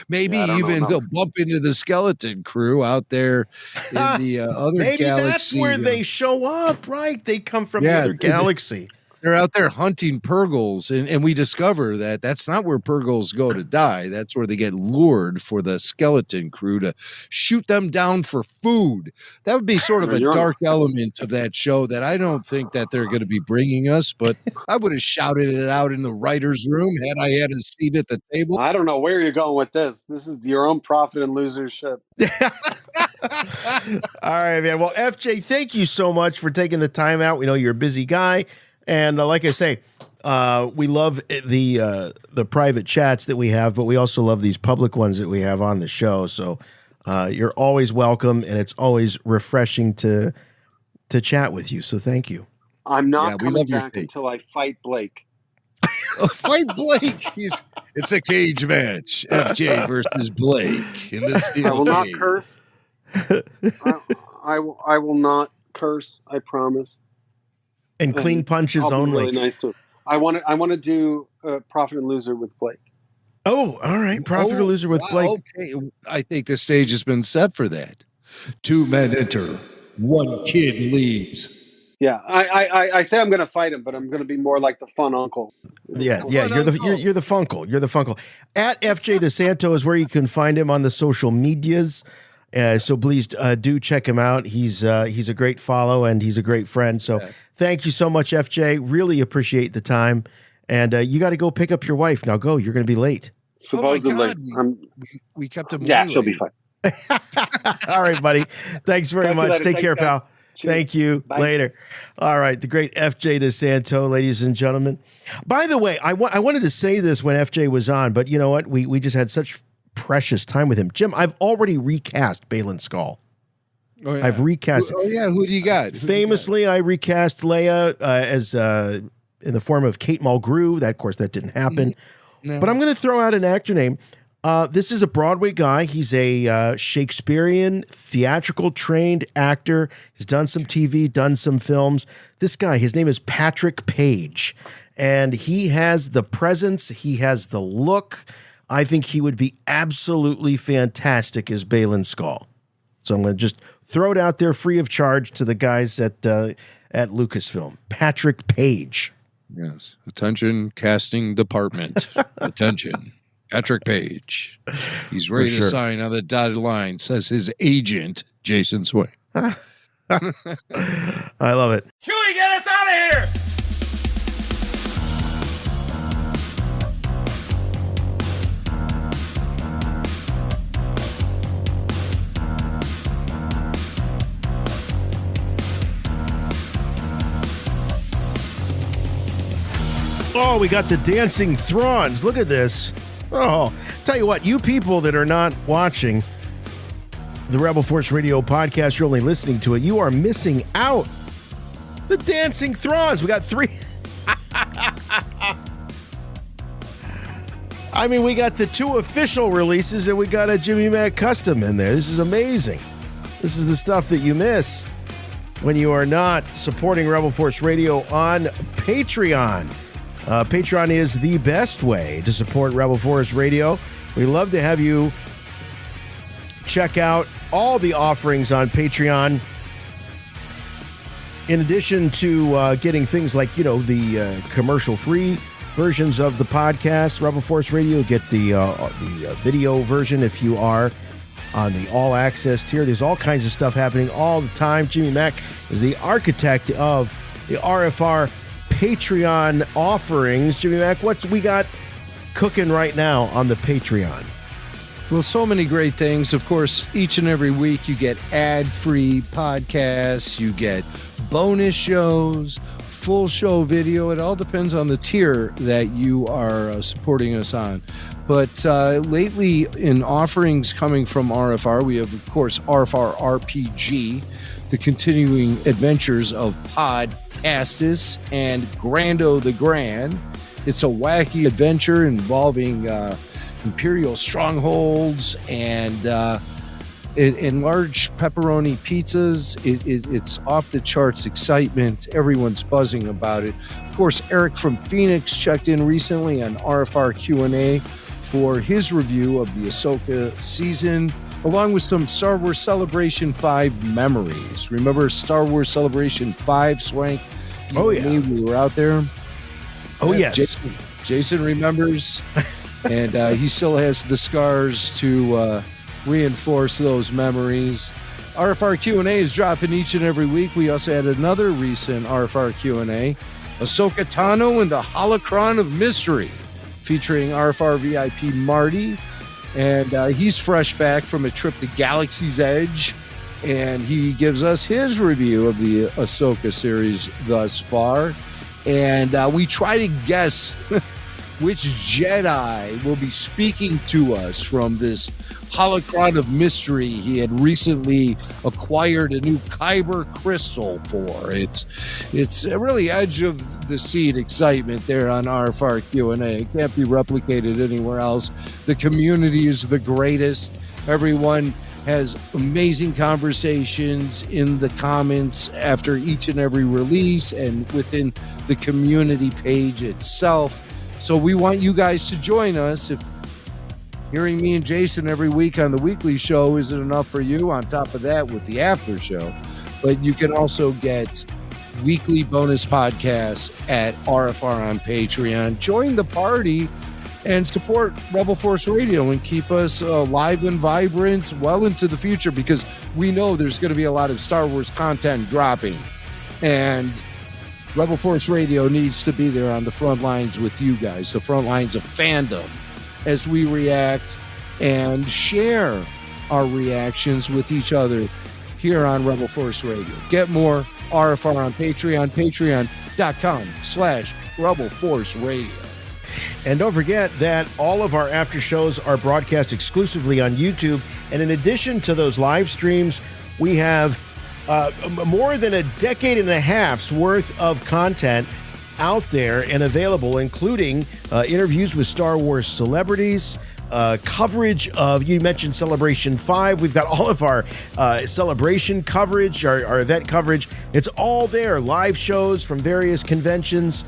Maybe even they'll bump into the Skeleton Crew out there in the other maybe galaxy. That's where they show up, right? They come from the other galaxy. They're out there hunting Purgles, and we discover that that's not where Purgles go to die. That's where they get lured for the Skeleton Crew to shoot them down for food. That would be sort of a dark element of that show that I don't think that they're going to be bringing us, but I would have shouted it out in the writer's room had I had a seat at the table. I don't know where you're going with this. This is your own profit and loser shit. All right, man. Well, FJ, thank you so much for taking the time out. We know you're a busy guy. And like I say, we love the private chats that we have, but we also love these public ones that we have on the show. So you're always welcome, and it's always refreshing to chat with you. So thank you. I'm not coming back until I fight Blake. Fight Blake. It's a cage match. FJ versus Blake in this. I will not curse. I will not curse. I promise. And clean punches only. Really nice too. I want to do Profit and Loser with Blake. Oh, all right. Profit or Loser with Blake. Okay. I think the stage has been set for that. 2 men enter, 1 kid leaves. Yeah, I say I'm going to fight him, but I'm going to be more like the fun uncle. Yeah. You're the Funkle. You're the Funkle. At FJ DeSanto is where you can find him on the social medias. So please do check him out. He's a great follow and he's a great friend. So thank you so much, FJ. Really appreciate the time. And you got to go pick up your wife. Now go. You're going to be late. Supposedly. We kept him. Yeah, she'll be fine. All right, buddy. Thanks very Talk to you much. later. Take Thanks, care, guys. pal. Cheers. Thank you. Bye. Later. All right. The great FJ DeSanto, ladies and gentlemen. By the way, I wanted to say this when FJ was on, but you know what? We just had such precious time with him. Jim, I've already recast Balin Skull. Oh, yeah. I've recast. Who do you got? Famously, I recast Leia as in the form of Kate Mulgrew. That, of course, that didn't happen. No. But I'm going to throw out an actor name. This is a Broadway guy. He's a Shakespearean theatrical trained actor. He's done some TV, done some films. This guy, his name is Patrick Page, and he has the presence. He has the look. I think he would be absolutely fantastic as Balin Skull. So I'm going to just throw it out there free of charge to the guys at Lucasfilm. Patrick Page. Yes. Attention, casting department. Attention. Patrick Page. He's ready to sign on the dotted line, says his agent, Jason Swing. I love it. Chewie, get us out of here! Oh, we got the dancing Thrawns. Look at this. Oh, tell you what, you people that are not watching the Rebel Force Radio podcast, you're only listening to it, you are missing out. The dancing Thrawns. We got 3. I mean, we got the 2 official releases and we got a Jimmy Mac custom in there. This is amazing. This is the stuff that you miss when you are not supporting Rebel Force Radio on Patreon. Patreon is the best way to support Rebel Force Radio. We love to have you check out all the offerings on Patreon. In addition to getting things like, the commercial-free versions of the podcast, Rebel Force Radio, get the video version if you are on the all-access tier. There's all kinds of stuff happening all the time. Jimmy Mac is the architect of the RFR Patreon offerings. Jimmy Mac, what's we got cooking right now on the Patreon? Well, so many great things. Of course, each and every week you get ad-free podcasts, you get bonus shows, full show video. It all depends on the tier that you are supporting us on. But lately, in offerings coming from RFR, we have, of course, RFR RPG, the continuing adventures of Podcastus and Grando the Grand. It's a wacky adventure involving Imperial strongholds and large pepperoni pizzas. It's off the charts excitement. Everyone's buzzing about it. Of course, Eric from Phoenix checked in recently on RFR Q&A for his review of the AHSOKA season, along with some Star Wars Celebration 5 memories. Remember Star Wars Celebration 5, Swank? Oh, yeah. We were out there. Oh, yes. Jason remembers, and he still has the scars to reinforce those memories. RFR Q&A is dropping each and every week. We also had another recent RFR Q&A, Ahsoka Tano and the Holocron of Mystery, featuring RFR VIP Marty. And he's fresh back from a trip to Galaxy's Edge, and he gives us his review of the Ahsoka series thus far. And we try to guess which Jedi will be speaking to us from this holocron of mystery he had recently acquired a new Kyber crystal for. It's really edge of the seat excitement there on RFR Q&A. It can't be replicated anywhere else. The community is the greatest. Everyone has amazing conversations in the comments after each and every release and within the community page itself. So we want you guys to join us. If hearing me and Jason every week on the weekly show isn't enough for you, on top of that with the after show, but you can also get weekly bonus podcasts at RFR on Patreon. Join the party and support Rebel Force Radio and keep us alive and vibrant well into the future, because we know there's going to be a lot of Star Wars content dropping. And Rebel Force Radio needs to be there on the front lines with you guys, the front lines of fandom, as we react and share our reactions with each other here on Rebel Force Radio. Get more RFR on Patreon, patreon.com/Rebel Force Radio. And don't forget that all of our after shows are broadcast exclusively on YouTube. And in addition to those live streams, we have more than a decade and a half's worth of content out there and available, including interviews with Star Wars celebrities, coverage of, you mentioned Celebration 5. We've got all of our celebration coverage, our event coverage. It's all there. Live shows from various conventions.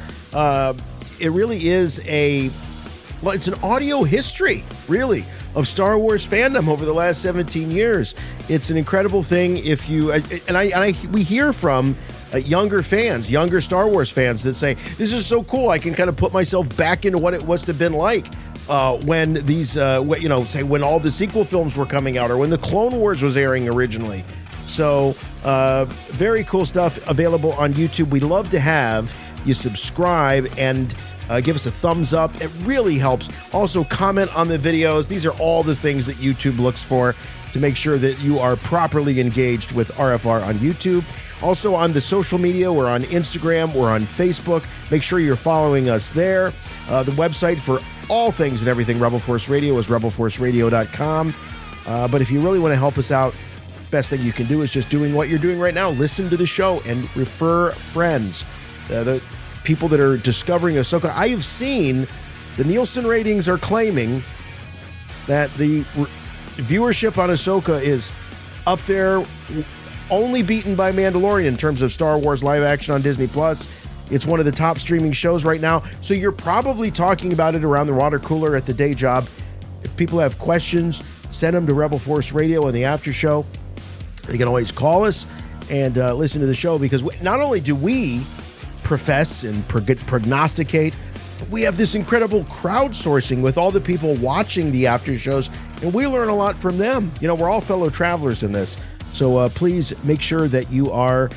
It really is it's an audio history, really, of Star Wars fandom over the last 17 years. It's an incredible thing. If you, we hear from younger fans, younger Star Wars fans that say, this is so cool. I can kind of put myself back into what it must have been like when these, say when all the sequel films were coming out or when the Clone Wars was airing originally. So very cool stuff available on YouTube. We'd love to have you subscribe and give us a thumbs up. It really helps. Also, comment on the videos. These are all the things that YouTube looks for to make sure that you are properly engaged with RFR on YouTube. Also on the social media, we're on Instagram, we're on Facebook. Make sure you're following us there. The website for all things and everything Rebel Force Radio is rebelforceradio.com. But if you really want to help us out, best thing you can do is just doing what you're doing right now. Listen to the show and refer friends. The people that are discovering Ahsoka. I have seen the Nielsen ratings are claiming that the viewership on Ahsoka is up there, only beaten by Mandalorian in terms of Star Wars live action on Disney+. It's one of the top streaming shows right now. So you're probably talking about it around the water cooler at the day job. If people have questions, send them to Rebel Force Radio in the after show. They can always call us and listen to the show, because not only do we profess and prognosticate, but we have this incredible crowdsourcing with all the people watching the after shows, and we learn a lot from them. You know, we're all fellow travelers in this. So please make sure that you are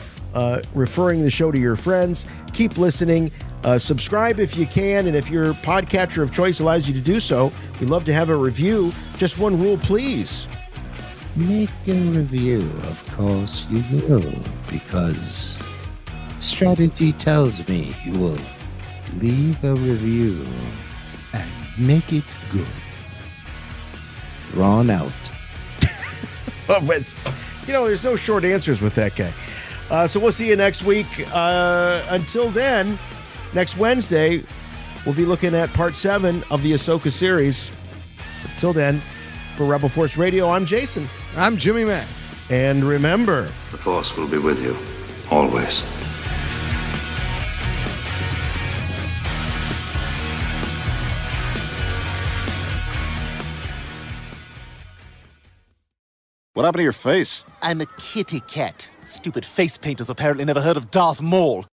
referring the show to your friends. Keep listening. Subscribe if you can, and if your podcatcher of choice allows you to do so, we'd love to have a review. Just one rule, please. Make a review, of course you will, because strategy tells me you will leave a review and make it good. Drawn out. There's no short answers with that guy. So we'll see you next week. Until then, next Wednesday, we'll be looking at part 7 of the Ahsoka series. Until then, for Rebel Force Radio, I'm Jason. I'm Jimmy Mack. And remember, The Force will be with you, always. What happened to your face? I'm a kitty cat. Stupid face painters apparently never heard of Darth Maul.